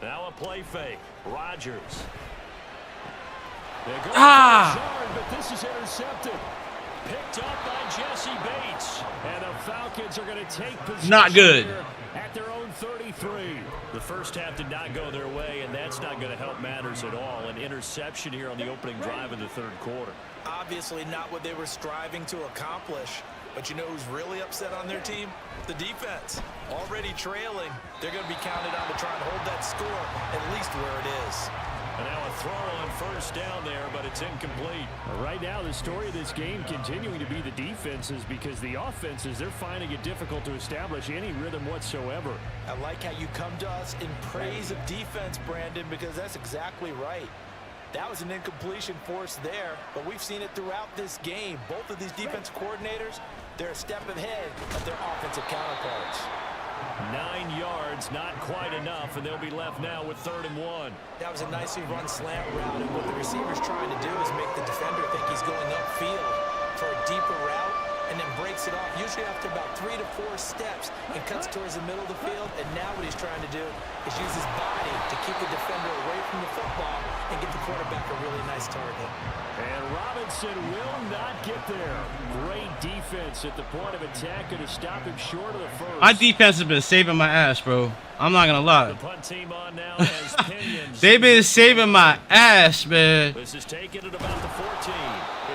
Now a play fake. Rodgers. But this is intercepted. Picked up by Jesse Bates. And the Falcons are going to take possession. Not good. At their own 33. The first half did not go their way, and that's not going to help matters at all. An interception here on the opening drive of the third quarter. Obviously not what they were striving to accomplish. But you know who's really upset on their team? The defense. Already trailing. They're going to be counted on to try and hold that score at least where it is. And now a throw on first down there, but it's incomplete. Right now, the story of this game continuing to be the defenses, because the offenses, they're finding it difficult to establish any rhythm whatsoever. I like how you come to us in praise of defense, Brandon, because that's exactly right. That was an incompletion forced there, but we've seen it throughout this game. Both of these defense coordinators, they're a step ahead of their offensive counterparts. 9 yards, not quite enough, and they'll be left now with 3rd and 1. That was a nicely run slant route, and what the receiver's trying to do is make the defender think he's going upfield for a deeper route, and then breaks it off, usually after about 3 to 4 steps, and cuts towards the middle of the field. And now what he's trying to do is use his body to keep the defender away from the football and get the quarterback a really nice target. And Robinson will not get there. Great defense at the point of attack to stop him short of the first. My defense has been saving my ass, bro. I'm not gonna lie. The punt team on now as Pinions. They've been saving my ass, man. This is taken at about the 14.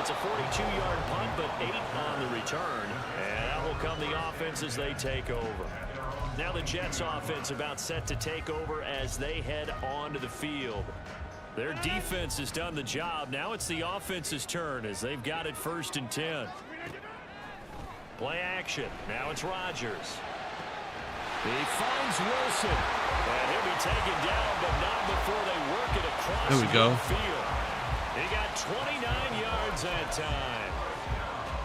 It's a 42-yard punt, but 8 on the return. And that will come the offense as they take over. Now the Jets offense about set to take over as they head onto the field. Their defense has done the job. Now it's the offense's turn as they've got it 1st and 10. Play action. Now it's Rodgers. He finds Wilson. And he'll be taken down, but not before they work it across there we go. the field. He got 29 yards that time.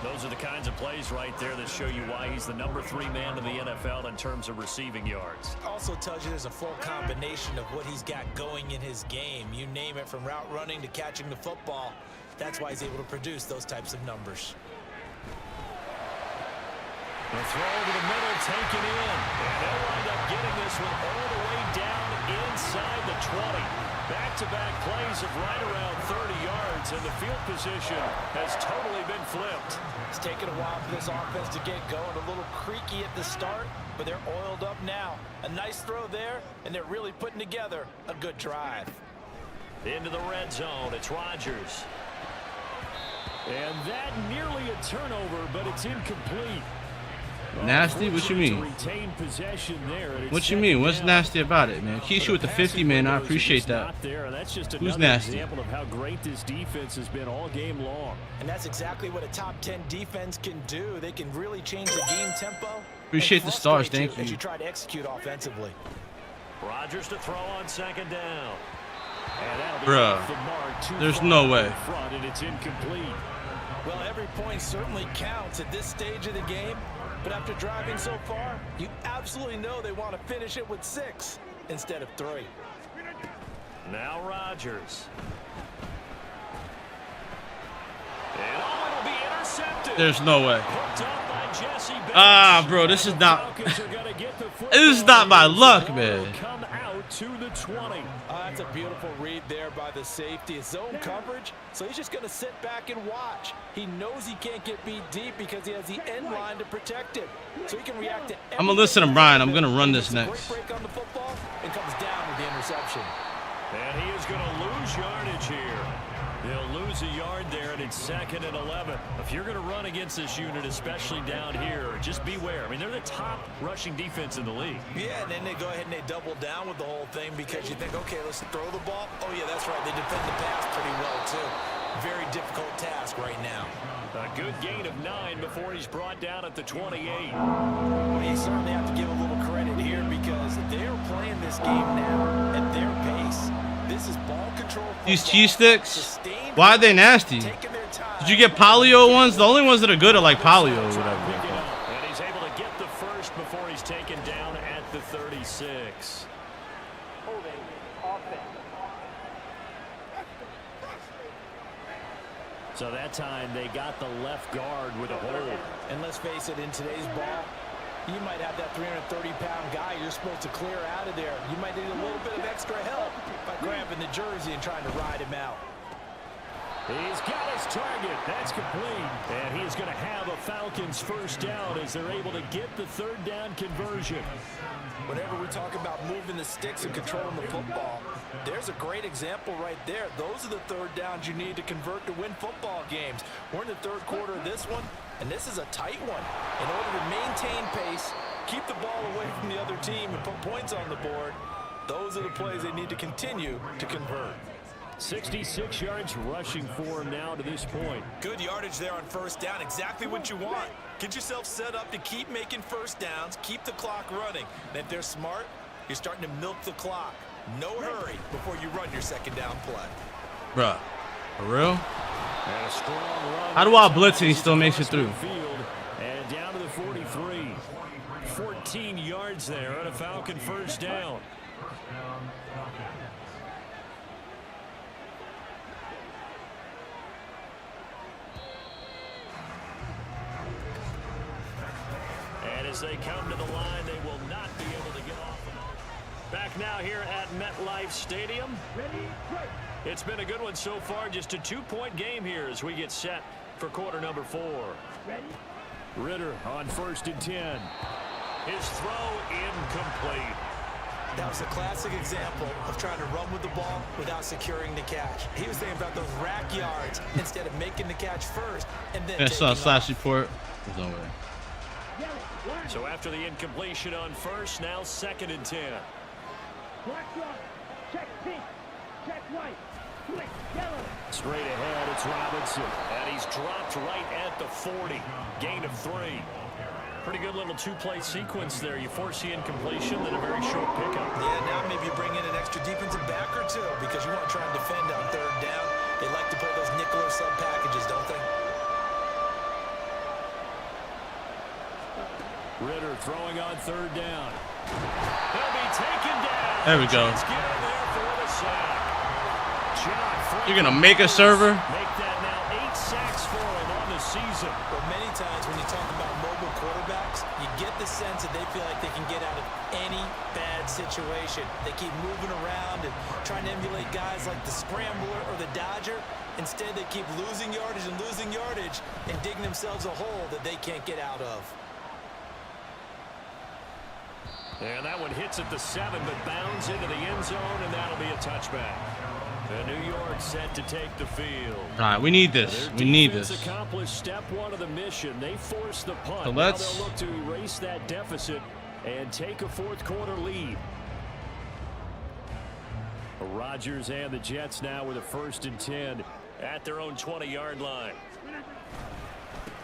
Those are the kinds of plays right there that show you why he's the number 3 man in the NFL in terms of receiving yards. Also tells you there's a full combination of what he's got going in his game. You name it, from route running to catching the football. That's why he's able to produce those types of numbers. The throw over the middle, taken in. And they'll wind up getting this one all the way down inside the 20. Back-to-back plays of right around 30 yards, and the field position has totally been flipped. It's taken a while for this offense to get going. A little creaky at the start, but they're oiled up now. A nice throw there, and they're really putting together a good drive. Into the red zone, it's Rodgers. And that nearly a turnover, but it's incomplete. Nasty? What you mean? What you mean? What's nasty about it, man? Keep you with the 50, man. I appreciate that. Who's nasty? Example of how great this defense has been all game long. And that's exactly what a top 10 defense can do. They can really change the game tempo. Appreciate the stars. Thank As you. you try to execute offensively. Rodgers to throw on 2nd down. And that'll be Bruh, off the mark. there's no way. Front, and it's incomplete. Well, every point certainly counts at this stage of the game. But after driving so far, you absolutely know they want to finish it with 6 instead of 3. Now Rodgers. And it'll be intercepted. There's no way. Hooked up by Jesse Bates. Ah, bro, this is not. Falcons are gonna get the This is not my luck, man. Come out to the 20. That's a beautiful read there by the safety. Zone coverage, so he's just going to sit back and watch. He knows he can't get beat deep because he has the end line to protect him. So he can react to I'm going to listen to Brian. I'm going to run this Great next. break on the football and comes down with the interception. And he is going to lose yardage here. They'll lose a yard there, and it's 2nd and 11. If you're going to run against this unit, especially down here, just beware. I mean, they're the top rushing defense in the league. Yeah, and then they go ahead and they double down with the whole thing because you think, okay, let's throw the ball. Oh, yeah, that's right. They defend the pass pretty well, too. Very difficult task right now. A good gain of 9 before he's brought down at the 28. Well, you certainly have to give a little credit here because they're playing this game now at their pace. This is ball control. These cheese sticks, why are they nasty? Did you get polio ones? The only ones that are good are like polio or whatever. And he's able to get the first before he's taken down at the 36. So that time they got the left guard with a hold. And let's face it, in today's ball, you might have that 330-pound guy you're supposed to clear out of there. You might need a little bit of extra help by grabbing the jersey and trying to ride him out. He's got his target. That's complete. And he is going to have a Falcons first down as they're able to get the 3rd down conversion. Whenever we talk about moving the sticks and controlling the football, there's a great example right there. Those are the 3rd downs you need to convert to win football games. We're in the 3rd quarter of this one, and this is a tight one. In order to maintain pace, keep the ball away from the other team, and put points on the board, those are the plays they need to continue to convert. 66 yards rushing for him now to this point. Good yardage there on 1st down. Exactly what you want. Get yourself set up to keep making 1st downs, keep the clock running. And if they're smart, you're starting to milk the clock. No hurry before you run your 2nd down play. Bruh, for real? And a strong run. How do I blitz and he still makes it through? And down to the 43. 14 yards yards there on a Falcon first down. And as they come to the line, they will not be able to get off. Back now here at MetLife Stadium. Ready, break. It's been a good one so far. Just a 2-point game here as we get set for quarter number 4. Ready. Ritter on 1st and 10. His throw incomplete. That was a classic example of trying to run with the ball without securing the catch. He was thinking about those rack yards instead of making the catch first and then I saw a taking slash off. report. There's no way. Yellow. Line. So after the incompletion on 1st, now 2nd and 10. Black one. Check pink. Check white. Flick. Yellow. Straight ahead, it's Robinson. And he's dropped right at the 40. Gain of 3. Pretty good little 2-play sequence there. You force the incompletion, then a very short pickup. Yeah, now maybe you bring in an extra defensive back or two because you want to try and defend on 3rd down. They like to play those nickel or sub packages, don't they? Ritter throwing on 3rd down. He'll be taken down. There we go. Let's get him there for the sack. You're going to make a server? Make that now 8 sacks for him on the season. But many times when you talk about mobile quarterbacks, you get the sense that they feel like they can get out of any bad situation. They keep moving around and trying to emulate guys like the Scrambler or the Dodger. Instead, they keep losing yardage and digging themselves a hole that they can't get out of. And that one hits at the 7, but bounds into the end zone, and that'll be a touchback. And New York set to take the field. All right, we need this. We need this. Accomplished step 1 of the mission. They force the punt. So now they'll look to erase that deficit and take a 4th quarter lead. Rodgers and the Jets now with a 1st and 10 at their own 20-yard line.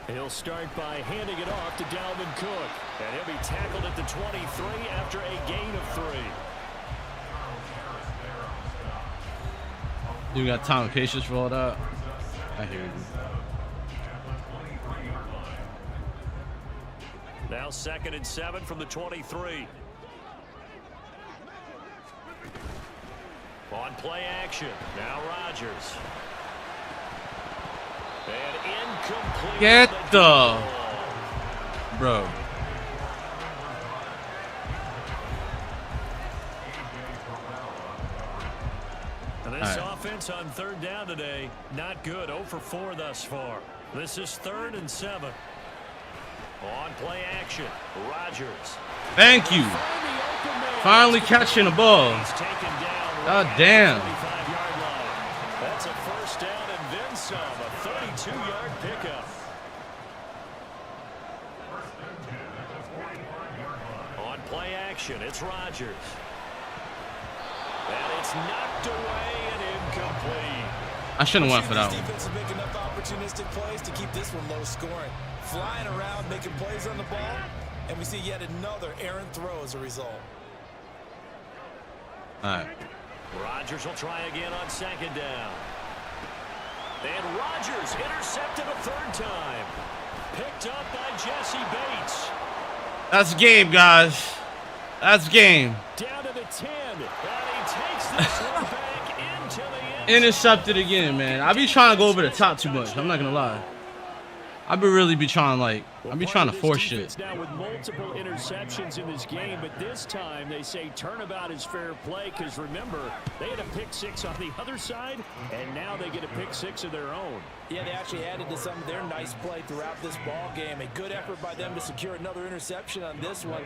He'll start by handing it off to Dalvin Cook. And he'll be tackled at the 23 after a gain of 3. You got time and patience for all that? I hear you. Now 2nd and 7 from the 23. On play action. Now Rodgers. And incomplete. Get the... Bro. And this offense on 3rd down today, not good. 0 for 4 thus far. This is 3rd and 7. On play action, Rodgers. Thank you. Finally catching the ball. He's taken down God damn. at the 25-yard line. That's a 1st down and then some. A 32-yard pickup. On play action, it's Rodgers. And it's knocked away and incomplete. I shouldn't have went for that This one. defense will make enough opportunistic plays to keep this one low scoring. Flying around, making plays on the ball, and we see yet another errant throw as a result. All right. Rodgers will try again on 2nd down. And Rodgers intercepted a 3rd time. Picked up by Jesse Bates. That's game, guys. That's game. Down to the 10. And he takes this one back into the end zone. Intercepted again, man. I be trying to go over the top too much. I'm not gonna lie. I be really be trying to force shit. Now with multiple interceptions in this game, but this time they say turnabout is fair play because remember they had a pick 6 on the other side, and now they get a pick 6 of their own. Yeah, they actually added to some of their nice play throughout this ball game. A good effort by them to secure another interception on this one.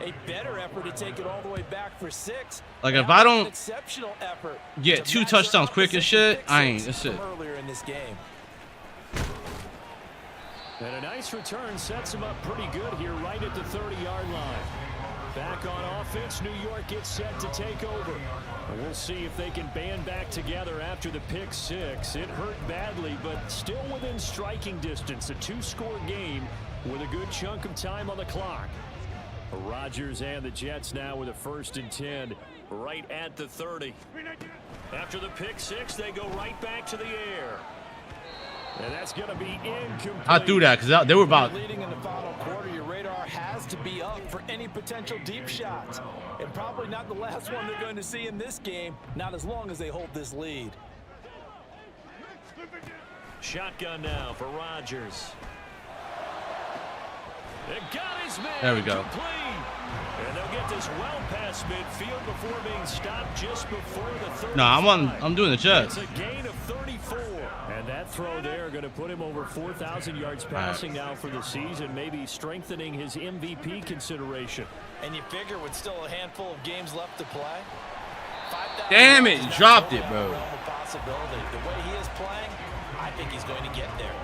A better effort to take it all the way back for 6. Like if I don't exceptional effort get 2 touchdowns quick as shit, I ain't. That's it. Earlier in this game. And a nice return sets him up pretty good here right at the 30-yard line. Back on offense, New York gets set to take over. And we'll see if they can band back together after the pick 6. It hurt badly, but still within striking distance. A 2-score game with a good chunk of time on the clock. Rodgers and the Jets now with a 1st and 10 right at the 30. After the pick 6, they go right back to the air. And that's going to be incomplete. I threw that because they were about Leading in the final quarter, your radar has to be up for any potential deep shots. And probably not the last one they're going to see in this game, not as long as they hold this lead. Shotgun now for Rodgers. It got his man. There we go. Complete. And they'll get this well past midfield before being stopped just before the 35. No, I'm doing the jet. It's a gain of 34. And that throw there going to put him over 4,000 yards passing now for the season, maybe strengthening his MVP consideration. And you figure with still a handful of games left to play. Damn it, he dropped it, bro. Possibility. The way he is playing, I think he's going to get there.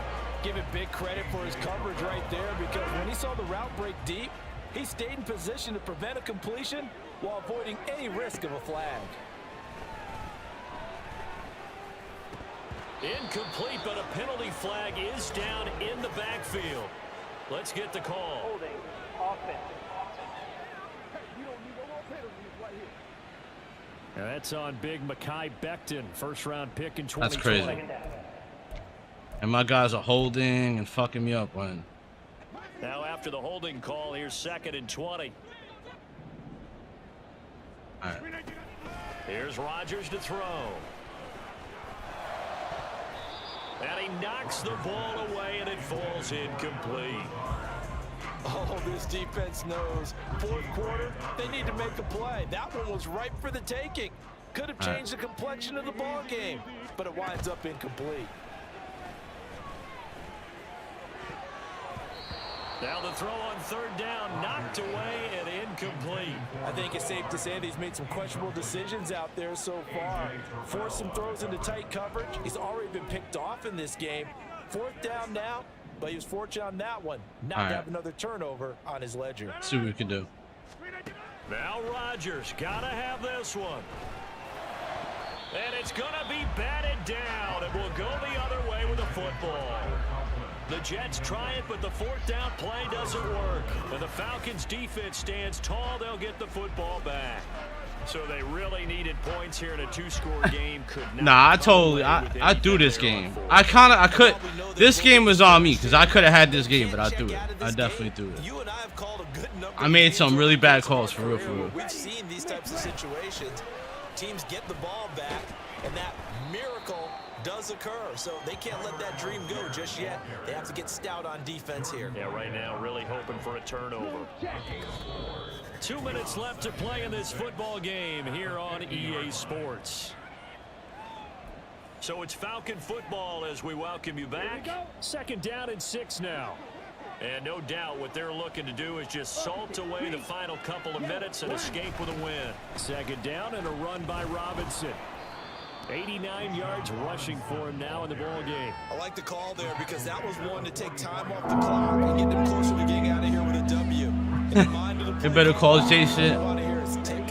Give it big credit for his coverage right there, because when he saw the route break deep, he stayed in position to prevent a completion while avoiding any risk of a flag. Incomplete, but a penalty flag is down in the backfield. Let's get the call. Holding. Offense. You don't need no more penalties right here. And that's on big Mekhi Becton, first-round pick in 2020. That's crazy. And my guys are holding and fucking me up when. Now after the holding call, here's 2nd and 20. All right. Here's Rodgers to throw. And he knocks the ball away, and it falls incomplete. Oh, this defense knows. Fourth quarter, they need to make a play. That one was ripe for the taking. Could have changed the complexion of the ball game, but it winds up incomplete. Now the throw on 3rd down, knocked away and incomplete. I think it's safe to say that he's made some questionable decisions out there so far. Forced some throws into tight coverage. He's already been picked off in this game. 4th down now, but he was fortunate on that one. Not to have another turnover on his ledger. See what we can do. Now Rodgers, gotta have this one. And it's gonna be batted down, and we'll go the other way with the football. The Jets try it, but the 4th down play doesn't work. And the Falcons defense stands tall. They'll get the football back. So they really needed points here in a 2-score game. Could not. Nah, I do this game. I could. This game was on me because I could have had this game, but I do it. I definitely do it. You and I have called a good number. I made some really bad calls for real, for real. We've seen these types of situations. Teams get the ball back, and that miracle does occur, so they can't let that dream go just yet. They have to get stout on defense here. Yeah, right now really hoping for a turnover. 2 minutes left to play in this football game here on EA Sports. So it's Falcon football as we welcome you back. 2nd down and 6 now. And no doubt what they're looking to do is just salt away the final couple of minutes and escape with a win. 2nd down and a run by Robinson. 89 yards rushing for him now in the ball game. I like the call there because that was one to take time off the clock and get them closer to getting out of here with a W. You better call Jason.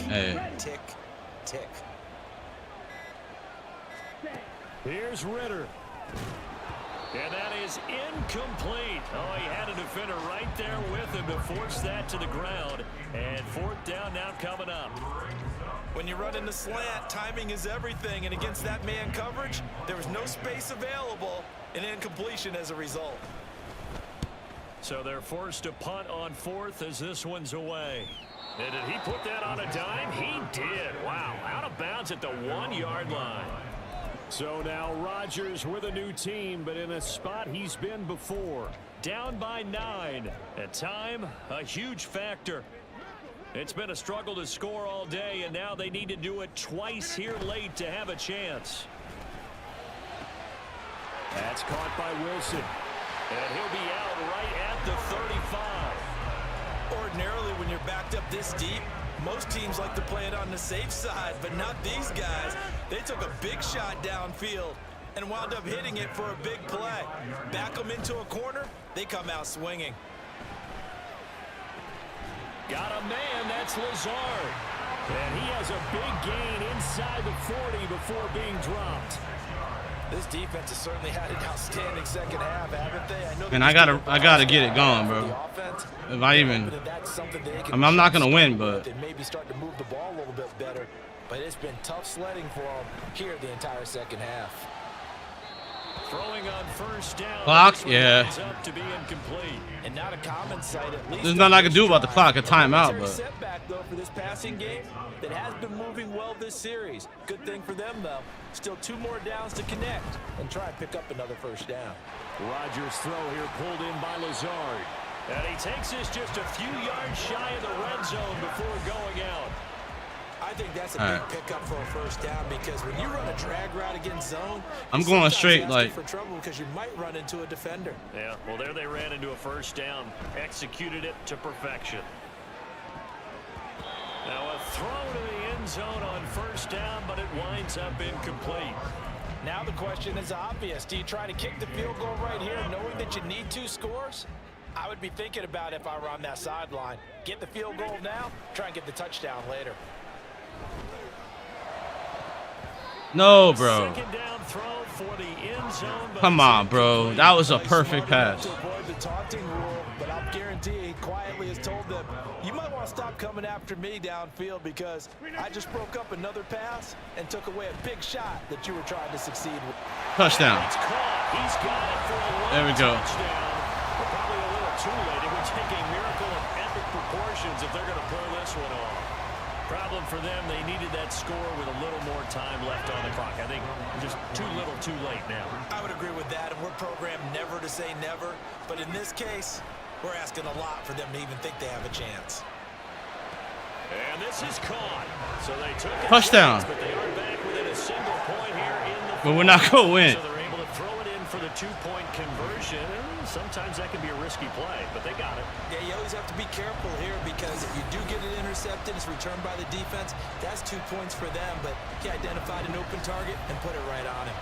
Hey. Tick, tick. Here's Ritter. And that is incomplete. Oh, he had a defender right there with him to force that to the ground. And 4th down now coming up. When you run in the slant, timing is everything. And against that man coverage, there was no space available, and incompletion as a result. So they're forced to punt on 4th as this one's away. And did he put that on a dime? He did. Wow, out of bounds at the 1-yard line. So now Rodgers with a new team, but in a spot he's been before. Down by 9. At time, a huge factor. It's been a struggle to score all day, and now they need to do it twice here late to have a chance. That's caught by Wilson. And he'll be out right at the 35. Ordinarily, when you're backed up this deep, most teams like to play it on the safe side, but not these guys. They took a big shot downfield and wound up hitting it for a big play. Back them into a corner, they come out swinging. Got a man, that's Lazard. And he has a big gain inside the 40 before being dropped. This defense has certainly had an outstanding second half, haven't they? I know And I gotta get it going, bro. If I even, I'm not gonna win, but they maybe start to move the ball a little bit better. But it's been tough sledding for them here the entire second half. Throwing on first down. Clock? This one Yeah. ends up to be incomplete. And not a common sight, at least. There's nothing I can do about the clock. A timeout, Momentary but setback though for this passing game that has been moving well this series. Good thing for them though. Still 2 more downs to connect and try and pick up another first down. Rodgers' throw here pulled in by Lazard. And he takes this just a few yards shy of the red zone before going out. I think that's a big pickup for a first down because when you run a drag route against zone, I'm going sometimes straight, you have to like- for trouble because you might run into a defender. Yeah, well, there they ran into a first down. Executed it to perfection. Now a throw to the end zone on first down, but it winds up incomplete. Now the question is obvious. Do you try to kick the field goal right here knowing that you need 2 scores? I would be thinking about if I were on that sideline. Get the field goal now, try and get the touchdown later. no, bro. Second down throw for the end zone. but Come it's on, bro. incomplete. That was a Play perfect smart enough pass. to avoid the taunting rule, but I'll guarantee he quietly has told them, you might want to stop coming after me downfield because I just broke up another pass and took away a big shot that you were trying to succeed with. Touchdown. It's caught. He's got it for a long There we go. touchdown. But probably a little too late. It would take a miracle of epic proportions if they're going to pull this one off. Problem for them, they needed that score with a little more time left on the clock. I think just too little too late now. I would agree with that, and we're programmed never to say never. But in this case, we're asking a lot for them to even think they have a chance. And this is caught. So they took a Touchdown. chance, but they are back within a single point here in the But we're not going to win. So they're able to throw it in for the 2-point conversion. And sometimes that can be a risky play, but they got it. Yeah, you always have to be careful here because if you do get it intercepted, it's returned by the defense. That's 2 points for them, but he identified an open target and put it right on him.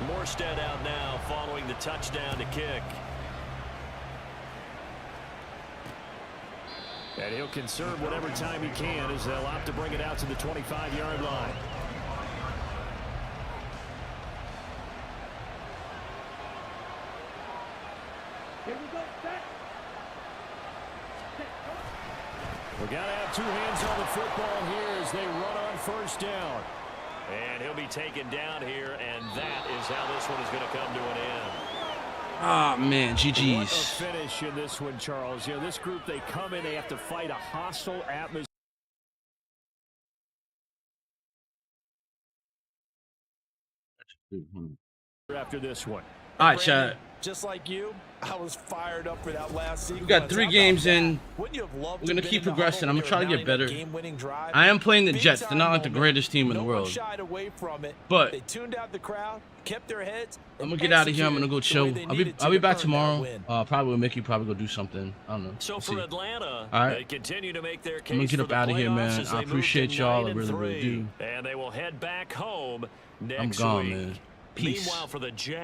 Morstead out now following the touchdown to kick. And he'll conserve whatever time he can as they'll opt to bring it out to the 25-yard line. Here we go, set. We got to have 2 hands on the football here as they run on first down. And he'll be taken down here, and that is how this one is going to come to an end. Ah, man. What a GG's. finish in this one, Charles. You know, this group, they come in, they have to fight a hostile atmosphere. After this one. All right, chat. Just like you, I was fired up for that last sequence. We got 3 How games about in. that? Wouldn't you have loved We're to gonna have keep been in the progressing. huddle I'm gonna try to when get they were better. mounting that game-winning drive? I am playing the Big Jets. They're time not like the moment. greatest team in the No world. one shied away from it. But They tuned out the crowd, kept their heads. I'm and gonna get out of here. I'm gonna go executed the chill. way they needed I'll be to back earn that tomorrow. win. Probably with Mickey. Probably go do something. I don't know. So We'll for see. Atlanta, All right. they continue to make their case I'm gonna get for up the out of here, playoffs man. as I they move appreciate to y'all. I 9-3. really, really do. And they will head back home I'm next gone, week. man. Peace. Meanwhile, for the Jets.